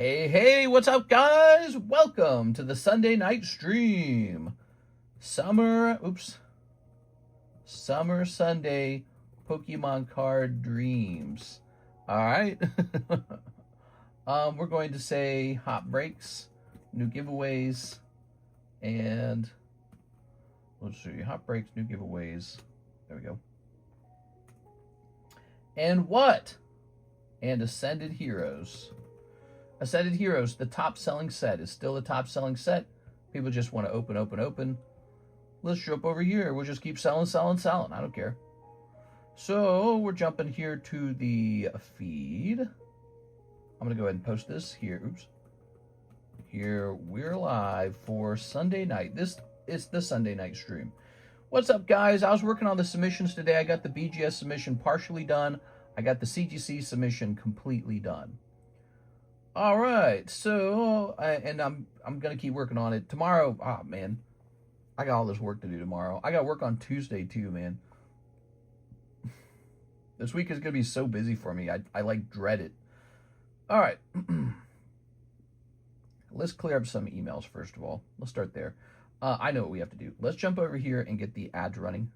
Hey, what's up, guys? Welcome to the Sunday night stream. Summer Sunday Pokemon card dreams. All right. We're going to say hot breaks, new giveaways, and let's see, hot breaks, new giveaways. There we go. And what? And Ascended Heroes. Ascended Heroes, the top selling set, is still the top selling set. People just want to open. Let's jump over here. We'll just keep selling. I don't care. So we're jumping here to the feed. I'm going to go ahead and post this here. Here we're live for Sunday night. This is the Sunday night stream. What's up, guys? I was working on the submissions today. I got the BGS submission partially done. I got the CGC submission completely done. All right, so I'm gonna keep working on it tomorrow. Oh man, I got all this work to do tomorrow. I got work on Tuesday too, man. This week is gonna be so busy for me. I like dread it. All right, let's clear up some emails first of all. Let's start there. I know what we have to do. Let's jump over here and get the ads running,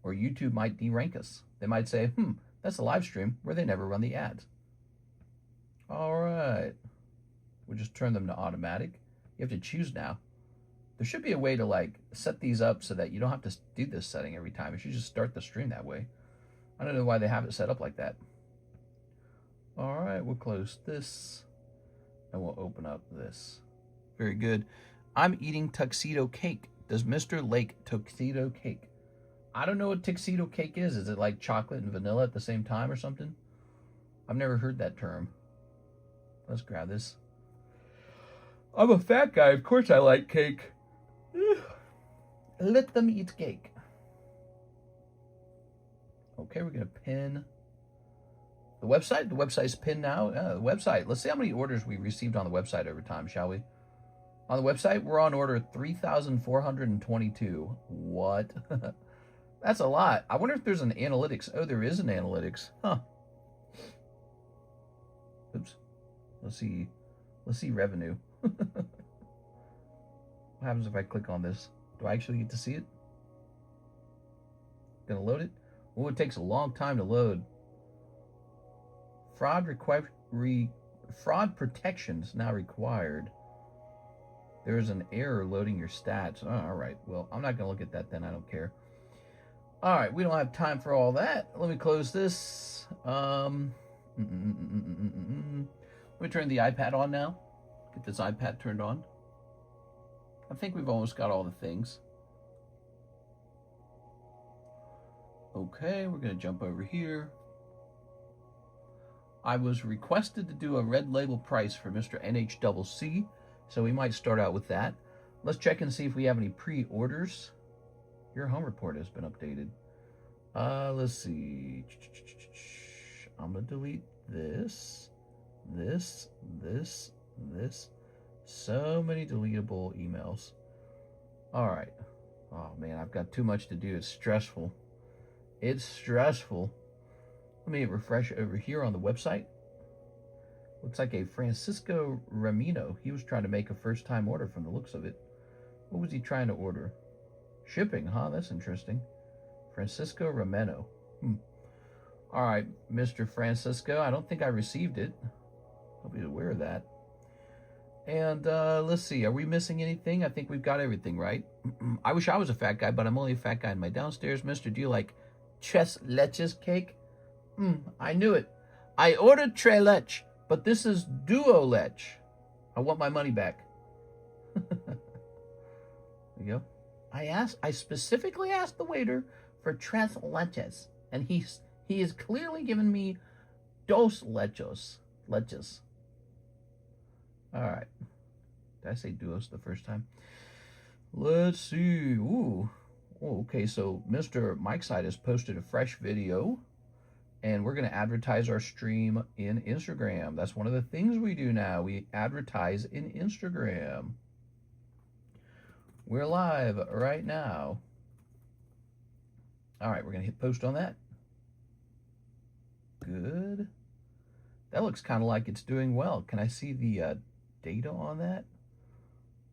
or YouTube might derank us. They might say, that's a live stream where they never run the ads. All right, we'll just turn them to automatic. You have to choose now. There should be a way to like set these up so that you don't have to do this setting every time. You should just start the stream that way. I don't know why they have it set up like that. All right, we'll close this and we'll open up this. Very good. I'm eating tuxedo cake. Does Mr. Lake tuxedo cake? I don't know what tuxedo cake is. Is it like chocolate and vanilla at the same time or something? I've never heard that term. Let's grab this. I'm a fat guy. Of course I like cake. Let them eat cake. Okay, we're going to pin the website. The website's pinned now. The website. Let's see how many orders we received on the website over time, shall we? On the website, we're on order 3,422. What? That's a lot. I wonder if there's an analytics. Oh, there is an analytics. Huh. Oops. Let's see revenue. What happens if I click on this? Do I actually get to see it? Gonna load it? Oh, it takes a long time to load. Fraud protection is now required. There's an error loading your stats. Oh, all right. Well, I'm not gonna look at that then. I don't care. All right, we don't have time for all that. Let me close this. Let me turn the iPad on now. Get this iPad turned on. I think we've almost got all the things. Okay, we're going to jump over here. I was requested to do a red label price for Mr. NHCC, so we might start out with that. Let's check and see if we have any pre-orders. Your home report has been updated. Let's see. I'm going to delete this. This. So many deletable emails. All right. Oh man, I've got too much to do. It's stressful. Let me refresh over here on the website. Looks like a Francisco Ramino. He was trying to make a first-time order from the looks of it. What was he trying to order? Shipping, huh? That's interesting. Francisco Ramino. All right, Mr. Francisco. I don't think I received it. Hope you're aware of that. And let's see, are we missing anything? I think we've got everything, right? I wish I was a fat guy, but I'm only a fat guy in my downstairs. Mister, do you like tres leches cake? I knew it. I ordered tres leche, but this is duo leche. I want my money back. There you go. I specifically asked the waiter for tres leches, and he is clearly giving me dos leches. All right. Did I say duos the first time? Let's see. Ooh. Oh, okay, so Mr. Mike Side has posted a fresh video, and we're going to advertise our stream in Instagram. That's one of the things we do now. We advertise in Instagram. We're live right now. All right, we're going to hit post on that. Good. That looks kind of like it's doing well. Can I see the data on that?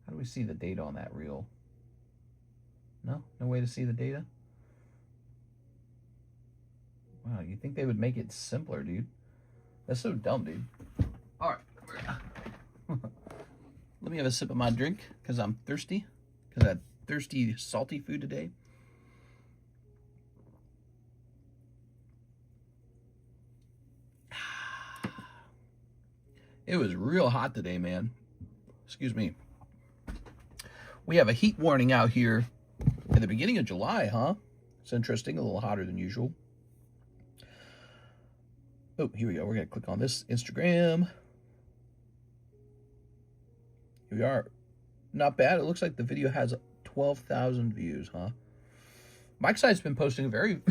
How do we see the data on that reel? No? No way to see the data? Wow, you think they would make it simpler, dude? That's so dumb, dude. All right. Let me have a sip of my drink because I'm thirsty. Because I had thirsty, salty food today. It was real hot today, man. Excuse me. We have a heat warning out here at the beginning of July, huh? It's interesting, a little hotter than usual. Oh, here we go. We're going to click on this Instagram. Here we are. Not bad. It looks like the video has 12,000 views, huh? Mike Side's been posting a very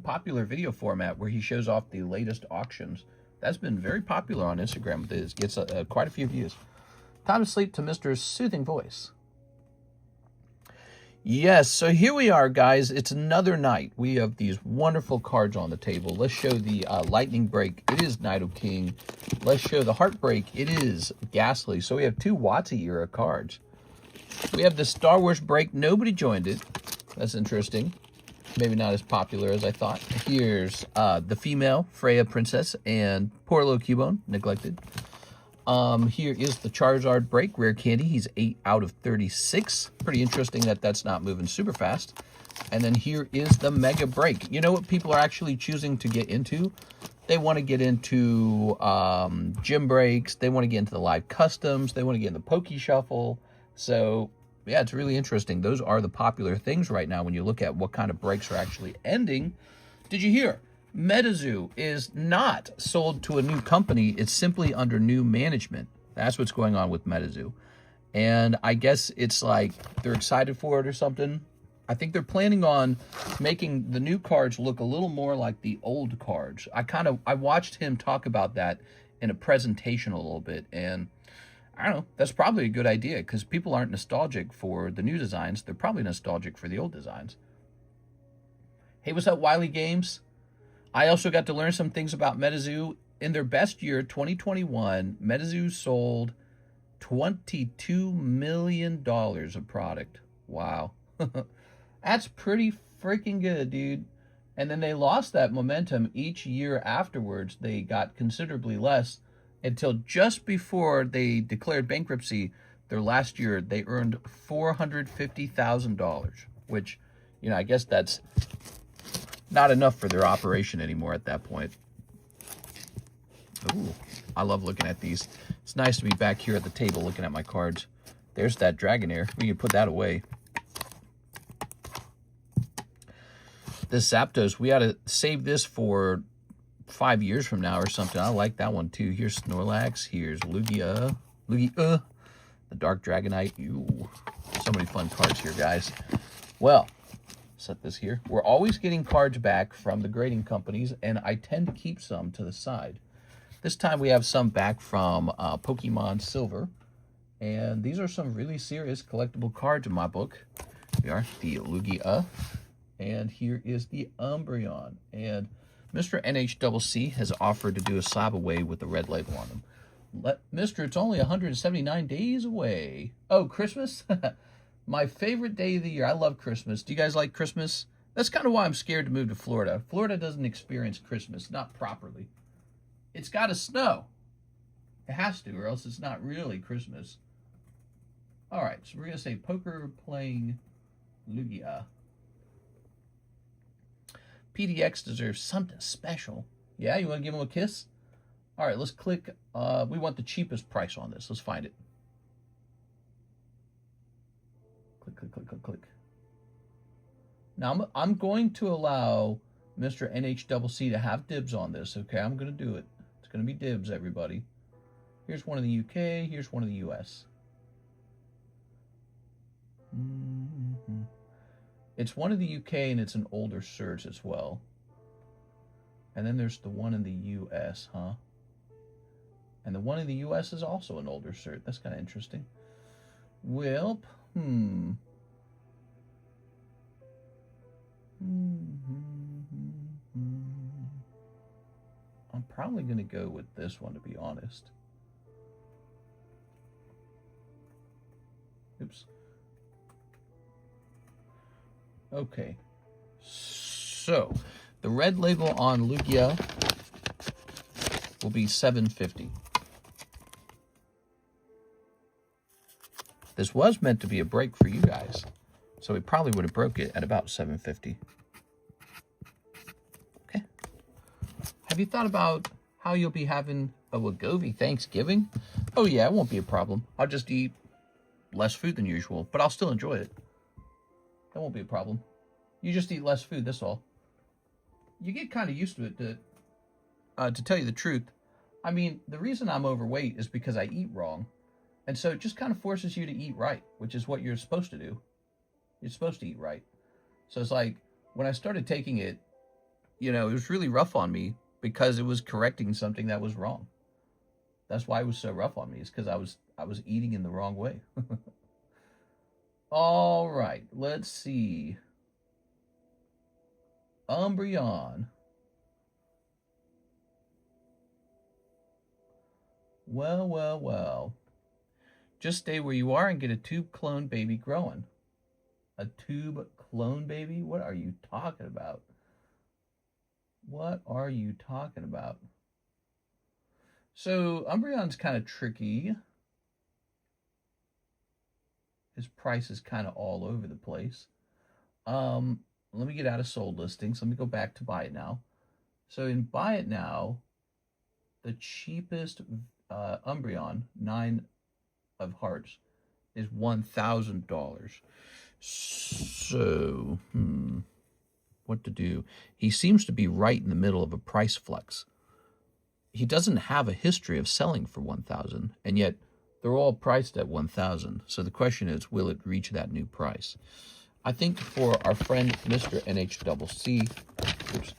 popular video format where he shows off the latest auctions. That's been very popular on Instagram. It gets quite a few views. Time to sleep to Mr. Soothing Voice. Yes, so here we are, guys. It's another night. We have these wonderful cards on the table. Let's show the Lightning Break. It is Night of King. Let's show the Heartbreak. It is Ghastly. So we have two WotC era cards. We have the Star Wars Break. Nobody joined it. That's interesting. Maybe not as popular as I thought. Here's the female Freya Princess and poor little Cubone, neglected. Here is the Charizard Break, rare candy. He's 8 out of 36. Pretty interesting that that's not moving super fast. And then here is the Mega Break. You know what people are actually choosing to get into? They want to get into gym breaks. They want to get into the live customs. They want to get in the Poke Shuffle. So, yeah, it's really interesting. Those are the popular things right now when you look at what kind of breaks are actually ending. Did you hear? MetaZoo is not sold to a new company. It's simply under new management. That's what's going on with MetaZoo. And I guess it's like they're excited for it or something. I think they're planning on making the new cards look a little more like the old cards. I watched him talk about that in a presentation a little bit. And I don't know, that's probably a good idea because people aren't nostalgic for the new designs. They're probably nostalgic for the old designs. Hey, what's up, Wiley Games? I also got to learn some things about MetaZoo. In their best year, 2021, MetaZoo sold $22 million of product. Wow. That's pretty freaking good, dude. And then they lost that momentum each year afterwards. They got considerably less until just before they declared bankruptcy. Their last year, they earned $450,000, which, you know, I guess that's not enough for their operation anymore at that point. Ooh, I love looking at these. It's nice to be back here at the table looking at my cards. There's that Dragonair. We can put that away. This Zapdos, we ought to save this for 5 years from now or something. I like that one too. Here's Snorlax. Here's Lugia. The Dark Dragonite. Ooh, so many fun cards here, guys. Well, set this here. We're always getting cards back from the grading companies, and I tend to keep some to the side. This time we have some back from Pokemon Silver, and these are some really serious collectible cards in my book. Here are the Lugia, and here is the Umbreon. And Mr. NHCC has offered to do a slab away with the red label on them. Mr. It's only 179 days away. Oh, Christmas? My favorite day of the year. I love Christmas. Do you guys like Christmas? That's kind of why I'm scared to move to Florida. Florida doesn't experience Christmas, not properly. It's got to snow. It has to, or else it's not really Christmas. All right, so we're going to say poker playing Lugia. PDX deserves something special. Yeah, you want to give him a kiss? All right, let's click. We want the cheapest price on this. Let's find it. Click. Now, I'm going to allow Mr. NHCC to have dibs on this, okay? I'm going to do it. It's going to be dibs, everybody. Here's one in the UK. Here's one in the US. It's one in the UK, and it's an older search as well. And then there's the one in the US, huh? And the one in the US is also an older cert. That's kind of interesting. Well, I'm probably going to go with this one, to be honest. Oops. Okay. So, the red label on Lugia will be $7.50. This was meant to be a break for you guys, so we probably would have broke it at about $7.50. Okay. Have you thought about how you'll be having a Wagovi Thanksgiving? Oh yeah, it won't be a problem. I'll just eat less food than usual, but I'll still enjoy it. That won't be a problem. You just eat less food, that's all. You get kind of used to it, to tell you the truth. I mean, the reason I'm overweight is because I eat wrong. And so it just kind of forces you to eat right, which is what you're supposed to do. You're supposed to eat right. So it's like, when I started taking it, you know, it was really rough on me because it was correcting something that was wrong. That's why it was so rough on me, is because I was eating in the wrong way. All right, let's see. Umbreon. Well, well, well. Just stay where you are and get a tube clone baby growing. A tube clone baby? What are you talking about? What are you talking about? So, Umbreon's kind of tricky. His price is kind of all over the place. Let me get out of sold listings. Let me go back to buy it now. So in buy it now, the cheapest Umbreon, 9 of hearts, is $1,000. So, what to do? He seems to be right in the middle of a price flux. He doesn't have a history of selling for 1,000, and yet they're all priced at 1,000. So the question is, will it reach that new price? I think for our friend Mr. NHCC, oops,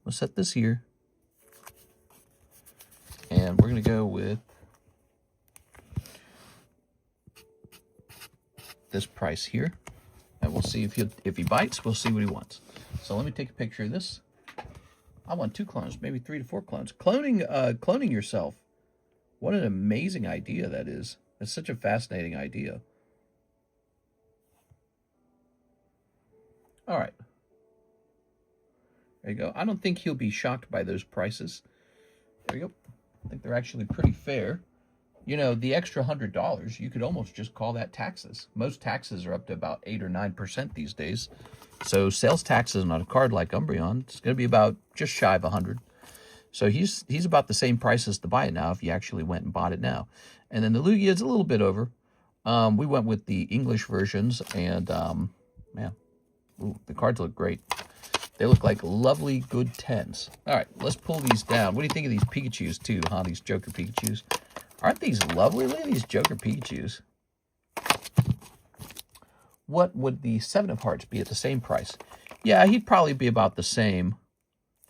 we'll set this here, and we're going to go with this price here, and we'll see if he bites. We'll see what he wants. So let me take a picture of this. I want 2 clones, maybe 3 to 4 clones. Cloning yourself. What an amazing idea that is. It's such a fascinating idea. All right. There you go. I don't think he'll be shocked by those prices. There you go. I think they're actually pretty fair. You know, the extra $100, you could almost just call that taxes. Most taxes are up to about 8 or 9% these days. So sales taxes on a card like Umbreon, it's going to be about just shy of 100. So he's about the same price as to buy it now if you actually went and bought it now. And then the Lugia is a little bit over. We went with the English versions, and man, ooh, the cards look great. They look like lovely, good 10s. All right, let's pull these down. What do you think of these Pikachus too, huh? These Joker Pikachus. Aren't these lovely? Look at these Joker Pikachus. What would the 7 of hearts be at the same price? Yeah, he'd probably be about the same.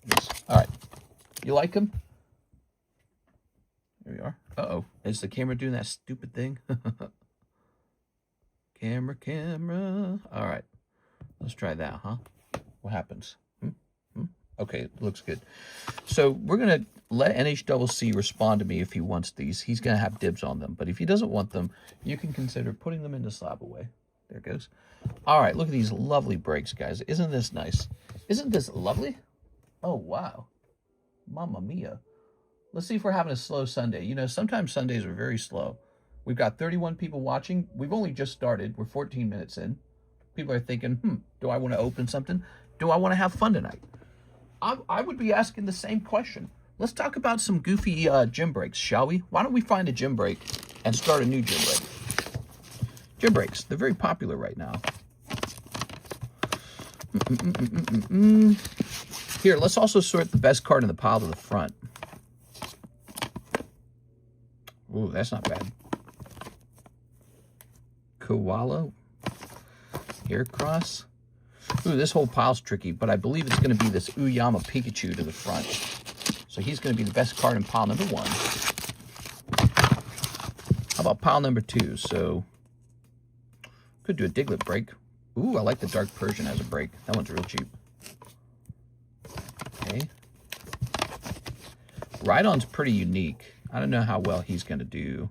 Yes. All right. You like him? There we are. Uh-oh. Is the camera doing that stupid thing? Camera. All right. Let's try that, huh? What happens? Okay, it looks good. So we're going to let NHCC respond to me if he wants these. He's going to have dibs on them. But if he doesn't want them, you can consider putting them into slab away. There it goes. All right, look at these lovely breaks, guys. Isn't this nice? Isn't this lovely? Oh, wow. Mamma mia. Let's see if we're having a slow Sunday. You know, sometimes Sundays are very slow. We've got 31 people watching. We've only just started. We're 14 minutes in. People are thinking, do I want to open something? Do I want to have fun tonight? I would be asking the same question. Let's talk about some goofy gym breaks, shall we? Why don't we find a gym break and start a new gym break? Gym breaks, they're very popular right now. Here, let's also sort the best card in the pile to the front. Ooh, that's not bad. Koala. Aircross. Ooh, this whole pile's tricky, but I believe it's going to be this Uyama Pikachu to the front. So he's going to be the best card in pile number 1. How about pile number 2? So, could do a Diglett break. Ooh, I like the Dark Persian as a break. That one's real cheap. Okay, Rhydon's pretty unique. I don't know how well he's going to do.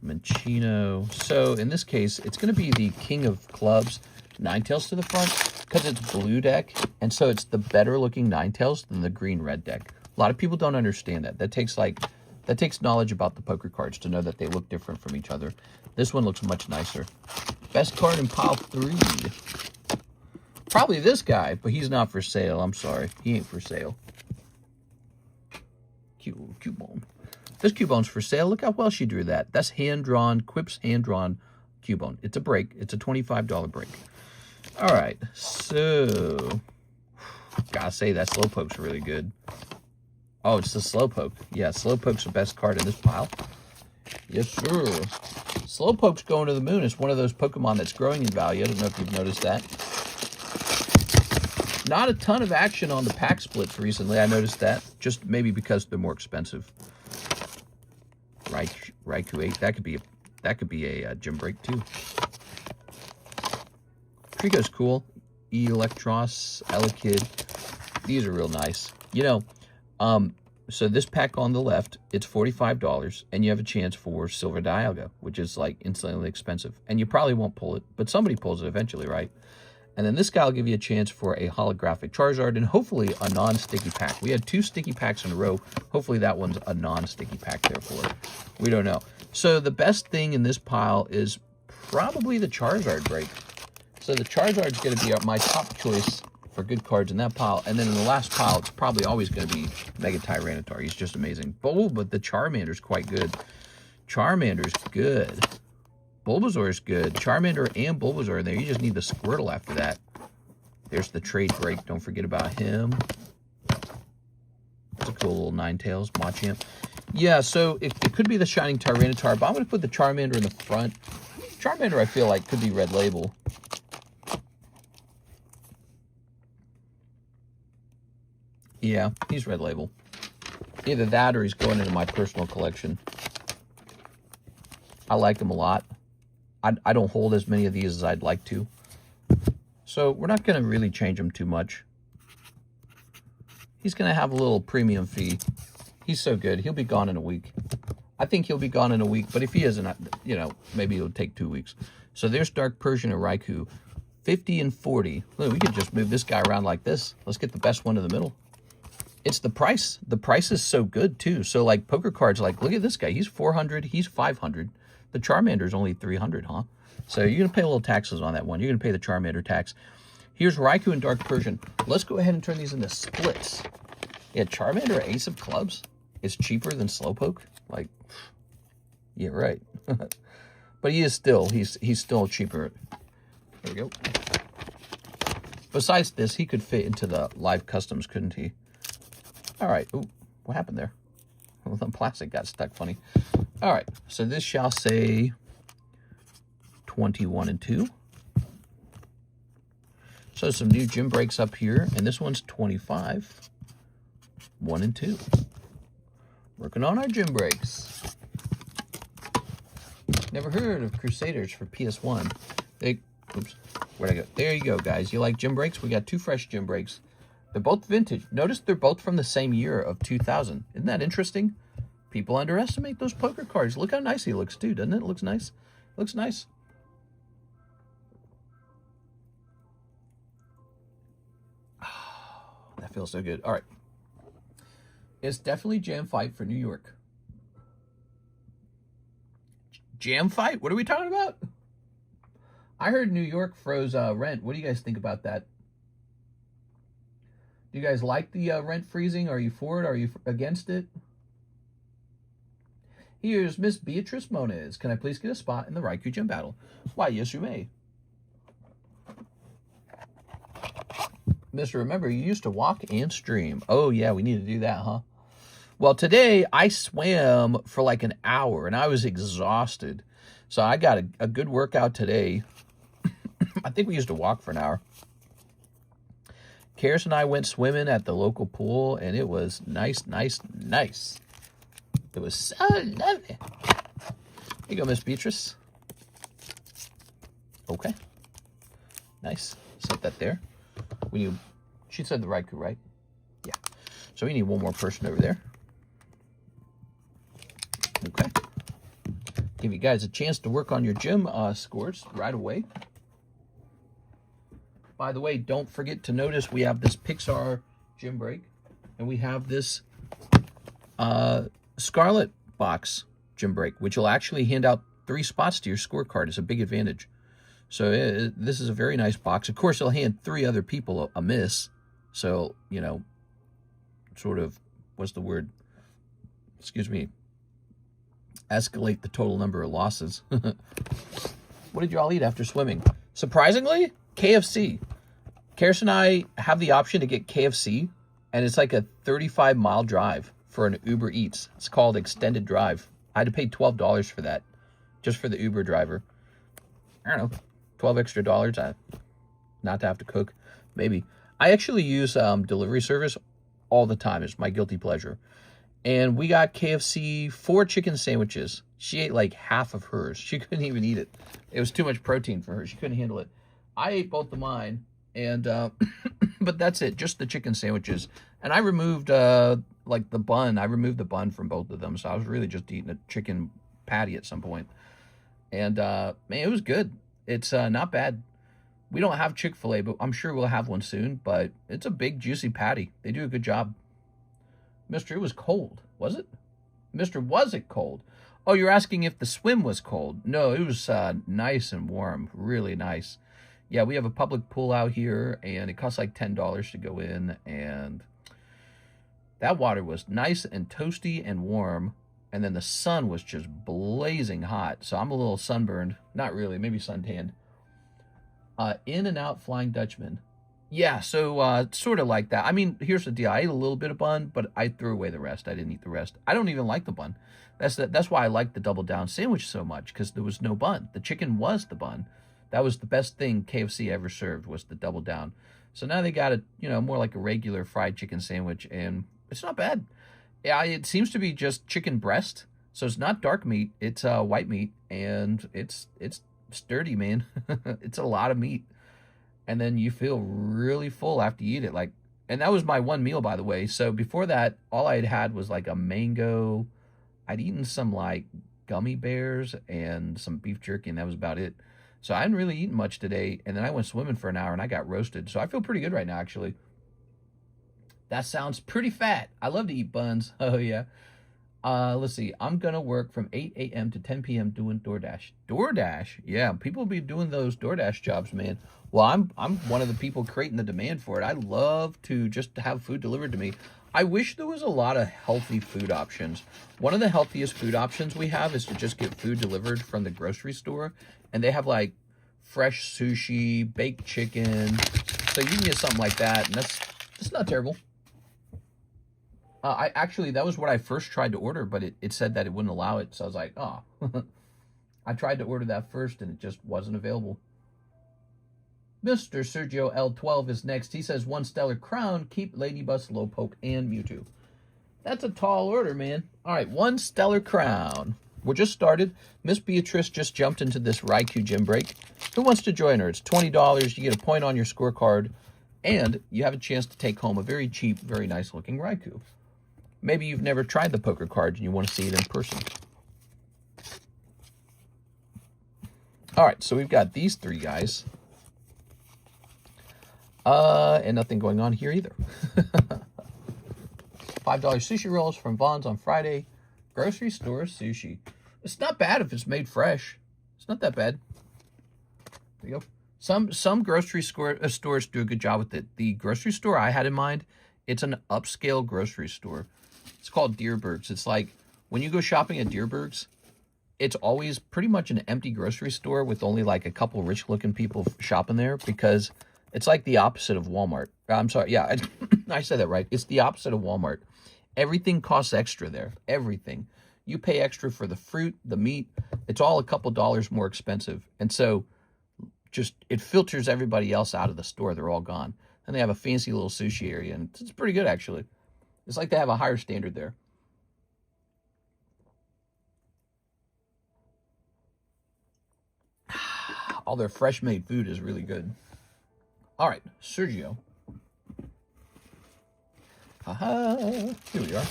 Minccino. So in this case, it's going to be the King of Clubs, Ninetales to the front, because it's blue deck, and so it's the better looking Ninetales than the green-red deck. A lot of people don't understand that. That takes knowledge about the poker cards to know that they look different from each other. This one looks much nicer. Best card in pile 3. Probably this guy, but he's not for sale. I'm sorry. He ain't for sale. Cubone. This Cubone's for sale. Look how well she drew that. That's hand-drawn, Quip's hand-drawn Cubone. It's a break. It's a $25 break. All right. So, gotta say that Slowpoke's really good. Oh, it's the Slowpoke. Yeah, Slowpoke's the best card in this pile. Yes, sir. Slowpoke's going to the moon. It's one of those Pokemon that's growing in value. I don't know if you've noticed that. Not a ton of action on the pack splits recently. I noticed that. Just maybe because they're more expensive. Raikou 8. That could be a gym break too. Trico's cool. Electros, Elekid. These are real nice. You know, so this pack on the left, it's $45, and you have a chance for Silver Dialga, which is like insanely expensive. And you probably won't pull it, but somebody pulls it eventually, right? And then this guy will give you a chance for a holographic Charizard and hopefully a non-sticky pack. We had 2 sticky packs in a row. Hopefully that one's a non-sticky pack there for it. We don't know. So the best thing in this pile is probably the Charizard break. So the Charizard's going to be my top choice for good cards in that pile. And then in the last pile, it's probably always going to be Mega Tyranitar. He's just amazing. Oh, but the Charmander's quite good. Charmander's good. Bulbasaur's good. Charmander and Bulbasaur in there. You just need the Squirtle after that. There's the trade break. Don't forget about him. That's a cool little Ninetales. Machamp. Yeah, so it could be the Shining Tyranitar, but I'm going to put the Charmander in the front. Charmander, I feel like, could be Red Label. Yeah, he's Red Label. Either that or he's going into my personal collection. I like him a lot. I don't hold as many of these as I'd like to. So we're not going to really change him too much. He's going to have a little premium fee. He's so good. He'll be gone in a week. I think he'll be gone in a week, but if he isn't, you know, maybe it'll take 2 weeks. So there's Dark Persian and Raikou. 50 and 40. Look, we could just move this guy around like this. Let's get the best one in the middle. It's the price. The price is so good, too. So, like, poker cards, like, look at this guy. He's 400. He's 500. The Charmander's only 300, huh? So you're going to pay a little taxes on that one. You're going to pay the Charmander tax. Here's Raikou and Dark Persian. Let's go ahead and turn these into splits. Yeah, Charmander Ace of Clubs is cheaper than Slowpoke. Like, yeah, right. But he is still, he's still cheaper. There we go. Besides this, he could fit into the live customs, couldn't he? All right. Ooh, what happened there? Well, the plastic got stuck funny. All right. So this shall say 21 and 2. So some new gym breaks up here. And this one's 25, 1 and 2. Working on our gym breaks. Never heard of Crusaders for PS1. Oops. Where'd I go? There you go, guys. You like gym breaks? We got 2 fresh gym breaks. They're both vintage. Notice they're both from the same year of 2000. Isn't that interesting? People underestimate those poker cards. Look how nice he looks, too, doesn't it? Looks nice. Looks nice. Oh, that feels so good. All right. It's definitely Jam Fight for New York. Jam Fight? What are we talking about? I heard New York froze rent. What do you guys think about that? Do you guys like the rent freezing? Are you for it? Are you against it? Here's Miss Beatrice Moniz. Can I please get a spot in the Raikou Gym Battle? Why, yes, you may. Mister, remember, you used to walk and stream. Oh, yeah, we need to do that, huh? Well, today I swam for like an hour, and I was exhausted. So I got a good workout today. I think we used to walk for an hour. Karis and I went swimming at the local pool, and it was nice, nice, nice. It was so lovely. Here you go, Miss Beatrice. Okay. Nice. Set that there. We need, she said the Raikou, right? Yeah. So we need one more person over there. Okay. Give you guys a chance to work on your gym scores right away. By the way, don't forget to notice we have this Pixar gym break, and we have this Scarlet box gym break, which will actually hand out 3 spots to your scorecard. It's a big advantage. So this is a very nice box. Of course, it'll hand 3 other people a miss. So, you know, sort of, what's the word? Excuse me. Escalate the total number of losses. What did you all eat after swimming? Surprisingly, KFC. Karis and I have the option to get KFC, and it's like a 35-mile drive for an Uber Eats. It's called Extended Drive. I had to pay $12 for that, just for the Uber driver. I don't know, $12 extra, not to have to cook, maybe. I actually use delivery service all the time. It's my guilty pleasure. And we got KFC 4 chicken sandwiches. She ate like half of hers. She couldn't even eat it. It was too much protein for her. She couldn't handle it. I ate both of mine, and but that's it, just the chicken sandwiches. And I removed like the bun. I removed the bun from both of them, so I was really just eating a chicken patty at some point. And man, it was good. It's not bad. We don't have Chick-fil-A, but I'm sure we'll have one soon. But it's a big, juicy patty. They do a good job. Mister, it was cold, was it? Mister, was it cold? Oh, you're asking if the swim was cold. No, it was nice and warm, really nice. Yeah, we have a public pool out here, and it costs like $10 to go in, and that water was nice and toasty and warm, and then the sun was just blazing hot, so I'm a little sunburned. Not really, maybe suntanned. In and out Flying Dutchman. Yeah, so sort of like that. I mean, here's the deal. I ate a little bit of bun, but I threw away the rest. I didn't eat the rest. I don't even like the bun. That's why I like the double down sandwich so much, because there was no bun. The chicken was the bun. That was the best thing KFC ever served, was the double down. So now they got it, you know, more like a regular fried chicken sandwich, and it's not bad. Yeah, it seems to be just chicken breast, so it's not dark meat. It's white meat, and it's sturdy, man. It's a lot of meat. And then you feel really full after you eat it. Like, and that was my one meal, by the way. So before that, all I had was like a mango. I'd eaten some like gummy bears and some beef jerky, and that was about it. So I hadn't really eaten much today. And then I went swimming for an hour, and I got roasted. So I feel pretty good right now, actually. That sounds pretty fat. I love to eat buns. Oh, yeah. Let's see. I'm going to work from 8 a.m. to 10 p.m. doing DoorDash. DoorDash? Yeah, people be doing those DoorDash jobs, man. Well, I'm one of the people creating the demand for it. I love to just have food delivered to me. I wish there was a lot of healthy food options. One of the healthiest food options we have is to just get food delivered from the grocery store. And they have like fresh sushi, baked chicken. So you can get something like that, and that's not terrible. I actually, that was what I first tried to order, but it said that it wouldn't allow it. So I was like, oh, I tried to order that first, and it just wasn't available. Mr. Sergio L12 is next. He says, 1 stellar crown, keep Ladybus, Slowpoke, and Mewtwo. That's a tall order, man. All right, 1 stellar crown. We're just started. Miss Beatrice just jumped into this Raikou gym break. Who wants to join her? It's $20. You get a point on your scorecard, and you have a chance to take home a very cheap, very nice-looking Raikou. Maybe you've never tried the poker cards and you want to see it in person. All right, so we've got these 3 guys. And nothing going on here either. $5 sushi rolls from Vaughn's on Friday. Grocery store sushi. It's not bad if it's made fresh. It's not that bad. There you go. Some grocery stores do a good job with it. The grocery store I had in mind, it's an upscale grocery store. It's called Dierberg's. It's like when you go shopping at Dierberg's, it's always pretty much an empty grocery store with only like a couple rich-looking people shopping there, because it's like the opposite of Walmart. I'm sorry. Yeah, I said that right. It's the opposite of Walmart. Everything costs extra there. Everything. You pay extra for the fruit, the meat. It's all a couple dollars more expensive. And so just it filters everybody else out of the store. They're all gone. And they have a fancy little sushi area, and it's pretty good, actually. It's like they have a higher standard there. All their fresh-made food is really good. All right, Sergio. Aha! Here we are.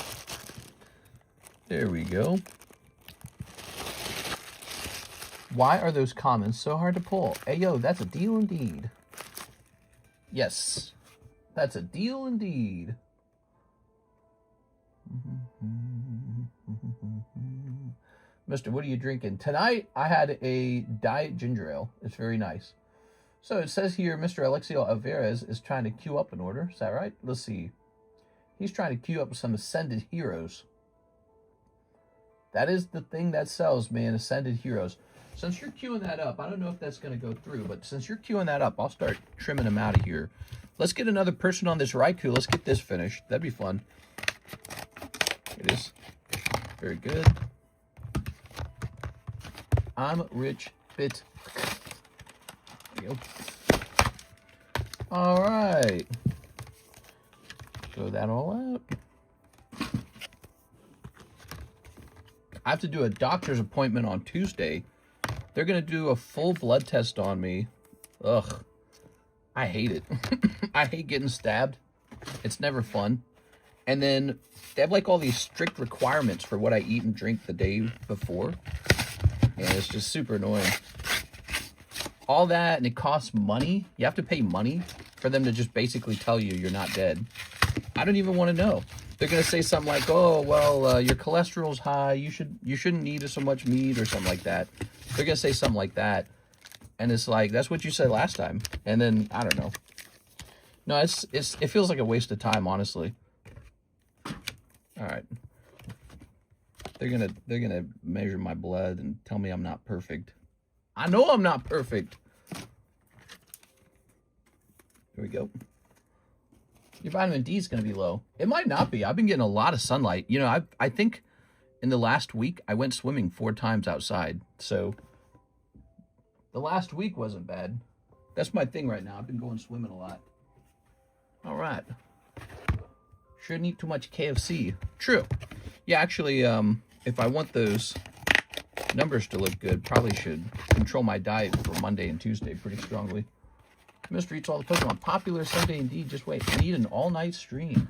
There we go. Why are those comments so hard to pull? Hey, yo, that's a deal indeed. Yes, that's a deal indeed. Mister, what are you drinking? Tonight, I had a diet ginger ale. It's very nice. So it says here, Mr. Alexio Alvarez is trying to queue up an order. Is that right? Let's see. He's trying to queue up some Ascended Heroes. That is the thing that sells, man, Ascended Heroes. Since you're queuing that up, I don't know if that's going to go through, but since you're queuing that up, I'll start trimming them out of here. Let's get another person on this Raikou. Let's get this finished. That'd be fun. It is. Very good. I'm Rich Bit. There you go. All right. Throw that all out. I have to do a doctor's appointment on Tuesday. They're going to do a full blood test on me. Ugh. I hate it. I hate getting stabbed. It's never fun. And then they have like all these strict requirements for what I eat and drink the day before. And it's just super annoying. All that, and it costs money. You have to pay money for them to just basically tell you you're not dead. I don't even want to know. They're going to say something like, oh, well, your cholesterol's high. You shouldn't eat so much meat or something like that. They're going to say something like that. And it's like, that's what you said last time. And then, I don't know. No, it feels like a waste of time, honestly. All right. They're gonna measure my blood and tell me I'm not perfect. I know I'm not perfect. Here we go. Your vitamin D is gonna be low. It might not be. I've been getting a lot of sunlight. You know, I think in the last week I went swimming 4 times outside. So the last week wasn't bad. That's my thing right now. I've been going swimming a lot. All right. Shouldn't eat too much KFC. True. Yeah, actually, if I want those numbers to look good, probably should control my diet for Monday and Tuesday pretty strongly. Mr. Eats All the Pokemon. Popular Sunday indeed. Just wait. I need an all-night stream.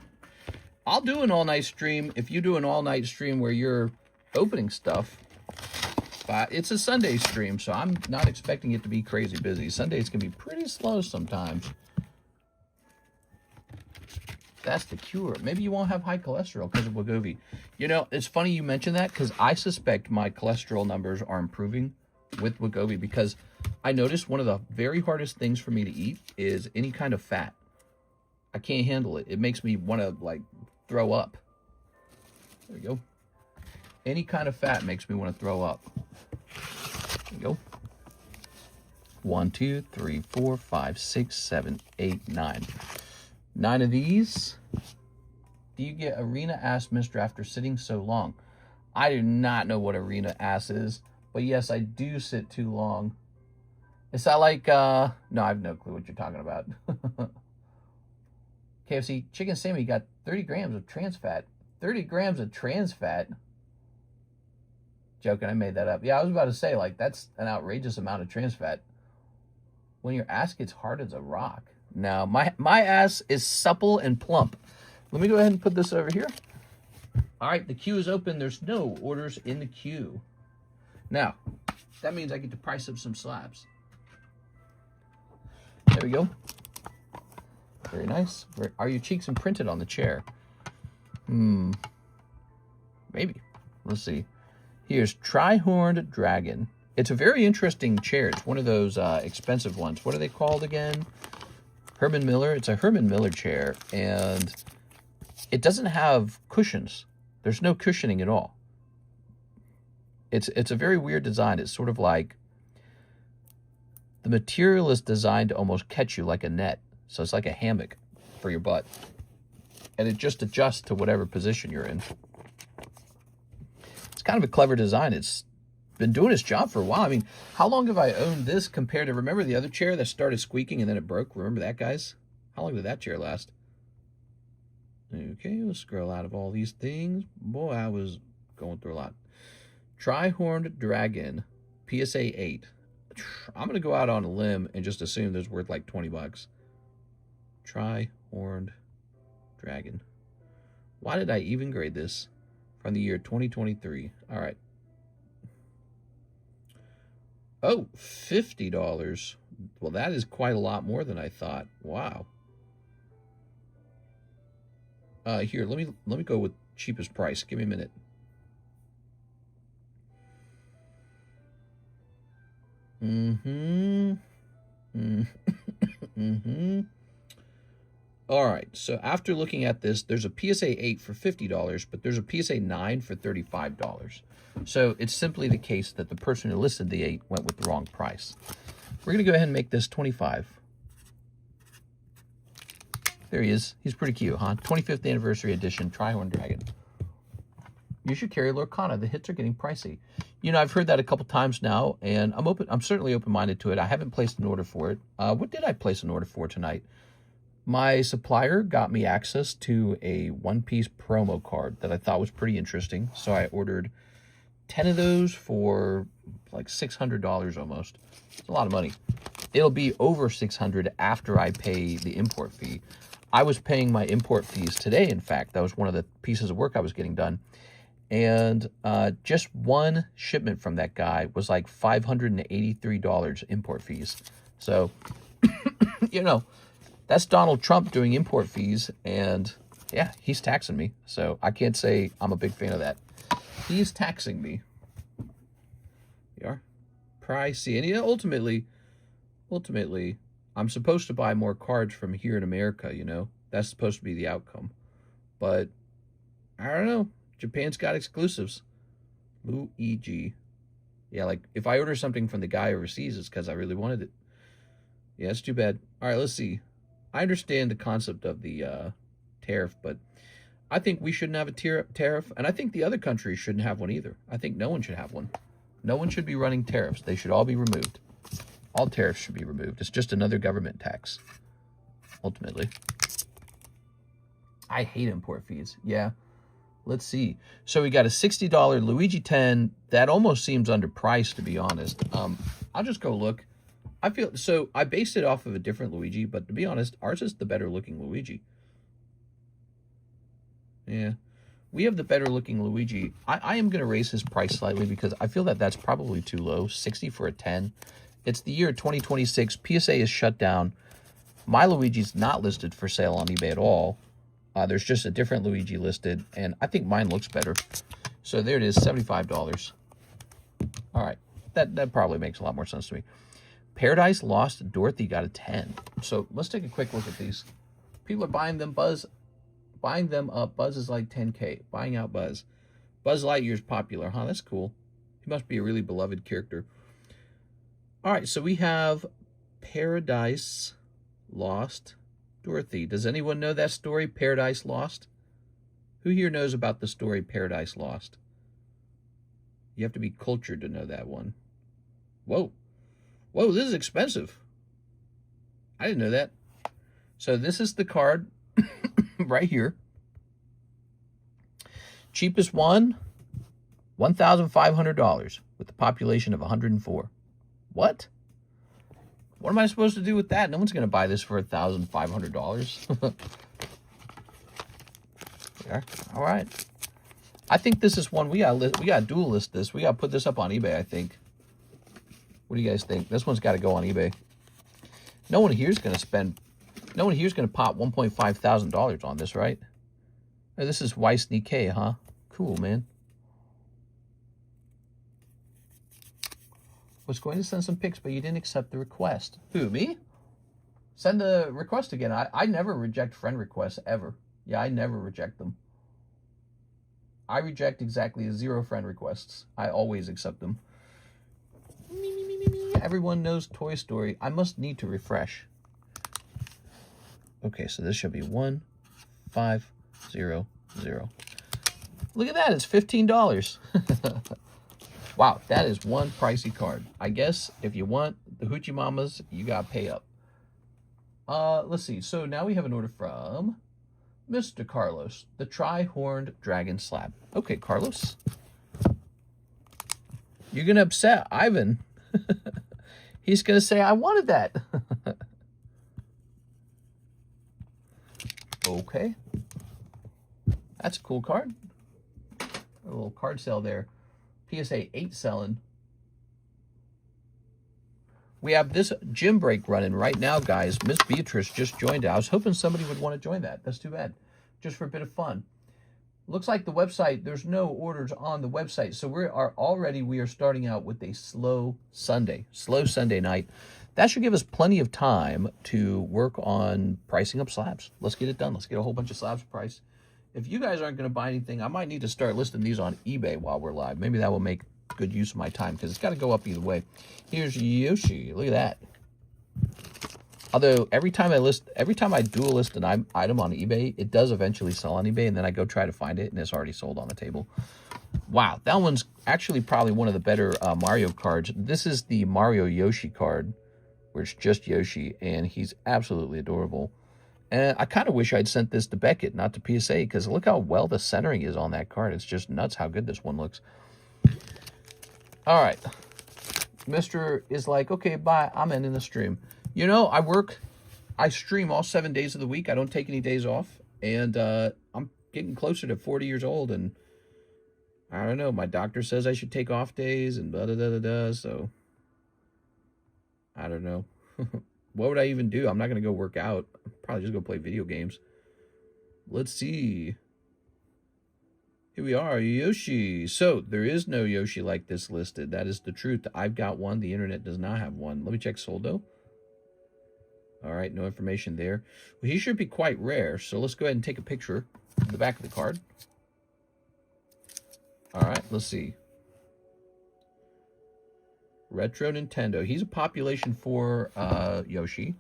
I'll do an all-night stream if you do an all-night stream where you're opening stuff. But it's a Sunday stream, so I'm not expecting it to be crazy busy. Sundays can be pretty slow sometimes. That's the cure. Maybe you won't have high cholesterol because of Wegovy. You know, it's funny you mention that because I suspect my cholesterol numbers are improving with Wegovy because I noticed one of the very hardest things for me to eat is any kind of fat. I can't handle it. It makes me want to, like, throw up. There we go. Any kind of fat makes me want to throw up. There we go. 1, 2, 3, 4, 5, 6, 7, 8, 9. 9 of these. Do you get arena ass, mister, after sitting so long? I do not know what arena ass is, but yes, I do sit too long. Is that like, no, I have no clue what you're talking about. KFC chicken Sammy got 30 grams of trans fat. 30 grams of trans fat? Joking, I made that up. Yeah, I was about to say, like, that's an outrageous amount of trans fat. When your ass gets hard as a rock. Now, my ass is supple and plump. Let me go ahead and put this over here. All right, the queue is open. There's no orders in the queue. Now, that means I get to price up some slabs. There we go. Very nice. Are your cheeks imprinted on the chair? Maybe. Let's see. Here's Tri-Horned Dragon. It's a very interesting chair. It's one of those expensive ones. What are they called again? Herman Miller. It's a Herman Miller chair, and it doesn't have cushions. There's no cushioning at all. It's a very weird design. It's sort of like the material is designed to almost catch you like a net. So it's like a hammock for your butt. And it just adjusts to whatever position you're in. It's kind of a clever design. It's been doing its job for a while. I mean, how long have I owned this compared to, remember the other chair that started squeaking and then it broke? Remember that, guys? How long did that chair last? Okay, let's scroll out of all these things. Boy, I was going through a lot. Tri-Horned Dragon, PSA 8. I'm going to go out on a limb and just assume there's worth like 20 bucks. Tri-Horned Dragon. Why did I even grade this? From the year 2023. All right. Oh, $50. Well, that is quite a lot more than I thought. Wow. Here, let me go with cheapest price. Give me a minute. All right, so after looking at this, there's a PSA 8 for $50, but there's a PSA 9 for $35. So it's simply the case that the person who listed the 8 went with the wrong price. We're going to go ahead and make this 25. There he is. He's pretty cute, huh? 25th anniversary edition Trihorn Dragon. You should carry Lorcana. The hits are getting pricey. You know, I've heard that a couple times now, and I'm certainly open-minded to it. I haven't placed an order for it. What did I place an order for tonight? My supplier got me access to a one-piece promo card that I thought was pretty interesting. So I ordered 10 of those for like $600 almost. It's a lot of money. It'll be over $600 after I pay the import fee. I was paying my import fees today, in fact. That was one of the pieces of work I was getting done. And just one shipment from that guy was like $583 import fees. So, you know, that's Donald Trump doing import fees, and yeah, he's taxing me. So I can't say I'm a big fan of that. He's taxing me. You are pricey, and ultimately, I'm supposed to buy more cards from here in America. You know, that's supposed to be the outcome. But I don't know. Japan's got exclusives. Luigi. Yeah, like if I order something from the guy overseas, it's because I really wanted it. Yeah, it's too bad. All right, let's see. I understand the concept of the tariff, but I think we shouldn't have a tariff, and I think the other countries shouldn't have one either. I think no one should have one. No one should be running tariffs. They should all be removed. All tariffs should be removed. It's just another government tax, ultimately. I hate import fees. Yeah. Let's see. So we got a $60 Luigi 10. That almost seems underpriced, to be honest. I'll just go look. I based it off of a different Luigi, but to be honest, ours is the better looking Luigi. Yeah, we have the better looking Luigi. I am going to raise his price slightly because I feel that that's probably too low. 60 for a 10. It's the year 2026. PSA is shut down. My Luigi's not listed for sale on eBay at all. There's just a different Luigi listed, and I think mine looks better. So there it is, $75. All right, that probably makes a lot more sense to me. Paradise Lost Dorothy got a 10. So let's take a quick look at these. People are buying them. Buying them up. Buzz is like 10K. Buying out Buzz. Buzz Lightyear's popular, huh? That's cool. He must be a really beloved character. All right, so we have Paradise Lost Dorothy. Does anyone know that story, Paradise Lost? Who here knows about the story Paradise Lost? You have to be cultured to know that one. Whoa. Whoa, this is expensive. I didn't know that. So this is the card right here. Cheapest one, $1,500 with a population of 104. What? What am I supposed to do with that? No one's going to buy this for $1,500. There. All right. I think this is one we got dual list this. We got to put this up on eBay, I think. What do you guys think? This one's got to go on eBay. No one here's going to pop $1.5 thousand on this, right? Oh, this is Weiss Nikkei, huh? Cool, man. Was going to send some pics, but you didn't accept the request. Who, me? Send the request again. I never reject friend requests, ever. Yeah, I never reject them. I reject exactly 0 friend requests. I always accept them. Everyone knows Toy Story. I must need to refresh. Okay, so this should be 1500. Look at that, it's $15. Wow, that is one pricey card. I guess if you want the Hoochie Mamas, you gotta pay up. Let's see. So now we have an order from Mr. Carlos, the Tri-Horned Dragon Slab. Okay, Carlos. You're gonna upset Ivan. He's gonna say, I wanted that. Okay. That's a cool card. A little card sale there. PSA 8 selling. We have this gym break running right now, guys. Miss Beatrice just joined it. I was hoping somebody would want to join that. That's too bad. Just for a bit of fun. Looks like the website, there's no orders on the website. So we are starting out with a slow Sunday night. That should give us plenty of time to work on pricing up slabs. Let's get it done. Let's get a whole bunch of slabs priced. If you guys aren't going to buy anything, I might need to start listing these on eBay while we're live. Maybe that will make good use of my time because it's got to go up either way. Here's Yoshi. Look at that. Although every time I dual list an item on eBay, it does eventually sell on eBay, and then I go try to find it, and it's already sold on the table. Wow, that one's actually probably one of the better Mario cards. This is the Mario Yoshi card, where it's just Yoshi, and he's absolutely adorable. And I kind of wish I'd sent this to Beckett, not to PSA, because look how well the centering is on that card. It's just nuts how good this one looks. All right. Mr. is like, okay, bye. I'm ending the stream. You know, I stream all 7 days of the week. I don't take any days off. And I'm getting closer to 40 years old. And I don't know. My doctor says I should take off days and blah-da-da-da-da. So, I don't know. What would I even do? I'm not going to go work out. I'm probably just go play video games. Let's see. Here we are, Yoshi. So, there is no Yoshi like this listed. That is the truth. I've got one. The internet does not have one. Let me check Soldo. All right, no information there. Well, he should be quite rare. So, let's go ahead and take a picture of the back of the card. All right, let's see. Retro Nintendo. He's a population 4 Yoshi.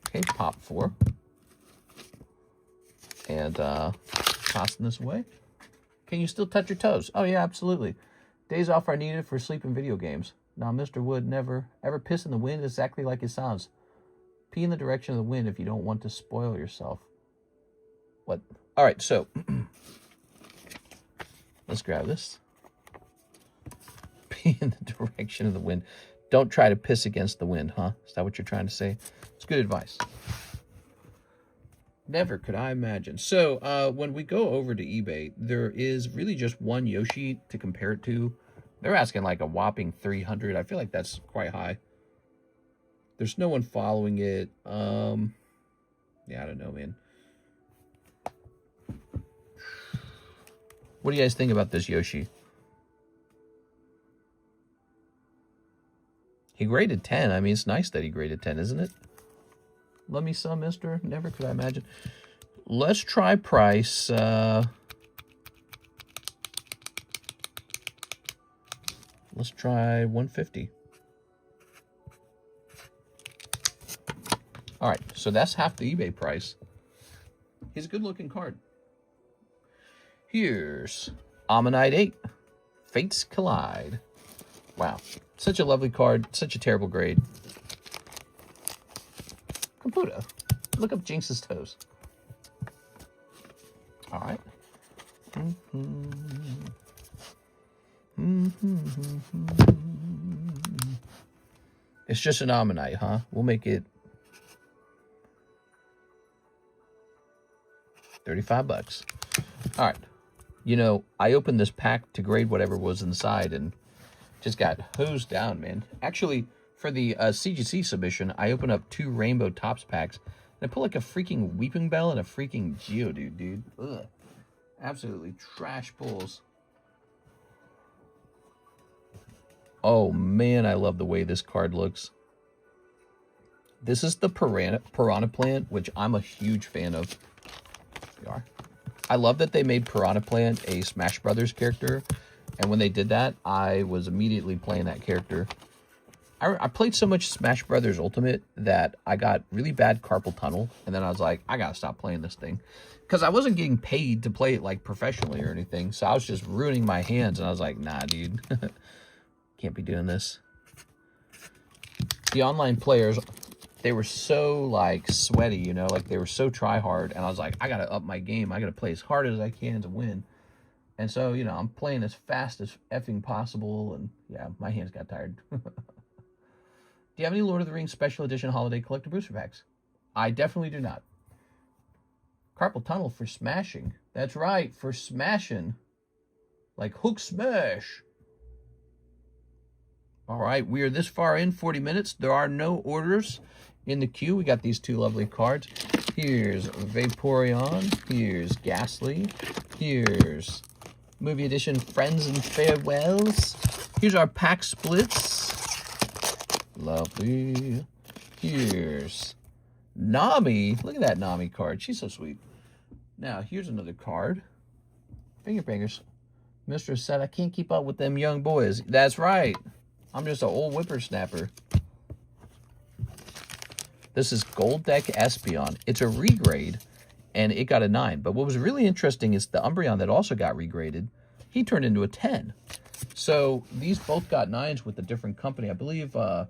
Okay, pop 4. And tossing this away. Can you still touch your toes? Oh, yeah, absolutely. Days off are needed for sleep and video games. Now, Mr. Wood never ever piss in the wind exactly like it sounds. Pee in the direction of the wind if you don't want to spoil yourself. What? All right, so let's grab this. Pee in the direction of the wind. Don't try to piss against the wind, huh? Is that what you're trying to say? It's good advice. Never could I imagine. So when we go over to eBay, there is really just one Yoshi to compare it to. They're asking like a whopping 300. I feel like that's quite high. There's no one following it. Yeah, I don't know, man. What do you guys think about this Yoshi? He graded 10. I mean, it's nice that he graded 10, isn't it? Love me some, mister. Never could I imagine. Let's try price. Let's try 150. All right, so that's half the eBay price. He's a good-looking card. Here's Ammonite 8. Fates Collide. Wow. Such a lovely card. Such a terrible grade. Caputo. Look up Jinx's toes. All right. It's just an Ammonite, huh? We'll make it $35. All right. You know, I opened this pack to grade whatever was inside and just got hosed down, man. Actually, for the CGC submission, I opened up 2 Rainbow Tops packs, and I put like a freaking Weeping Bell and a freaking Geodude, dude. Ugh. Absolutely trash pulls. Oh, man, I love the way this card looks. This is the Piranha Plant, which I'm a huge fan of. Here we are. I love that they made Piranha Plant a Smash Brothers character. And when they did that, I was immediately playing that character. I played so much Smash Brothers Ultimate that I got really bad carpal tunnel. And then I was like, I gotta stop playing this thing. Because I wasn't getting paid to play it like professionally or anything. So I was just ruining my hands. And I was like, nah, dude. Can't be doing this. The online players, they were so like sweaty, you know, like they were so try hard. And I was like, I gotta up my game. I gotta play as hard as I can to win. And so, you know, I'm playing as fast as effing possible. And yeah, my hands got tired. Do you have any Lord of the Rings Special Edition Holiday Collector Booster Packs? I definitely do not. Carpal tunnel for smashing. That's right, for smashing. Like hook smash. All right, we are this far in, 40 minutes. There are no orders in the queue. We got these two lovely cards. Here's Vaporeon. Here's Ghastly. Here's Movie Edition Friends and Farewells. Here's our pack splits. Lovely. Here's Nami. Look at that Nami card. She's so sweet. Now, here's another card. Finger bangers. Mistress said, I can't keep up with them young boys. That's right. I'm just an old whippersnapper. This is Gold Deck Espeon. It's a regrade, and it got a 9. But what was really interesting is the Umbreon that also got regraded, he turned into a 10. So these both got 9s with a different company. I believe, what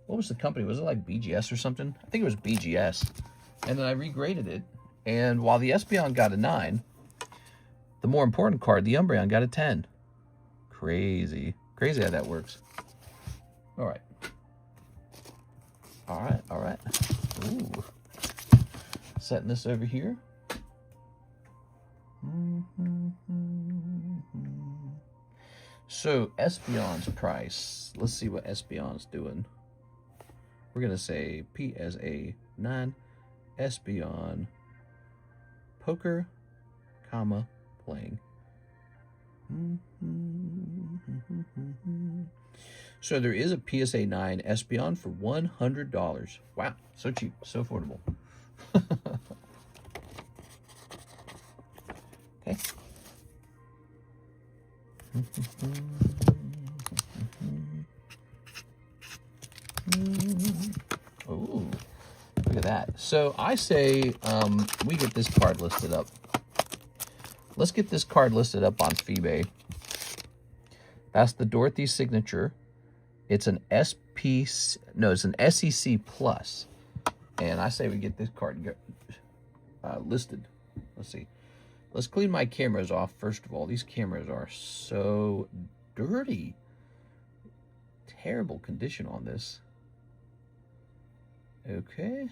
was the company? Was it like BGS or something? I think it was BGS. And then I regraded it. And while the Espeon got a 9, the more important card, the Umbreon, got a 10. Crazy. Crazy how that works. All right. All right, all right. Ooh. Setting this over here. So, Espeon's price. Let's see what Espeon's doing. We're going to say PSA 9 Espeon poker, comma, playing. So there is a PSA 9 Espeon for $100. Wow, so cheap, so affordable. Okay. Oh, look at that. So I say we get this card listed up. Let's get this card listed up on Feebay. That's the Dorothy signature. It's an it's an SEC plus. And I say we get this card listed. Let's see. Let's clean my cameras off first of all. These cameras are so dirty. Terrible condition on this. Okay.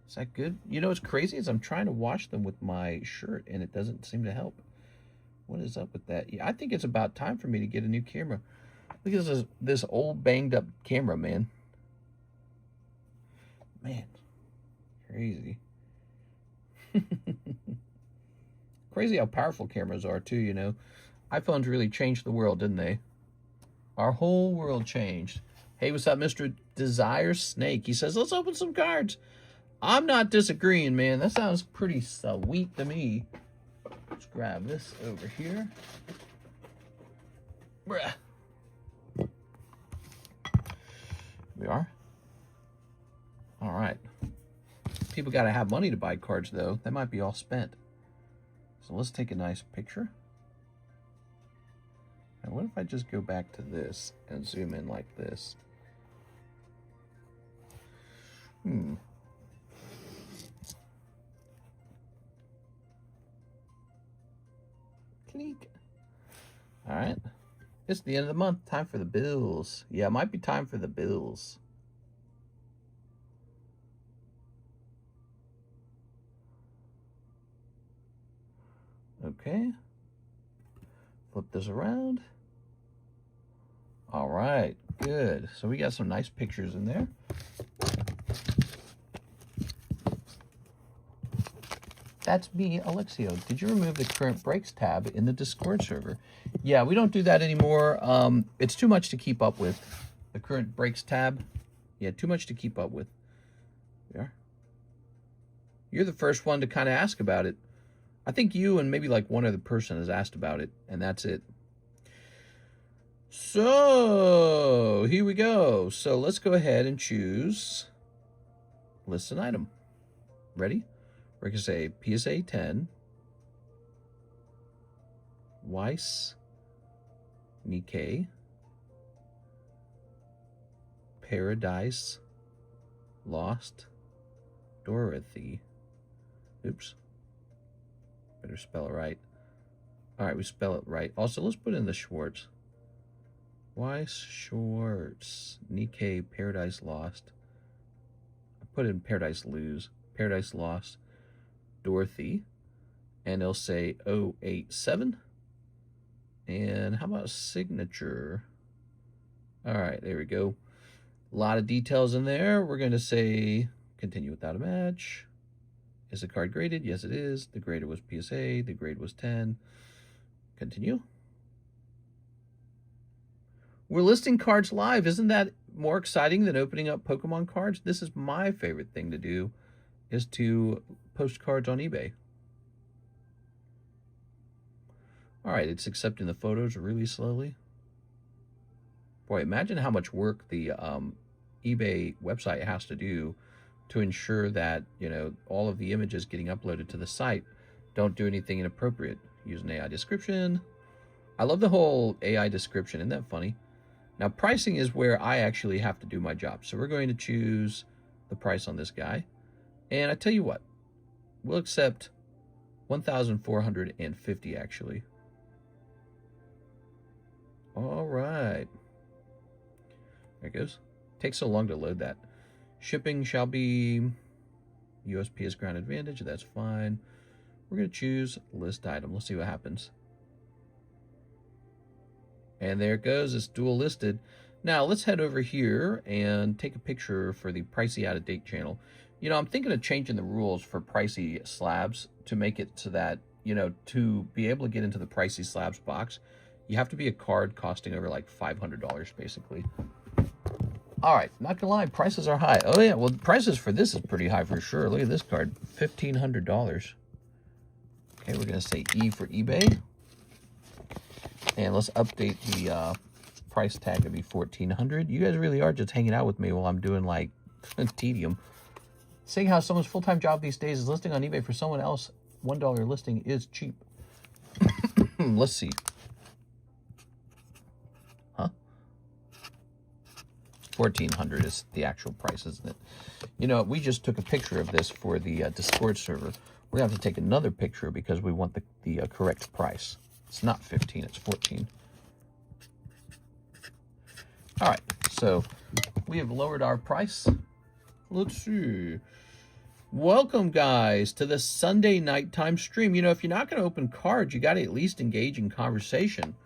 Is that good? You know what's crazy is I'm trying to wash them with my shirt and it doesn't seem to help. What is up with that? Yeah, I think it's about time for me to get a new camera. Look at this old banged up camera, man. Man. Crazy. Crazy how powerful cameras are too, you know. iPhones really changed the world, didn't they? Our whole world changed. Hey, what's up, Mr. Desire Snake? He says, let's open some cards. I'm not disagreeing, man. That sounds pretty sweet to me. Let's grab this over here. Bruh. We are. All right. People got to have money to buy cards, though. They might be all spent. So let's take a nice picture. Now, what if I just go back to this and zoom in like this? Click. All right. It's the end of the month. Time for the bills. Yeah, it might be time for the bills. Okay. Flip this around. All right. Good. So we got some nice pictures in there. That's me, Alexio. Did you remove the current breaks tab in the Discord server? Yeah, we don't do that anymore. It's too much to keep up with. The current breaks tab. Yeah, too much to keep up with. There. You're the first one to kind of ask about it. I think you and maybe like one other person has asked about it, and that's it. So, here we go. So, let's go ahead and choose list an item. Ready? We're going to say PSA 10, Weiss, Nikkei, Paradise, Lost, Dorothy. Oops. Better spell it right. All right, we spell it right. Also, let's put in the Schwartz. Weiss, Schwartz, Nikkei, Paradise Lost. I put in Paradise Lose, Paradise Lost, Dorothy, and it'll say 087. And how about signature? All right, there we go. A lot of details in there. We're going to say continue without a match. Is the card graded? Yes, it is. The grader was PSA. The grade was 10. Continue. We're listing cards live. Isn't that more exciting than opening up Pokemon cards? This is my favorite thing to do, is to post cards on eBay. All right, it's accepting the photos really slowly. Boy, imagine how much work the eBay website has to do to ensure that, you know, all of the images getting uploaded to the site don't do anything inappropriate. Use an AI description. I love the whole AI description. Isn't that funny? Now, pricing is where I actually have to do my job. So we're going to choose the price on this guy. And I tell you what, we'll accept 1,450 actually. All right. There it goes. Takes so long to load that. Shipping shall be USPS ground advantage. That's fine. We're going to choose list item. Let's see what happens. And there it goes. It's dual listed. Now let's head over here and take a picture for the pricey out of date channel. You know, I'm thinking of changing the rules for pricey slabs to make it so that, you know, to be able to get into the pricey slabs box, you have to be a card costing over like $500 basically. All right, not gonna lie, prices are high. Oh yeah, well, prices for this is pretty high for sure. Look at this card, $1,500. Okay, we're gonna say E for eBay. And let's update the price tag to be $1,400. You guys really are just hanging out with me while I'm doing like tedium. Seeing how someone's full-time job these days is listing on eBay for someone else, $1 listing is cheap. Let's see. Huh? 1,400 is the actual price, isn't it? You know, we just took a picture of this for the Discord server. We're gonna have to take another picture because we want the correct price. It's not 15, it's 14. All right, so we have lowered our price. Let's see. Welcome, guys, to the Sunday nighttime stream. You know, if you're not going to open cards, you got to at least engage in conversation.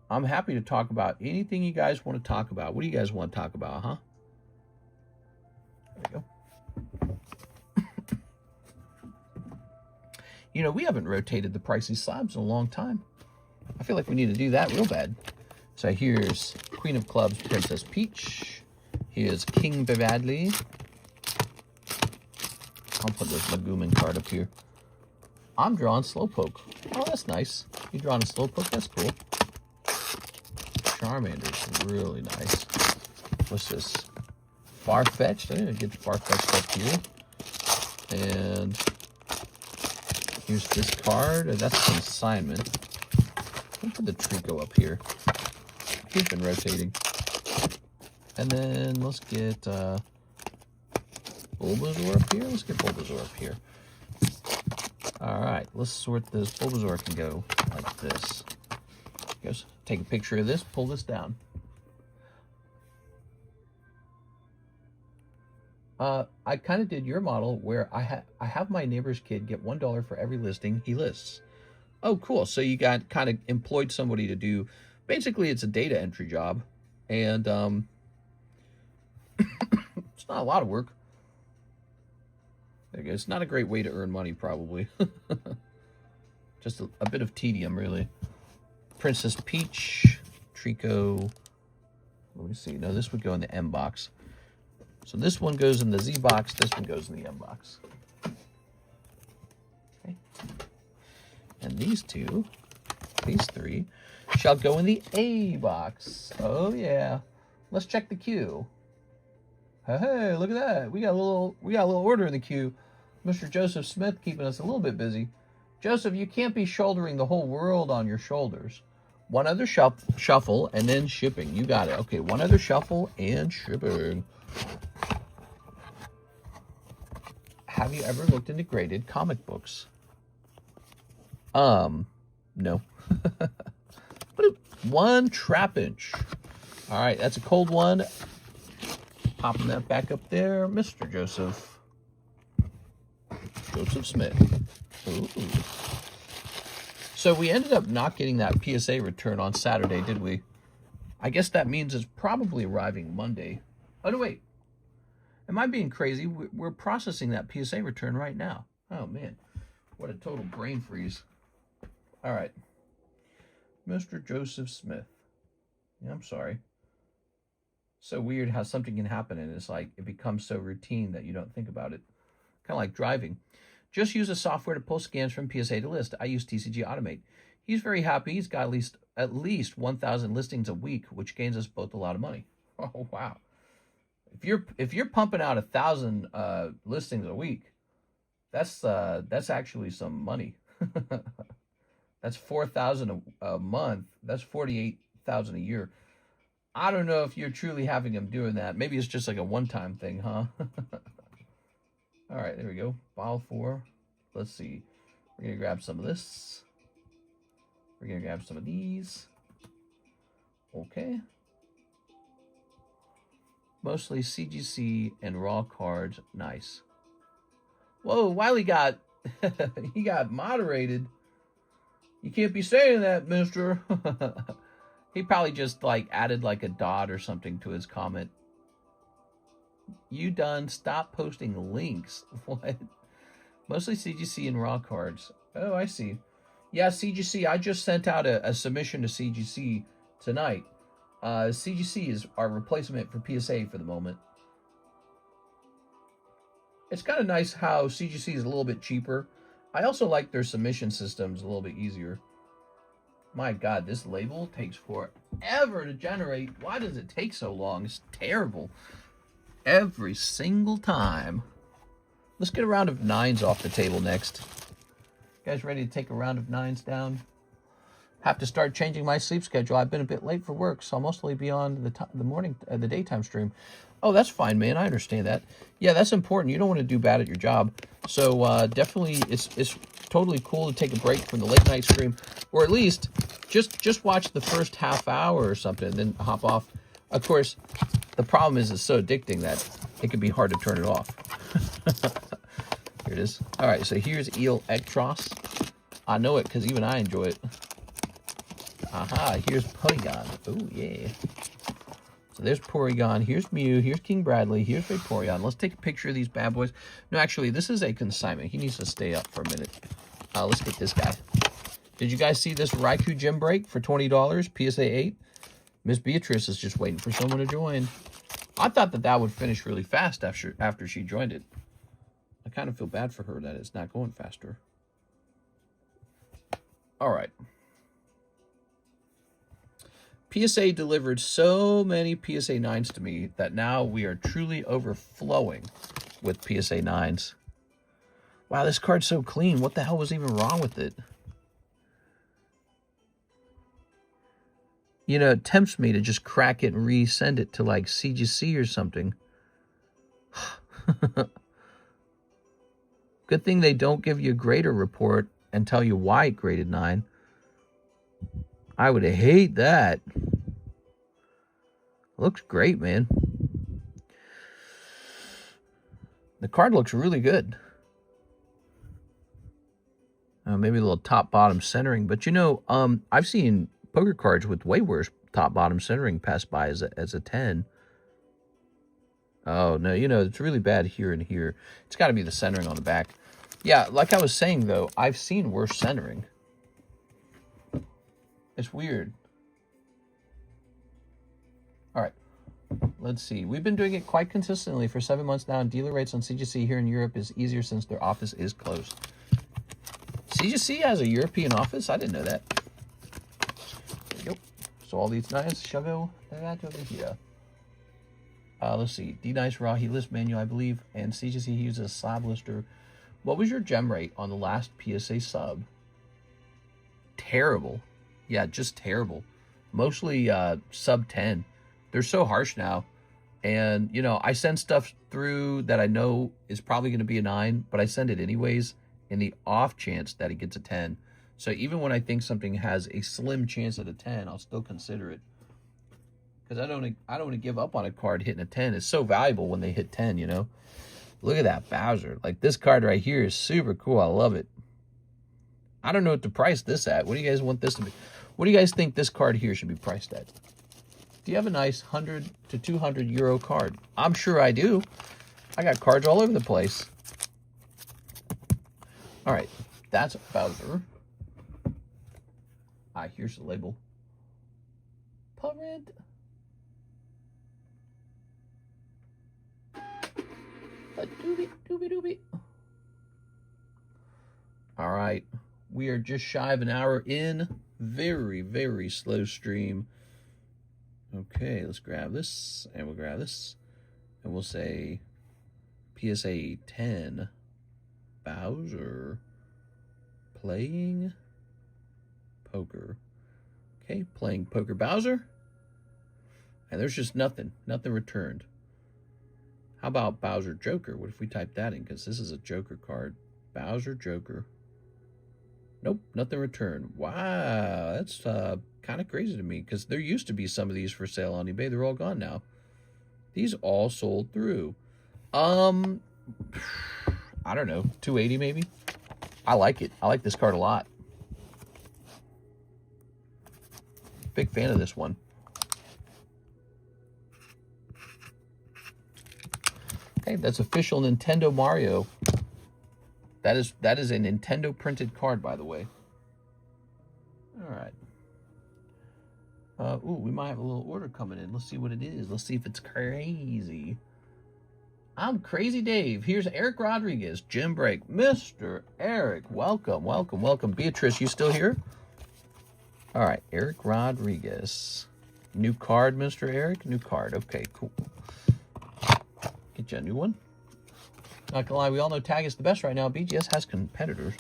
I'm happy to talk about anything you guys want to talk about. What do you guys want to talk about, huh? There we go. You know, we haven't rotated the pricey slabs in a long time. I feel like we need to do that real bad. So here's Queen of Clubs, Princess Peach. Here's King Bavadley. I'll put this Legumin card up here. I'm drawing Slowpoke. Oh, that's nice. You drawing a Slowpoke? That's cool. Charmander's really nice. What's this? Farfetch'd. I'm going to get Farfetch'd up here. And here's this card. That's an assignment. I'll put the Trico up here. He's been rotating. And then let's get Bulbasaur up here. Let's get Bulbasaur up here. All right, let's sort this. Bulbasaur can go like this. Goes. Take a picture of this. Pull this down. I kind of did your model where I have my neighbor's kid get $1 for every listing he lists. Oh, cool. So you got kind of employed somebody to do. Basically, it's a data entry job, and it's not a lot of work. There you go. It's not a great way to earn money, probably. Just a bit of tedium, really. Princess Peach, Trico. Let me see. No, this would go in the M box. So this one goes in the Z box. This one goes in the M box. Okay. And these two, these three, shall go in the A box. Oh yeah. Let's check the queue. Hey, look at that. We got a little order in the queue. Mr. Joseph Smith keeping us a little bit busy. Joseph, you can't be shouldering the whole world on your shoulders. One other shuffle and then shipping. You got it. Okay, one other shuffle and shipping. Have you ever looked into graded comic books? No. One Trapinch. All right, that's a cold one. Popping that back up there, Mr. Joseph Smith. Ooh. So we ended up not getting that PSA return on Saturday, did we? I guess that means it's probably arriving Monday. Oh, no, wait. Am I being crazy? We're processing that PSA return right now. Oh, man. What a total brain freeze. All right. Mr. Joseph Smith. Yeah, I'm sorry. So weird how something can happen and it's like it becomes so routine that you don't think about it. Kind of like driving. Just use a software to pull scans from PSA to list. I use TCG Automate. He's very happy. He's got at least 1,000 listings a week, which gains us both a lot of money. Oh, wow. If you're pumping out 1,000 listings a week, that's actually some money. That's 4,000 a month. That's 48,000 a year. I don't know if you're truly having him doing that. Maybe it's just like a one-time thing, huh? All right, there we go. File 4. Let's see. We're going to grab some of this. We're going to grab some of these. Okay. Mostly CGC and raw cards. Nice. Whoa, Wiley got... he got moderated. You can't be saying that, mister. He probably just like added like a dot or something to his comment. You done? Stop posting links. What? Mostly CGC and raw cards. Oh, I see. Yeah, CGC. I just sent out a submission to CGC tonight. CGC is our replacement for PSA for the moment. It's kind of nice how CGC is a little bit cheaper. I also like their submission systems a little bit easier. My God, this label takes forever to generate. Why does it take so long? It's terrible. Every single time. Let's get a round of 9s off the table next. You guys ready to take a round of 9s down? Have to start changing my sleep schedule. I've been a bit late for work, so I'll mostly be on the daytime stream. Oh, that's fine, man. I understand that. Yeah, that's important. You don't want to do bad at your job. So definitely, it's totally cool to take a break from the late night stream, or at least just watch the first half hour or something, and then hop off. Of course, the problem is it's so addicting that it can be hard to turn it off. Here it is. All right, so here's Eel Ektross. I know it because even I enjoy it. Aha, here's Porygon. Oh, yeah. So there's Porygon. Here's Mew. Here's King Bradley. Here's Vaporeon. Let's take a picture of these bad boys. No, actually, this is a consignment. He needs to stay up for a minute. Let's get this guy. Did you guys see this Raikou Gym Break for $20? PSA 8? Miss Beatrice is just waiting for someone to join. I thought that would finish really fast after she joined it. I kind of feel bad for her that it's not going faster. All right. PSA delivered so many PSA 9s to me that now we are truly overflowing with PSA 9s. Wow, this card's so clean. What the hell was even wrong with it? You know, it tempts me to just crack it and resend it to like CGC or something. Good thing they don't give you a grader report and tell you why it graded 9. I would hate that. Looks great, man. The card looks really good. Maybe a little top-bottom centering. But, you know, I've seen poker cards with way worse top-bottom centering pass by as a 10. Oh, no, you know, it's really bad here and here. It's got to be the centering on the back. Yeah, like I was saying, though, I've seen worse centering. It's weird. All right. Let's see. We've been doing it quite consistently for 7 months now, and dealer rates on CGC here in Europe is easier since their office is closed. CGC has a European office? I didn't know that. There we go. So all these nice shall go that over here. Let's see. D-Nice Raw, he lists manual, I believe, and CGC he uses a slab lister. What was your gem rate on the last PSA sub? Terrible. Yeah, just terrible. Mostly sub 10. They're so harsh now. And, you know, I send stuff through that I know is probably going to be a 9, but I send it anyways in the off chance that it gets a 10. So even when I think something has a slim chance at a 10, I'll still consider it. Because I don't want to give up on a card hitting a 10. It's so valuable when they hit 10, you know. Look at that Bowser. Like, this card right here is super cool. I love it. I don't know what to price this at. What do you guys want this to be? What do you guys think this card here should be priced at? Do you have a nice 100 to 200 euro card? I'm sure I do. I got cards all over the place. All right, that's Bowser. Here's the label. Parent. Doobie. All right, we are just shy of an hour in. Very, very slow stream. Okay, let's grab this, and we'll grab this, and we'll say PSA 10. Bowser playing poker. Okay, playing poker Bowser. And there's just nothing returned. How about Bowser Joker? What if we type that in? Because this is a Joker card. Bowser Joker. Nope, nothing returned. Wow, that's kind of crazy to me, because there used to be some of these for sale on eBay. They're all gone now. These all sold through. I don't know, 280 maybe. I like it. I like this card a lot. Big fan of this one. Hey, that's official Nintendo Mario. That is a Nintendo printed card, by the way. All right. Ooh, we might have a little order coming in. Let's see what it is. Let's see if it's crazy. I'm Crazy Dave. Here's Eric Rodriguez, Jim Break. Mr. Eric, welcome, welcome, welcome. Beatrice, you still here? All right, Eric Rodriguez. New card, Mr. Eric? New card. Okay, cool. Get you a new one. Not gonna lie, we all know Tag is the best right now. BGS has competitors,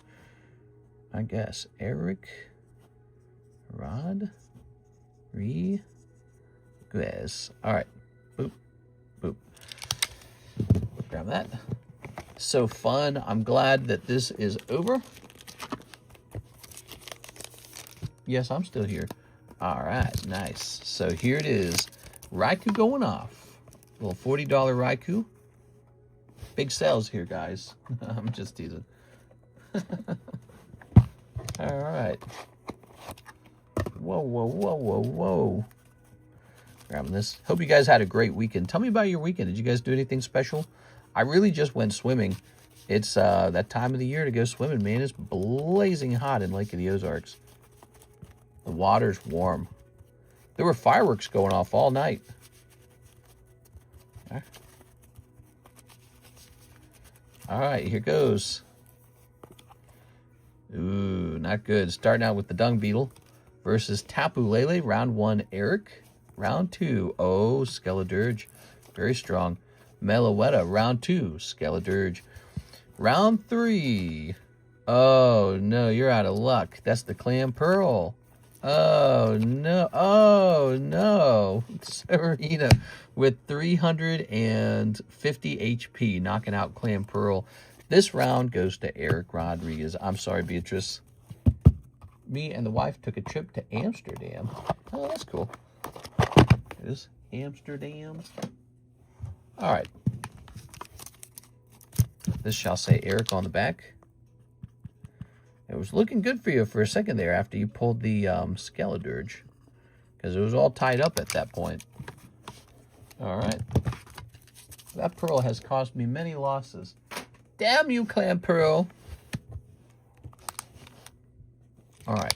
I guess. Eric Rodriguez. All right, boop, boop. Grab that. So fun. I'm glad that this is over. Yes, I'm still here. All right, nice. So here it is. Raikou going off. A little $40 Raikou. Big sales here, guys. I'm just teasing. All right. Whoa, whoa, whoa, whoa, whoa. Grabbing this. Hope you guys had a great weekend. Tell me about your weekend. Did you guys do anything special? I really just went swimming. It's that time of the year to go swimming, man. It's blazing hot in Lake of the Ozarks. The water's warm. There were fireworks going off all night. All right, here goes. Ooh, not good. Starting out with the Dung Beetle versus Tapu Lele. Round 1, Eric. Round 2, oh, Skeledirge. Very strong. Meloetta. Round 2, Skeledirge. Round 3. Oh, no, you're out of luck. That's the Clam Pearl. Oh, no. Oh, no. Serena with 350 HP, knocking out Clam Pearl. This round goes to Eric Rodriguez. I'm sorry, Beatrice. Me and the wife took a trip to Amsterdam. Oh, that's cool. It is Amsterdam. All right. This shall say Eric on the back. It was looking good for you for a second there after you pulled the Skeledirge, because it was all tied up at that point. All right. That pearl has cost me many losses. Damn you, Clam Pearl. All right.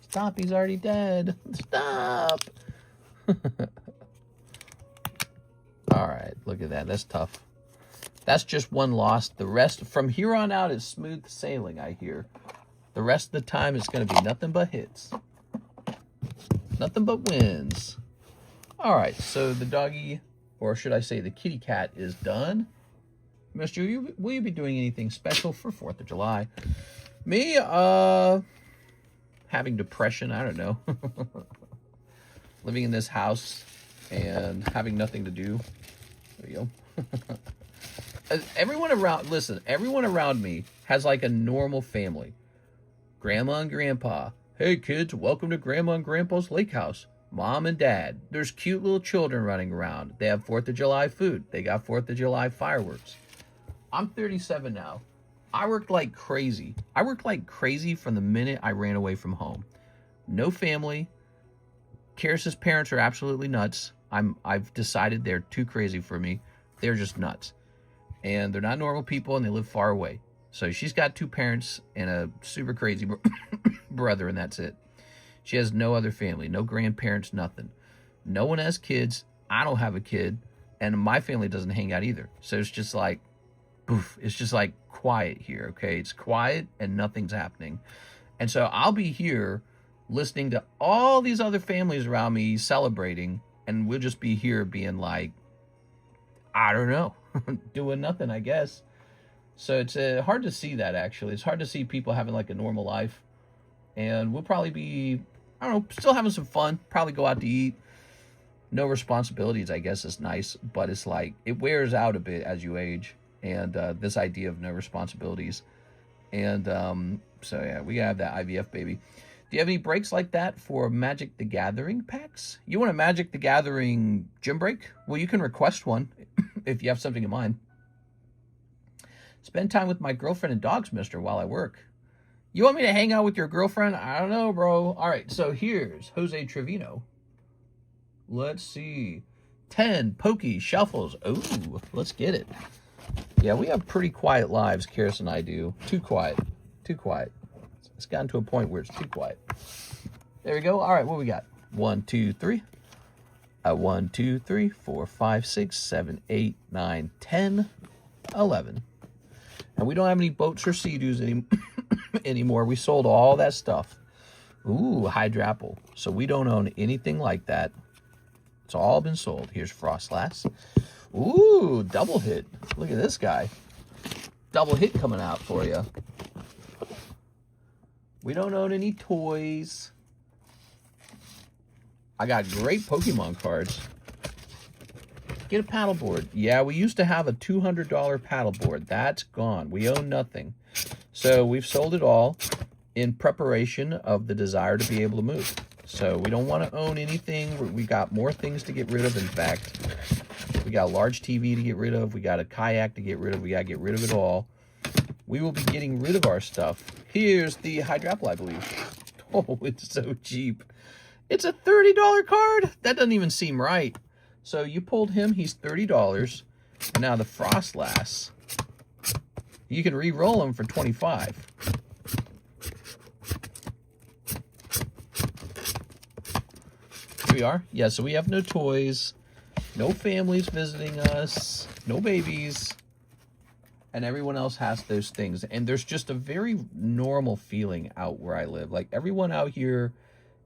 Stop, he's already dead. Stop. All right, look at that. That's tough. That's just one loss. The rest, from here on out, is smooth sailing, I hear. The rest of the time, it's going to be nothing but hits. Nothing but wins. All right, so the doggy, or should I say the kitty cat, is done. Mister, will you be doing anything special for 4th of July? Me, having depression, I don't know. Living in this house and having nothing to do. There you go. Everyone around, listen, everyone around me has like a normal family. Grandma and grandpa. Hey kids, welcome to Grandma and Grandpa's lake house. Mom and dad. There's cute little children running around. They have 4th of July food. They got 4th of July fireworks. I'm 37 now. I worked like crazy. I worked like crazy from the minute I ran away from home. No family, Karis's parents are absolutely nuts. I've decided they're too crazy for me. They're just nuts. And they're not normal people, and they live far away. So she's got 2 parents and a super crazy brother, and that's it. She has no other family, no grandparents, nothing. No one has kids. I don't have a kid, and my family doesn't hang out either. So it's just like, poof, it's just like quiet here, okay? It's quiet and nothing's happening. And so I'll be here listening to all these other families around me celebrating, and we'll just be here being like, I don't know, doing nothing, I guess. So it's hard to see that, actually. It's hard to see people having like a normal life. And we'll probably be, I don't know, still having some fun. Probably go out to eat. No responsibilities, I guess, is nice. But it's like, it wears out a bit as you age. And this idea of no responsibilities. And so, yeah, we have that IVF baby. Do you have any breaks like that for Magic the Gathering packs? You want a Magic the Gathering gym break? Well, you can request one if you have something in mind. Spend time with my girlfriend and dogs, mister, while I work. You want me to hang out with your girlfriend? I don't know, bro. All right, so here's Jose Trevino. Let's see. 10 Pokey Shuffles. Ooh, let's get it. Yeah, we have pretty quiet lives, Karis and I do. Too quiet. Too quiet. It's gotten to a point where it's too quiet. There we go. All right, what we got? 1, 2, 3. 1, 2, 3, 4, 5, 6, 7, 8, 9, 10, 11. And we don't have any boats or sea-doos anymore. We sold all that stuff. Ooh, Hydrapple. So we don't own anything like that. It's all been sold. Here's Frostlass. Ooh, double hit. Look at this guy. Double hit coming out for you. We don't own any toys. I got great Pokemon cards. Get a paddleboard. Yeah, we used to have a $200 paddleboard. That's gone. We own nothing. So we've sold it all in preparation of the desire to be able to move. So we don't want to own anything. We got more things to get rid of, in fact. We got a large TV to get rid of. We got a kayak to get rid of. We got to get rid of it all. We will be getting rid of our stuff. Here's the Hydrapple, I believe. Oh, it's so cheap. It's a $30 card. That doesn't even seem right. So you pulled him. He's $30. And now the Frostlass, you can re-roll him for $25. Here we are. Yeah, so we have no toys, no families visiting us, no babies, and everyone else has those things. And there's just a very normal feeling out where I live. Like, everyone out here,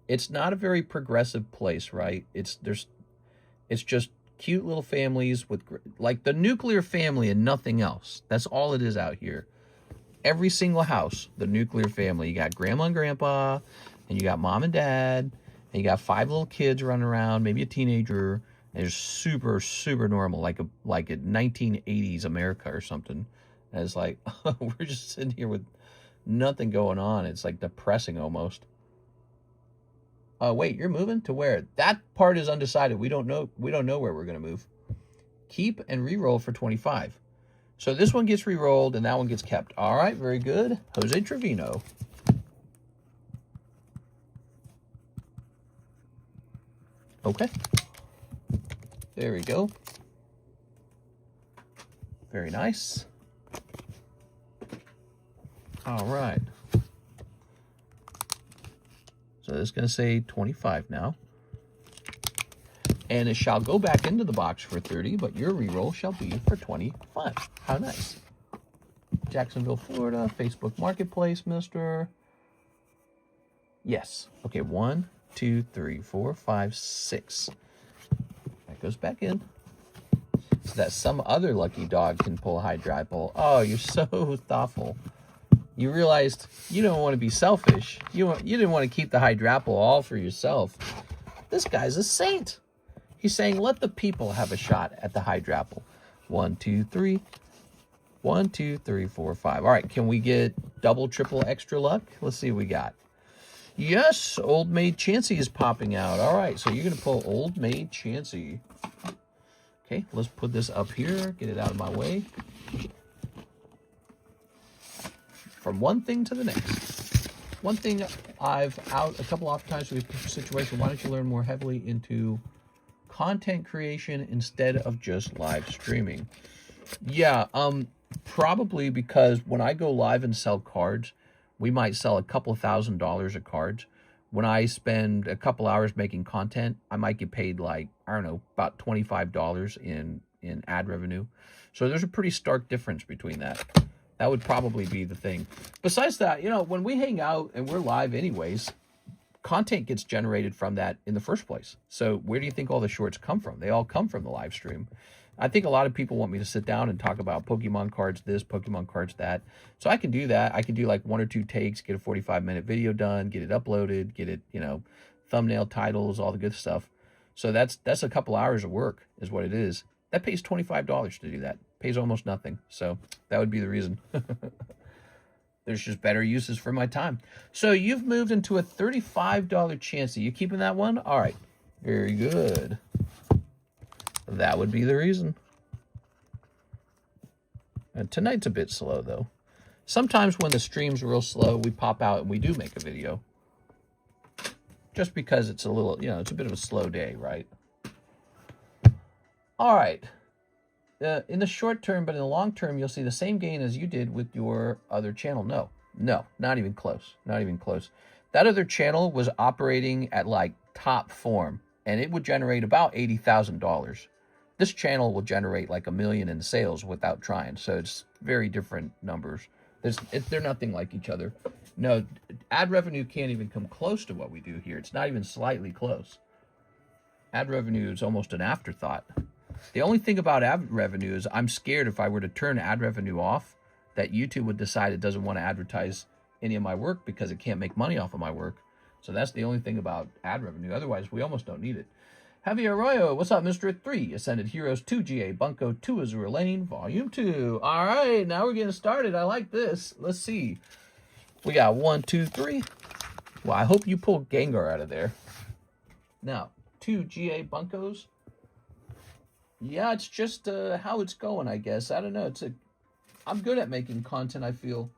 it's not a very progressive place, right? It's just cute little families with, like, the nuclear family and nothing else. That's all it is out here. Every single house, the nuclear family. You got grandma and grandpa, and you got mom and dad, and you got 5 little kids running around, maybe a teenager. And it's super, super normal, like a 1980s America or something. And it's like, we're just sitting here with nothing going on. It's like depressing almost. Wait, you're moving to where? That part is undecided. We don't know where we're going to move. Keep and re-roll for 25. So this one gets re-rolled and that one gets kept. All right, very good. Jose Trevino. Okay. There we go. Very nice. All right. So it's going to say 25 now. And it shall go back into the box for 30, but your reroll shall be for 25. How nice. Jacksonville, Florida, Facebook Marketplace, mister. Yes. Okay, 1, 2, 3, 4, 5, 6. That goes back in. So that some other lucky dog can pull Hydrapple. Oh, you're so thoughtful. You realized you don't want to be selfish. You didn't want to keep the Hydrapple all for yourself. This guy's a saint. He's saying, let the people have a shot at the Hydrapple. 1, 2, 3. 1, 2, 3, 4, 5. All right, can we get double, triple, extra luck? Let's see what we got. Yes, Old Maid Chansey is popping out. All right, so you're going to pull Old Maid Chansey. Okay, let's put this up here. Get it out of my way. From one thing to the next. one thing I've out a couple of times with the situation, why don't you learn more heavily into content creation instead of just live streaming? Yeah, probably because when I go live and sell cards, we might sell a couple $1,000s of cards. When I spend a couple hours making content, I might get paid like, I don't know, about $25 in ad revenue. So there's a pretty stark difference between that. That would probably be the thing. Besides that, you know, when we hang out and we're live anyways, content gets generated from that in the first place. So where do you think all the shorts come from? They all come from the live stream. I think a lot of people want me to sit down and talk about Pokemon cards this, Pokemon cards that. So I can do that. I can do like 1 or 2 takes, get a 45-minute video done, get it uploaded, get it, you know, thumbnail titles, all the good stuff. So that's a couple hours of work is what it is. That pays $25 to do that. Pays almost nothing. So that would be the reason. There's just better uses for my time. So you've moved into a $35 chance. Are you keeping that one? All right. Very good. That would be the reason. And tonight's a bit slow, though. Sometimes when the stream's real slow, we pop out and we do make a video. Just because it's a little, you know, it's a bit of a slow day, right? All right. In the short term, but in the long term, you'll see the same gain as you did with your other channel. No, not even close. Not even close. That other channel was operating at like top form, and it would generate about $80,000. This channel will generate like $1 million in sales without trying. So it's very different numbers. They're nothing like each other. No, ad revenue can't even come close to what we do here. It's not even slightly close. Ad revenue is almost an afterthought. The only thing about ad revenue is I'm scared if I were to turn ad revenue off, that YouTube would decide it doesn't want to advertise any of my work because it can't make money off of my work. So that's the only thing about ad revenue. Otherwise, we almost don't need it. Javier Arroyo, what's up, Mr. 3? Ascended Heroes 2, GA Bunko 2, Azure Lane, Volume 2. All right, now we're getting started. I like this. Let's see. We got 1, 2, 3. Well, I hope you pull Gengar out of there. Now, 2 GA Bunkos. Yeah, it's just how it's going, I guess. I don't know. I'm good at making content, I feel.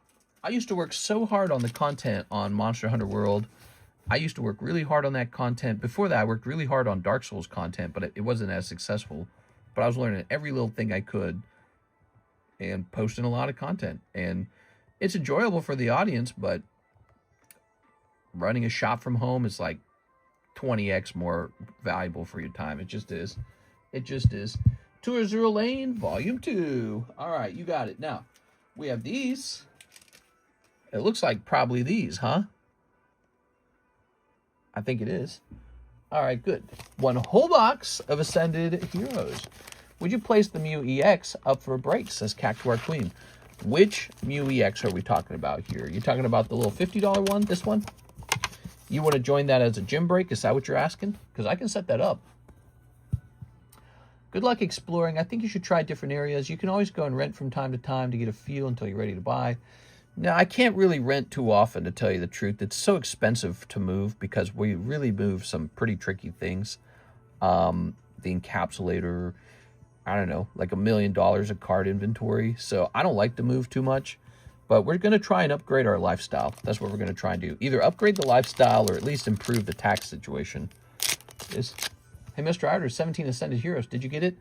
I used to work so hard on the content on Monster Hunter World. I used to work really hard on that content. Before that, I worked really hard on Dark Souls content, but it wasn't as successful. But I was learning every little thing I could and posting a lot of content. And it's enjoyable for the audience, but running a shop from home is like 20x more valuable for your time. It just is. It just is. Tour Zero Lane, Volume 2. All right, you got it. Now, we have these. It looks like probably these, huh? I think it is. All right, good. 1 whole box of Ascended Heroes. Would you place the Mew EX up for a break, says Cactuar Queen. Which Mew EX are we talking about here? You talking about the little $50 one, this one? You want to join that as a gym break? Is that what you're asking? Because I can set that up. Good luck exploring. I think you should try different areas. You can always go and rent from time to time to get a feel until you're ready to buy. Now, I can't really rent too often, to tell you the truth. It's so expensive to move because we really move some pretty tricky things. The encapsulator, I don't know, like $1 million of card inventory. So I don't like to move too much, but we're going to try and upgrade our lifestyle. That's what we're going to try and do. Either upgrade the lifestyle or at least improve the tax situation. Hey, Mr. Outer, 17 Ascended Heroes. Did you get it?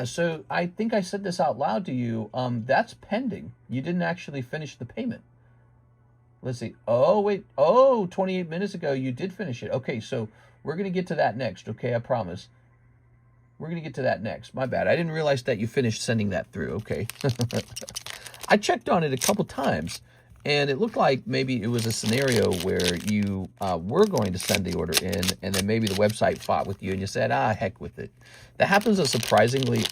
So I think I said this out loud to you. That's pending. You didn't actually finish the payment. Let's see. Oh, wait. Oh, 28 minutes ago, you did finish it. Okay, so we're going to get to that next, okay? I promise. We're going to get to that next. My bad. I didn't realize that you finished sending that through. Okay. I checked on it a couple times, and it looked like maybe it was a scenario where you were going to send the order in, and then maybe the website fought with you, and you said, heck with it. That happens a surprisingly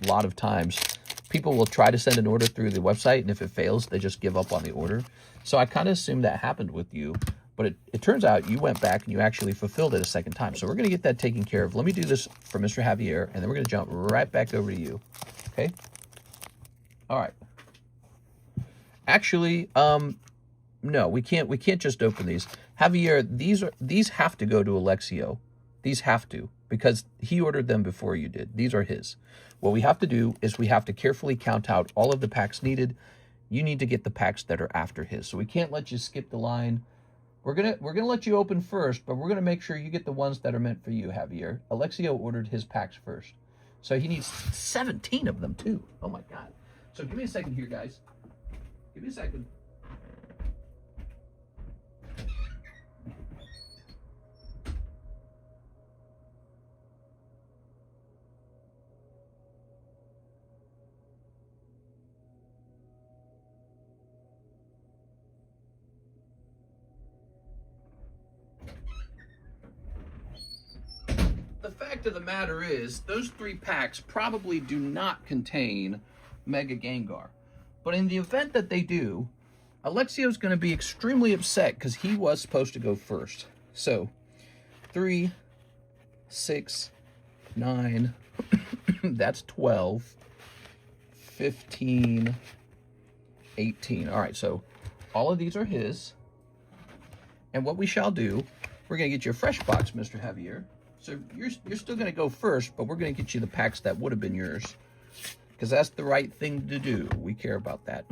lot of times. People will try to send an order through the website, and if it fails, they just give up on the order. So I kind of assumed that happened with you, but it turns out you went back and you actually fulfilled it a second time. So we're going to get that taken care of. Let me do this for Mr. Javier, and then we're going to jump right back over to you. Okay? All right. Actually, no, we can't just open these. Javier, these have to go to Alexio. These have to, because he ordered them before you did. These are his. What we have to do is we have to carefully count out all of the packs needed. You need to get the packs that are after his. So we can't let you skip the line. We're gonna let you open first, but we're gonna make sure you get the ones that are meant for you, Javier. Alexio ordered his packs first, so he needs 17 of them too. Oh my God! So give me a second here, guys. Give me a second. The fact of the matter is, those 3 packs probably do not contain Mega Gengar. But in the event that they do, Alexio's going to be extremely upset because he was supposed to go first. So, 3, 6, 9, that's 12, 15, 18. All right, so all of these are his. And what we shall do, we're going to get you a fresh box, Mr. Javier. So you're still going to go first, but we're going to get you the packs that would have been yours. Because that's the right thing to do. We care about that.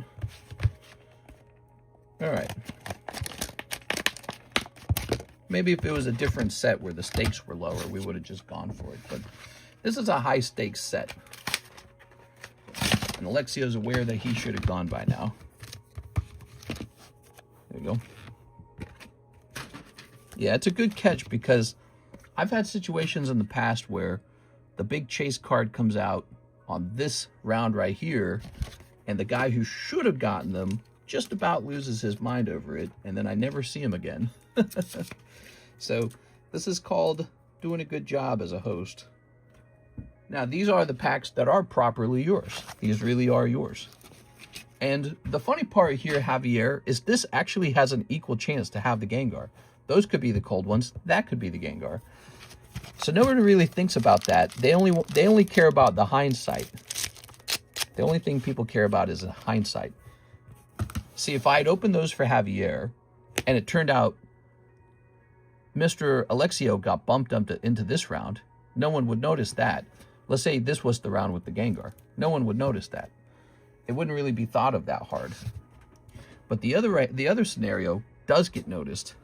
All right. Maybe if it was a different set where the stakes were lower, we would have just gone for it. But this is a high stakes set. And Alexio's aware that he should have gone by now. There you go. Yeah, it's a good catch because I've had situations in the past where the big chase card comes out on this round right here, and the guy who should have gotten them just about loses his mind over it, and then I never see him again. So this is called doing a good job as a host. Now, these are the packs that are properly yours. These really are yours. And the funny part here, Javier, is this actually has an equal chance to have the Gengar. Those could be the cold ones. That could be the Gengar. So nobody really thinks about that. They only care about the hindsight. The only thing people care about is the hindsight. See, if I had opened those for Javier, and it turned out Mr. Alexio got bumped up into this round, no one would notice that. Let's say this was the round with the Gengar. No one would notice that. It wouldn't really be thought of that hard. But the other scenario does get noticed.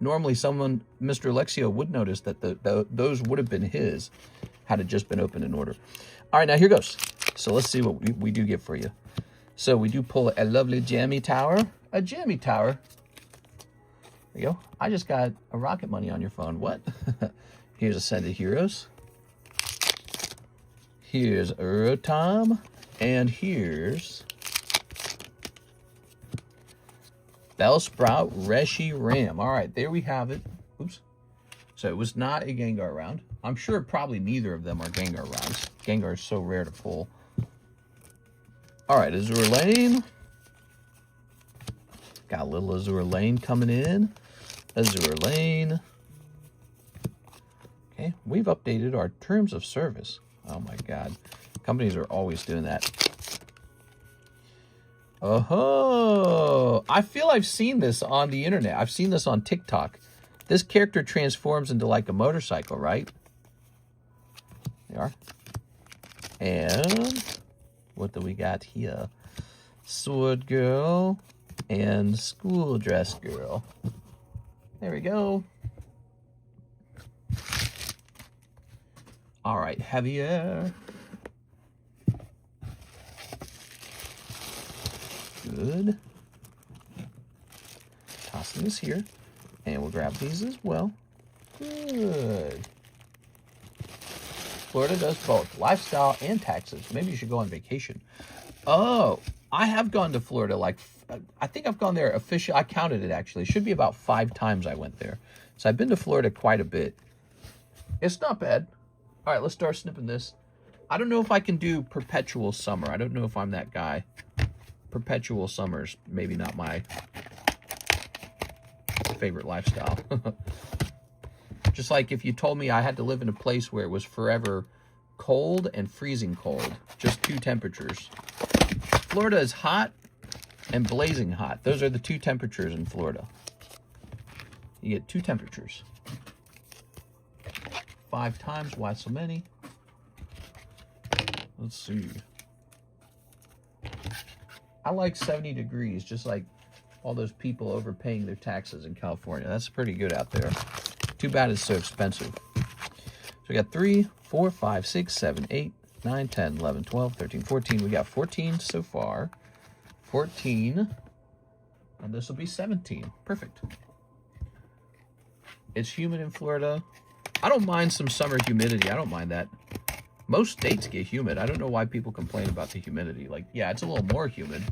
Normally, Mr. Alexio would notice that those would have been his had it just been opened in order. All right, now here goes. So let's see what we do get for you. So we do pull a lovely jammy tower. A jammy tower. There you go. I just got a Rocket Money on your phone. What? Here's a set of heroes. Here's Rotom. And here's Bellsprout Reshiram. All right, there we have it. Oops. So it was not a Gengar round. I'm sure probably neither of them are Gengar rounds. Gengar is so rare to pull. All right, Azure Lane. Got a little Azure Lane coming in. Azure Lane. Okay, we've updated our terms of service. Oh my God. Companies are always doing that. Oh, I feel I've seen this on the internet. I've seen this on TikTok. This character transforms into like a motorcycle, right? There you are. And what do we got here? Sword Girl and School Dress Girl. There we go. All right, Javier. Good. Tossing this here. And we'll grab these as well. Good. Florida does both. Lifestyle and taxes. Maybe you should go on vacation. Oh, I have gone to Florida like, I think I've gone there officially. I counted it actually. It should be about 5 times I went there. So I've been to Florida quite a bit. It's not bad. All right, let's start snipping this. I don't know if I can do perpetual summer. I don't know if I'm that guy. Perpetual summer's maybe not my favorite lifestyle. Just like if you told me I had to live in a place where it was forever cold and freezing cold, just 2 temperatures. Florida is hot and blazing hot. Those are the 2 temperatures in Florida. You get 2 temperatures. 5 times, why so many? Let's see. I like 70 degrees, just like all those people overpaying their taxes in California. That's pretty good out there. Too bad it's so expensive. So we got 3, 4, 5, 6, 7, 8, 9, 10, 11, 12, 13, 14. We got 14 so far. 14. And this will be 17. Perfect. It's humid in Florida. I don't mind some summer humidity. I don't mind that. Most states get humid. I don't know why people complain about the humidity. Like, yeah, it's a little more humid.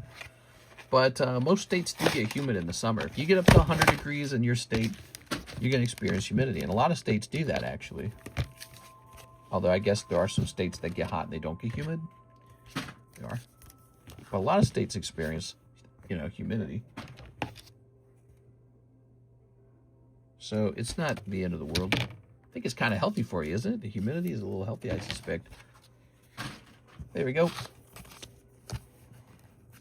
But most states do get humid in the summer. If you get up to 100 degrees in your state, you're going to experience humidity. And a lot of states do that, actually. Although I guess there are some states that get hot and they don't get humid. There are. But a lot of states experience, you know, humidity. So it's not the end of the world. I think it's kind of healthy for you, isn't it? The humidity is a little healthy, I suspect. There we go.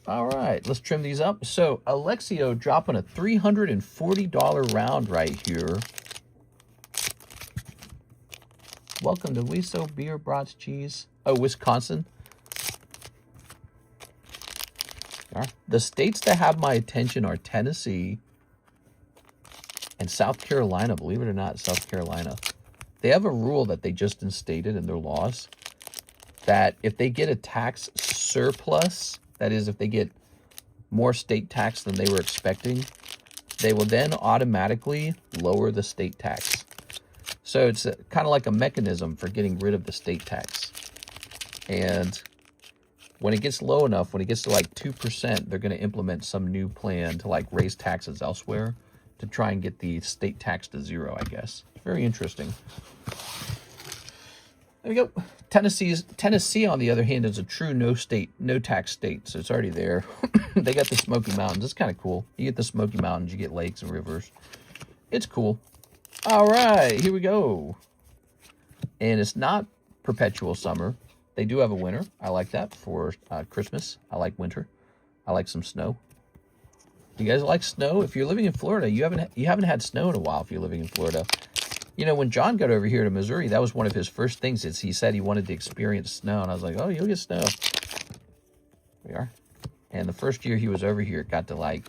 All right, let's trim these up. So Alexio dropping a $340 round right here. Welcome to Waifu Beer, Brats, Cheese. Oh, Wisconsin. All right. The states that have my attention are Tennessee and South Carolina. Believe it or not, South Carolina. They have a rule that they just instated in their laws that if they get a tax surplus, that is, if they get more state tax than they were expecting, they will then automatically lower the state tax. So it's kind of like a mechanism for getting rid of the state tax. And when it gets low enough, when it gets to like 2%, they're going to implement some new plan to like raise taxes elsewhere to try and get the state tax to zero, I guess. Very interesting. There we go. Tennessee, on the other hand, is a true no tax state, so it's already there. They got the Smoky Mountains. It's kind of cool. You get the Smoky Mountains, you get lakes and rivers. It's cool. All right, here we go. And it's not perpetual summer. They do have a winter. I like that for Christmas. I like winter. I like some snow. You guys like snow? If you're living in Florida, you haven't had snow in a while if you're living in Florida. You know, when John got over here to Missouri, that was one of his first things is he said he wanted to experience snow. And I was like, oh, you'll get snow. There we are. And the first year he was over here, it got to like,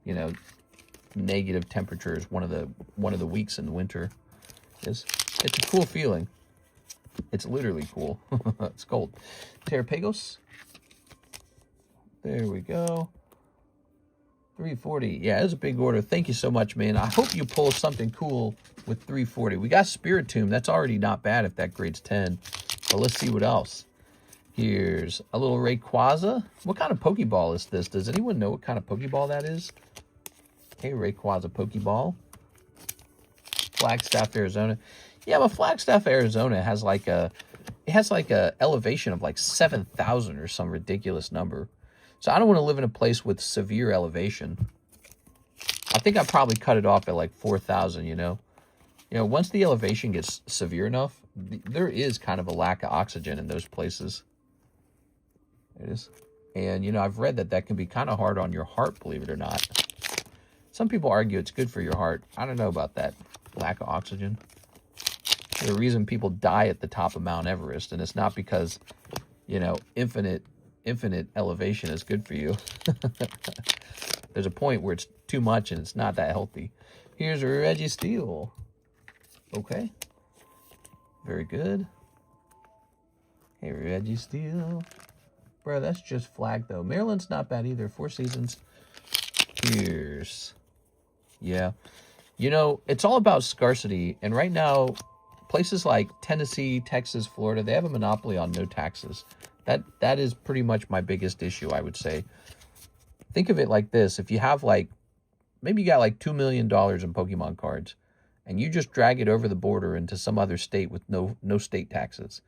you know, negative temperatures one of the weeks in the winter. It's a cool feeling. It's literally cool. It's cold. Terrapagos. There we go. 340. Yeah, it was a big order. Thank you so much, man. I hope you pull something cool with 340. We got Spiritomb. That's already not bad if that grades 10. But let's see what else. Here's a little Rayquaza. What kind of Pokeball is this? Does anyone know what kind of Pokeball that is? Hey, Rayquaza Pokeball. Flagstaff, Arizona. Yeah, but Flagstaff, Arizona has like a elevation of like 7,000 or some ridiculous number. So I don't want to live in a place with severe elevation. I think I'd probably cut it off at like 4,000, you know. You know, once the elevation gets severe enough, there is kind of a lack of oxygen in those places. It is. And, you know, I've read that can be kind of hard on your heart, believe it or not. Some people argue it's good for your heart. I don't know about that. Lack of oxygen. The reason people die at the top of Mount Everest, and it's not because, you know, infinite elevation is good for you. There's a point where it's too much and it's not that healthy. Here's Reggie Steele. Okay. Very good. Hey, Reggie Steele. Bro, that's just flag, though. Maryland's not bad either. 4 seasons. Here's... Yeah. You know, it's all about scarcity. And right now, places like Tennessee, Texas, Florida, they have a monopoly on no taxes. That is pretty much my biggest issue, I would say. Think of it like this. If you have like, maybe you got like $2 million in Pokemon cards, and you just drag it over the border into some other state with no state taxes,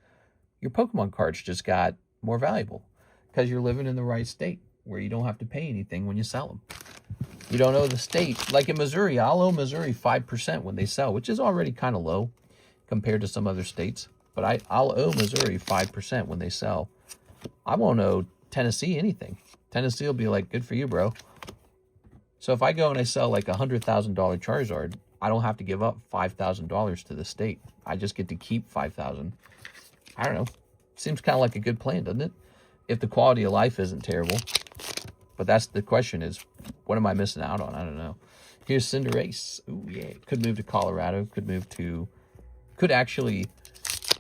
your Pokemon cards just got more valuable because you're living in the right state where you don't have to pay anything when you sell them. You don't owe the state. Like in Missouri, I'll owe Missouri 5% when they sell, which is already kind of low compared to some other states. But I'll owe Missouri 5% when they sell. I won't owe Tennessee anything. Tennessee will be like, good for you, bro. So if I go and I sell like $100,000 Charizard, I don't have to give up $5,000 to the state. I just get to keep $5,000. I don't know. Seems kind of like a good plan, doesn't it? If the quality of life isn't terrible. But that's the question is, what am I missing out on? I don't know. Here's Cinderace. Ooh, yeah. Could move to Colorado. Could actually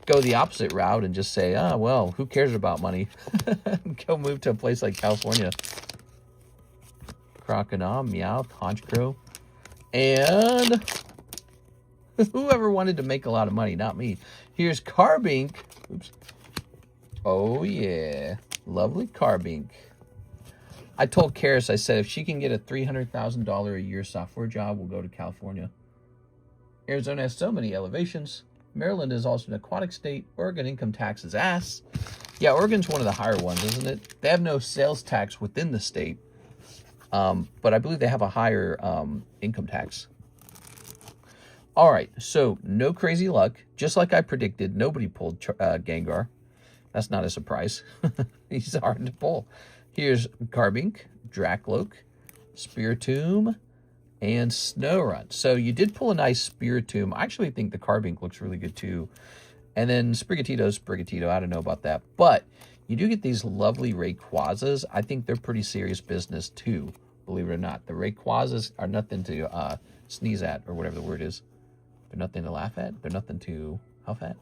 go the opposite route and just say, oh, well, who cares about money? Go move to a place like California. Croconaw, Meowth, Honchcrow. And whoever wanted to make a lot of money, not me. Here's Carbink. Oops. Oh, yeah. Lovely Carbink. I told Karis, I said, if she can get a $300,000 a year software job, we'll go to California. Arizona has so many elevations. Maryland is also an aquatic state. Oregon income tax is ass. Yeah, Oregon's one of the higher ones, isn't it? They have no sales tax within the state. But I believe they have a higher income tax. All right, so no crazy luck. Just like I predicted, nobody pulled Gengar. That's not a surprise. He's hard to pull. Here's Carbink, Dracloak, Spiritomb, and Snorunt. So you did pull a nice Spiritomb. I actually think the Carbink looks really good too. And then Sprigatito. I don't know about that. But you do get these lovely Rayquazas. I think they're pretty serious business too, believe it or not. The Rayquazas are nothing to sneeze at, or whatever the word is. They're nothing to laugh at. They're nothing to huff at.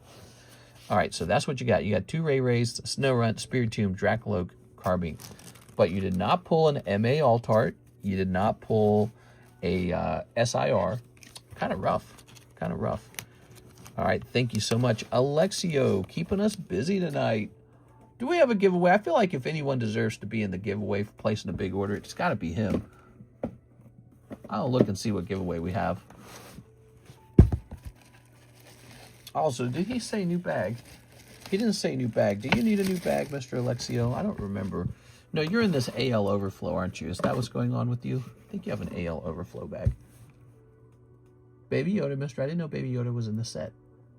All right, so that's what you got. You got 2 Rays, Snorunt, Spiritomb, Dracloak, Carbink. But you did not pull an MA Altart. You did not pull a SIR. Kind of rough. All right, thank you so much. Alexio, keeping us busy tonight. Do we have a giveaway? I feel like if anyone deserves to be in the giveaway for placing a big order, it's got to be him. I'll look and see what giveaway we have. Also, did he say new bag? He didn't say new bag. Do you need a new bag, Mr. Alexio? I don't remember. No, you're in this AL Overflow, aren't you? Is that what's going on with you? I think you have an AL Overflow bag. Baby Yoda, mister. I didn't know Baby Yoda was in the set.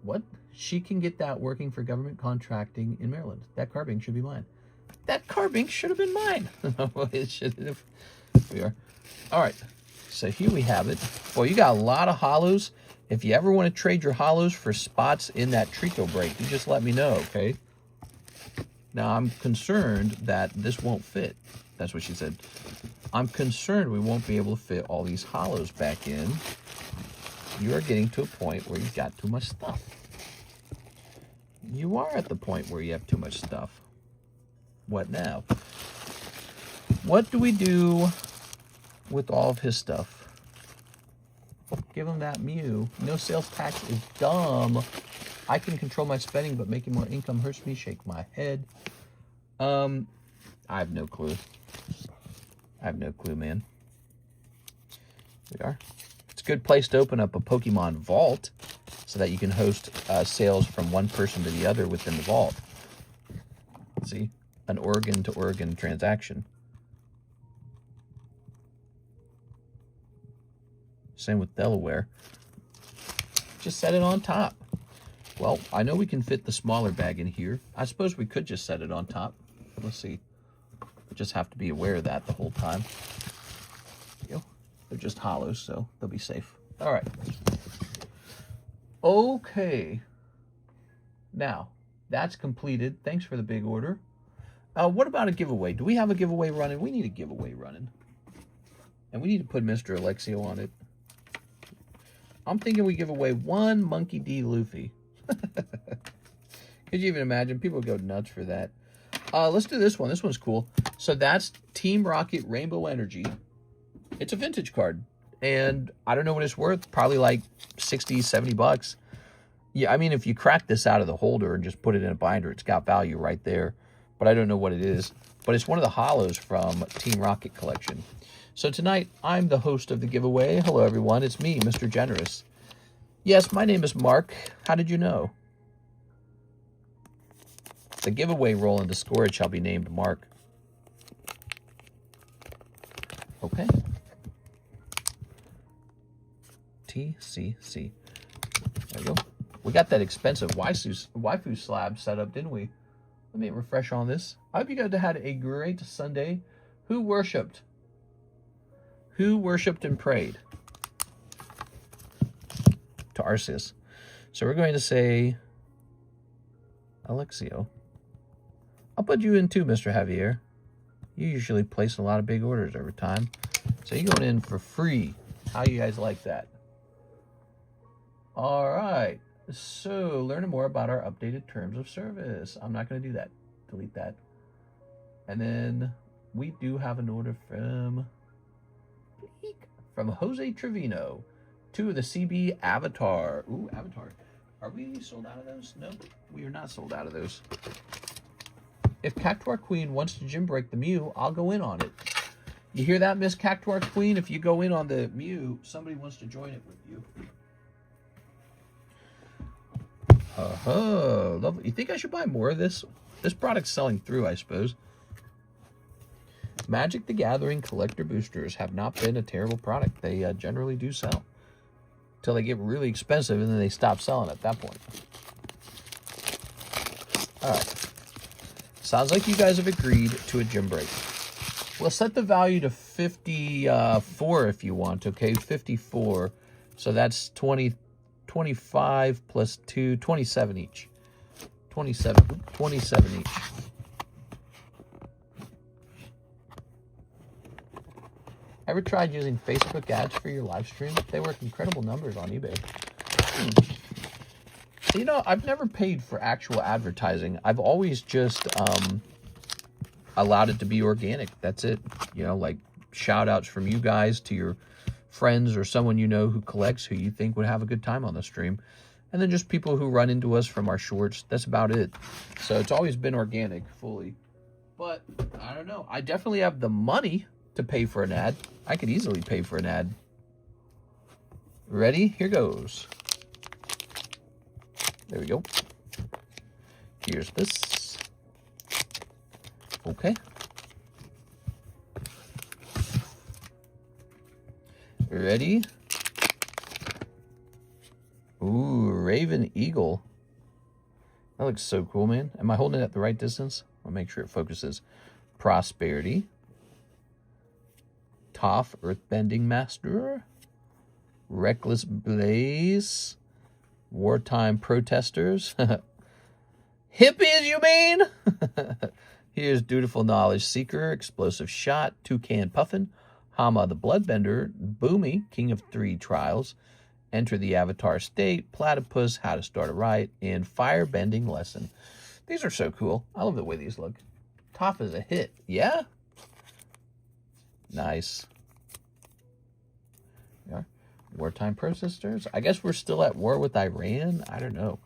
What? She can get that working for government contracting in Maryland. That Carbink should be mine. That Carbink should have been mine. It should have. We are. All right. So here we have it. Boy, you got a lot of hollows. If you ever want to trade your hollows for spots in that Trico break, you just let me know, okay? Now, I'm concerned that this won't fit. That's what she said. I'm concerned we won't be able to fit all these hollows back in. You are getting to a point where you've got too much stuff. You are at the point where you have too much stuff. What now? What do we do with all of his stuff? Give him that Mew. No sales tax is dumb. I can control my spending, but making more income hurts me. Shake my head. I have no clue. Man. We are. It's a good place to open up a Pokemon vault so that you can host sales from one person to the other within the vault. See? An Oregon to Oregon transaction. Same with Delaware. Just set it on top. Well, I know we can fit the smaller bag in here. I suppose we could just set it on top. Let's see. We just have to be aware of that the whole time. You know, they're just hollows, so they'll be safe. All right. Okay. Now, that's completed. Thanks for the big order. What about a giveaway? Do we have a giveaway running? We need a giveaway running. And we need to put Mr. Alexio on it. I'm thinking we give away 1 Monkey D. Luffy. Could you even imagine? People go nuts for that. Let's do this one. This one's cool. So that's Team Rocket Rainbow Energy. It's a vintage card. And I don't know what it's worth. Probably like 60, 70 bucks. Yeah, I mean, if you crack this out of the holder and just put it in a binder, it's got value right there. But I don't know what it is. But it's one of the hollows from Team Rocket collection. So tonight, I'm the host of the giveaway. Hello, everyone. It's me, Mr. Generous. Yes, my name is Mark. How did you know? The giveaway roll in Discord shall be named Mark. Okay. TCC. There we go. We got that expensive Waifu slab set up, didn't we? Let me refresh on this. I hope you guys had a great Sunday. Who worshipped? Who worshipped and prayed? To Arceus. So we're going to say Alexio. I'll put you in too, Mr. Javier. You usually place a lot of big orders over time. So you're going in for free. How you guys like that? All right. So learning more about our updated terms of service. I'm not going to do that. Delete that. And then we do have an order from Jose Trevino to the CB Avatar. Ooh, Avatar. Are we sold out of those? No, we are not sold out of those. If Cactuar Queen wants to gym break the Mew, I'll go in on it. You hear that, Miss Cactuar Queen? If you go in on the Mew, somebody wants to join it with you. Lovely. You think I should buy more of this? This product's selling through, I suppose. Magic the Gathering collector boosters have not been a terrible product. They generally do sell until they get really expensive, and then they stop selling at that point. All right. Sounds like you guys have agreed to a gym break. We'll set the value to 54 if you want, okay? 54. So that's 25 plus 2, 27 each. 27 each. Ever tried using Facebook ads for your live stream? They work incredible numbers on eBay. You know, I've never paid for actual advertising. I've always just allowed it to be organic. That's it. You know, like shout outs from you guys to your friends or someone you know who collects, who you think would have a good time on the stream. And then just people who run into us from our shorts. That's about it. So it's always been organic fully. But I don't know. I definitely have the money to pay for an ad. I could easily pay for an ad. Ready? Here goes. There we go. Here's this. Okay. Ready? Ooh, Raven Eagle. That looks so cool, man. Am I holding it at the right distance? I'll make sure it focuses. Prosperity. Toph, Earthbending Master. Reckless Blaze. Wartime Protesters. Hippies, you mean? Here's Dutiful Knowledge Seeker, Explosive Shot, Toucan Puffin, Hama the Bloodbender, Boomy, King of Three Trials, Enter the Avatar State, Platypus, How to Start a Riot, and Firebending Lesson. These are so cool. I love the way these look. Toph is a hit. Yeah? Nice. Yeah. Wartime Protesters. I guess we're still at war with Iran. I don't know.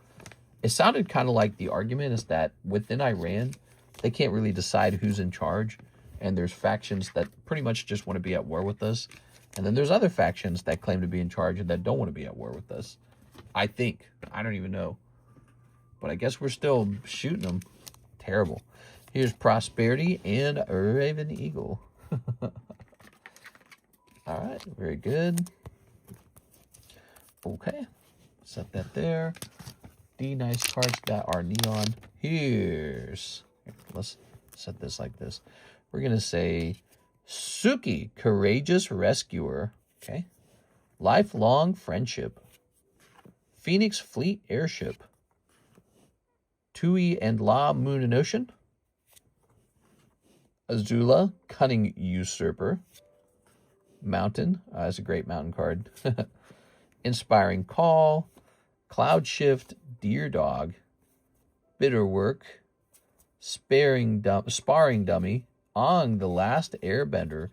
It sounded kind of like the argument is that within Iran, they can't really decide who's in charge. And there's factions that pretty much just want to be at war with us. And then there's other factions that claim to be in charge and that don't want to be at war with us. I think. I don't even know. But I guess we're still shooting them. Terrible. Here's Prosperity and Raven Eagle. All right. Very good. Okay. Set that there. The nice cards that are neon. Let's set this like this. We're going to say Suki, Courageous Rescuer. Okay. Lifelong Friendship. Phoenix Fleet Airship. Tui and La Moon and Ocean. Azula, Cunning Usurper. Mountain. That's a great mountain card. Inspiring Call. Cloud Shift, Deer Dog. Bitterwork. Sparring Dummy. Ong, the Last Airbender.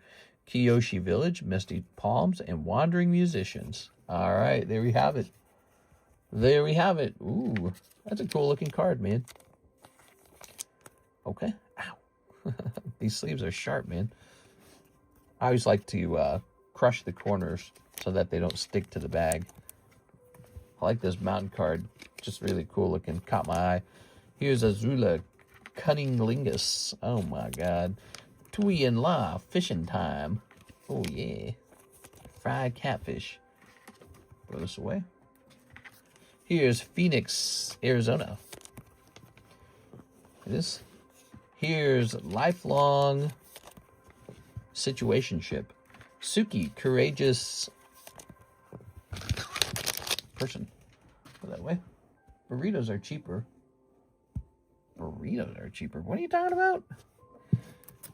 Kyoshi Village, Misty Palms, and Wandering Musicians. All right, there we have it. There we have it. Ooh, that's a cool looking card, man. Okay. Ow. These sleeves are sharp, man. I always like to crush the corners so that they don't stick to the bag. I like this mountain card. Just really cool looking. Caught my eye. Here's Azula, Cunning Lingus. Oh my god. Tui and La, Fishing Time. Oh yeah. Fried catfish. Throw this away. Here's Phoenix, Arizona. This. Here's Lifelong Situationship. Suki, Courageous Person. Go that way. Burritos are cheaper. Burritos are cheaper. What are you talking about?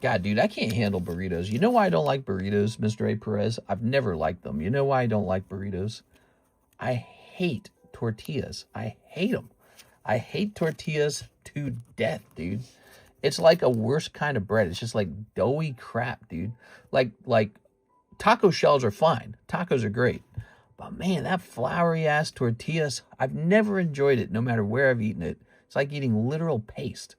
God, dude, I can't handle burritos. You know why I don't like burritos, Mr. A. Perez? I've never liked them. You know why I don't like burritos? I hate tortillas. I hate them. I hate tortillas to death, dude. It's like a worse kind of bread. It's just like doughy crap, dude. Like taco shells are fine. Tacos are great. But man, that floury ass tortillas, I've never enjoyed it no matter where I've eaten it. It's like eating literal paste.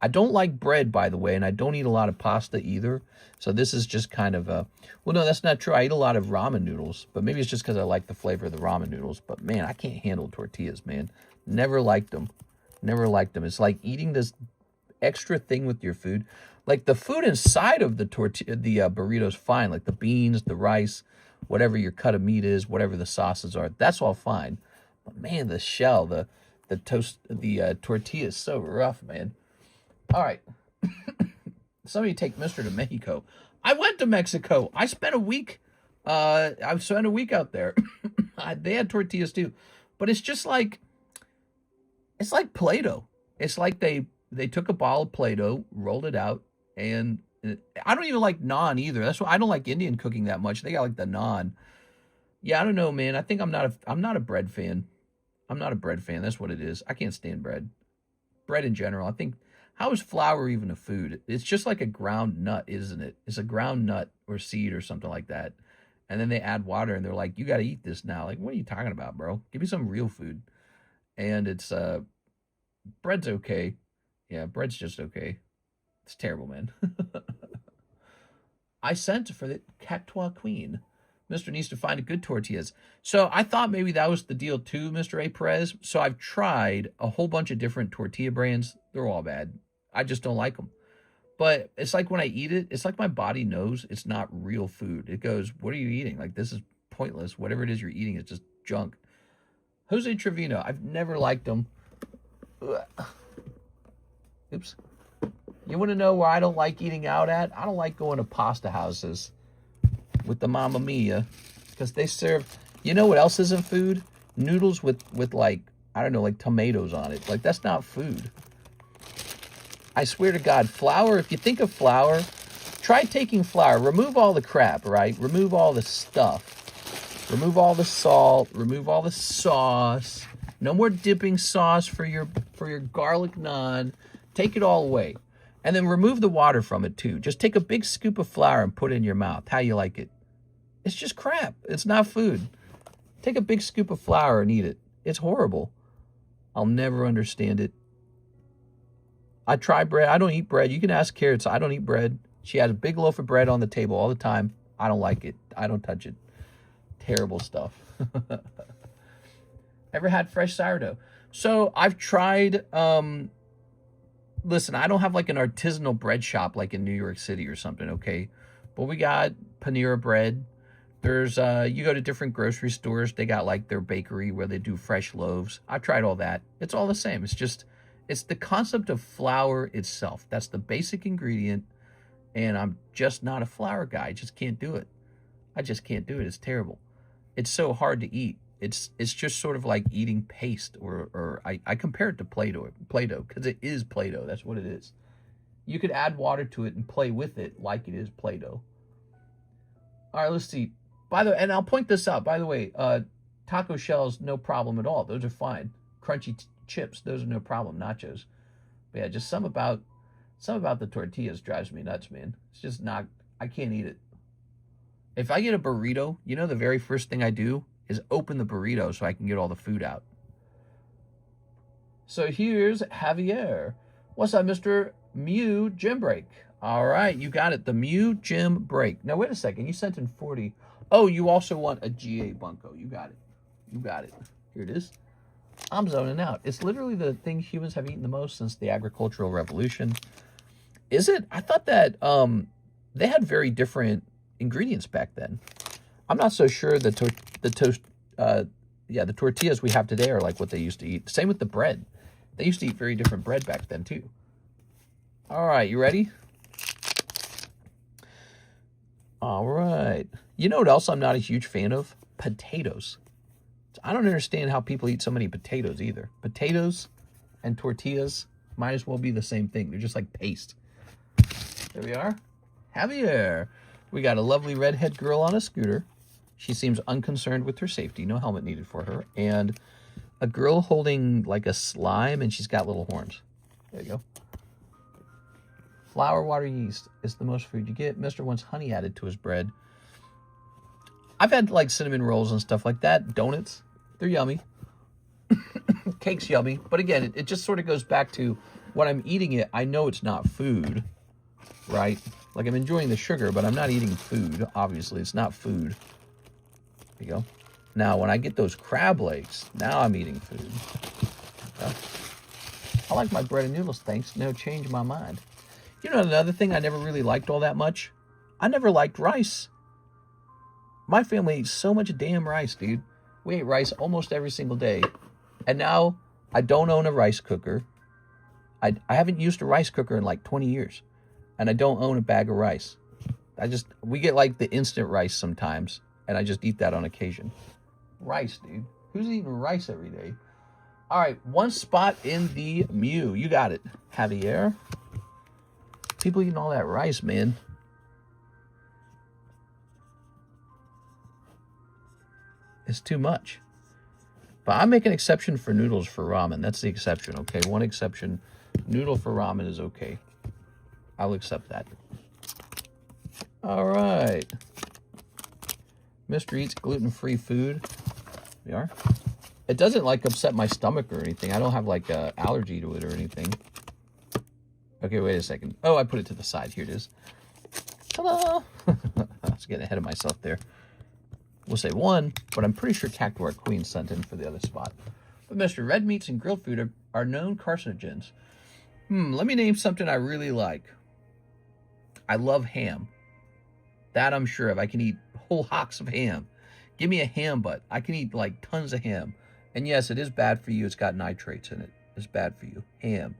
I don't like bread, by the way, and I don't eat a lot of pasta either. So this is just kind of a... Well, no, that's not true. I eat a lot of ramen noodles, but maybe it's just because I like the flavor of the ramen noodles. But man, I can't handle tortillas, man. Never liked them. Never liked them. It's like eating this extra thing with your food. Like the food inside of the burrito's fine. Like the beans, the rice, whatever your cut of meat is, whatever the sauces are. That's all fine. But man, the shell, the tortilla is so rough, man. All right. Somebody take Mr. to Mexico. I went to Mexico. I spent a week. I spent a week out there. They had tortillas too, but it's just like, it's like Play-Doh. It's like they took a ball of Play-Doh, rolled it out, and I don't even like naan either. That's why I don't like Indian cooking that much. They got like the naan. Yeah, I don't know, man. I think I'm not a bread fan. I'm not a bread fan. That's what it is. I can't stand bread. Bread in general. I think, how is flour even a food? It's just like a ground nut, isn't it? It's a ground nut or seed or something like that. And then they add water and they're like, you got to eat this now. Like, what are you talking about, bro? Give me some real food. And it's, bread's okay. Yeah, bread's just okay. It's terrible, man. I sent for the Cactua Queen. Mr. needs to find a good tortillas. So I thought maybe that was the deal too, Mr. A. Perez. So I've tried a whole bunch of different tortilla brands. They're all bad. I just don't like them. But it's like when I eat it, it's like my body knows it's not real food. It goes, what are you eating? Like, this is pointless. Whatever it is you're eating is just junk. Jose Trevino, I've never liked them. Oops. You want to know where I don't like eating out at? I don't like going to pasta houses with the Mamma Mia, because they serve, you know what else isn't food? Noodles with like, I don't know, like tomatoes on it. Like, that's not food. I swear to God, flour, if you think of flour, try taking flour, remove all the crap, right? Remove all the stuff. Remove all the salt, remove all the sauce. No more dipping sauce for your garlic naan. Take it all away. And then remove the water from it too. Just take a big scoop of flour and put it in your mouth. How you like it? It's just crap. It's not food. Take a big scoop of flour and eat it. It's horrible. I'll never understand it. I try bread. I don't eat bread. You can ask Carrots. I don't eat bread. She has a big loaf of bread on the table all the time. I don't like it. I don't touch it. Terrible stuff. Ever had fresh sourdough? So I've tried, listen, I don't have like an artisanal bread shop like in New York City or something, okay? But we got Panera bread. There's, you go to different grocery stores, they got like their bakery where they do fresh loaves. I've tried all that. It's all the same. It's just, it's the concept of flour itself. That's the basic ingredient. And I'm just not a flour guy. I just can't do it. I just can't do it. It's terrible. It's so hard to eat. It's just sort of like eating paste, or I compare it to Play-Doh, because it is Play-Doh. That's what it is. You could add water to it and play with it like it is Play-Doh. All right, let's see. By the way, and I'll point this out, by the way, taco shells, no problem at all. Those are fine. Crunchy chips, those are no problem. Nachos. But yeah, just some about the tortillas drives me nuts, man. It's just not, I can't eat it. If I get a burrito, you know the very first thing I do is open the burrito so I can get all the food out. So here's Javier. What's up, Mr. Mew Gym Break? All right, you got it. The Mew Gym Break. Now, wait a second. You sent in 40. Oh, you also want a GA Bunko. You got it. You got it. Here it is. I'm zoning out. It's literally the thing humans have eaten the most since the agricultural revolution. Is it? I thought that they had very different ingredients back then. I'm not so sure the tortillas we have today are like what they used to eat. Same with the bread. They used to eat very different bread back then too. All right, you ready? All right. You know what else I'm not a huge fan of? Potatoes. I don't understand how people eat so many potatoes either. Potatoes and tortillas might as well be the same thing. They're just like paste. There we are. Javier. We got a lovely redhead girl on a scooter. She seems unconcerned with her safety. No helmet needed for her. And a girl holding like a slime, and she's got little horns. There you go. Flour, water, yeast is the most food you get. Mr. wants honey added to his bread. I've had like cinnamon rolls and stuff like that. Donuts, they're yummy. Cake's yummy. But again, it just sort of goes back to when I'm eating it, I know it's not food, right? Like I'm enjoying the sugar, but I'm not eating food. Obviously, it's not food. There you go. Now, when I get those crab legs, now I'm eating food. Okay. I like my bread and noodles, thanks. No, change my mind. You know, another thing I never really liked all that much? I never liked rice. My family eats so much damn rice, dude. We ate rice almost every single day. And now I don't own a rice cooker. I haven't used a rice cooker in like 20 years. And I don't own a bag of rice. We get like the instant rice sometimes. And I just eat that on occasion. Rice, dude. Who's eating rice every day? All right, one spot in the Mew. You got it, Javier. People eating all that rice, man. It's too much. But I make an exception for noodles for ramen. That's the exception, okay? One exception. Noodle for ramen is okay. I'll accept that. All right. Mr. Eats gluten-free food. We are. It doesn't like upset my stomach or anything. I don't have like an allergy to it or anything. Okay, wait a second. Oh, I put it to the side. Here it is. Ta-da! I was getting ahead of myself there. We'll say one, but I'm pretty sure Cactuar Queen sent in for the other spot. But Mr. Red meats and grilled food are known carcinogens. Let me name something I really like. I love ham. That I'm sure of. I can eat whole hocks of ham. Give me a ham butt. I can eat like tons of ham. And yes, it is bad for you. It's got nitrates in it. It's bad for you. Ham.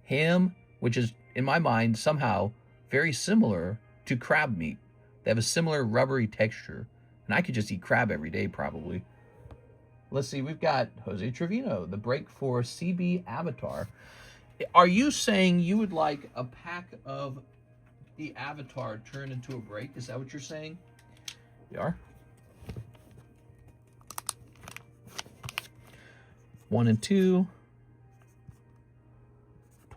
Ham, which is, in my mind, somehow very similar to crab meat. They have a similar rubbery texture. And I could just eat crab every day, probably. Let's see. We've got Jose Trevino, the break for CB Avatar. Are you saying you would like a pack of the Avatar turned into a break? Is that what you're saying? You are? 1 and 2.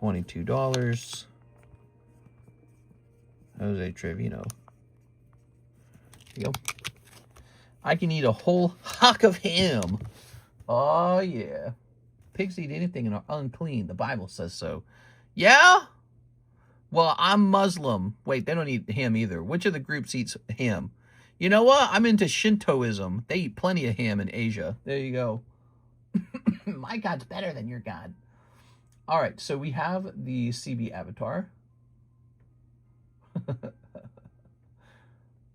$22. Jose Trevino. There you go. I can eat a whole hock of ham. Oh, yeah. Pigs eat anything and are unclean. The Bible says so. Yeah? Well, I'm Muslim. Wait, they don't eat ham either. Which of the groups eats ham? You know what? I'm into Shintoism. They eat plenty of ham in Asia. There you go. My God's better than your God. All right, so we have the CB Avatar.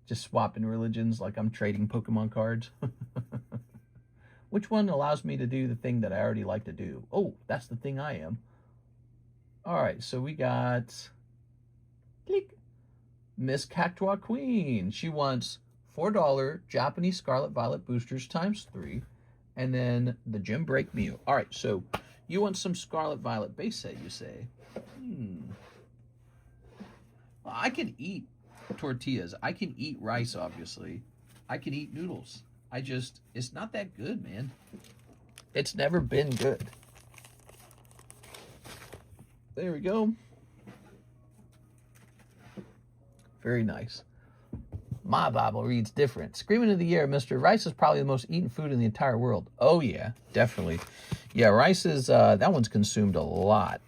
Just swapping religions like I'm trading Pokemon cards. Which one allows me to do the thing that I already like to do? Oh, that's the thing I am. All right, so we got click, Miss Cactuar Queen. She wants $4 Japanese Scarlet Violet boosters ×3, and then the gym break Mew. All right, so you want some Scarlet Violet base set, you say? Well, I can eat tortillas. I can eat rice, obviously. I can eat noodles. It's not that good, man. It's never been good. There we go. Very nice. My Bible reads different. Screaming in the air, Mr. Rice is probably the most eaten food in the entire world. Oh, yeah, definitely. Yeah, rice is, that one's consumed a lot.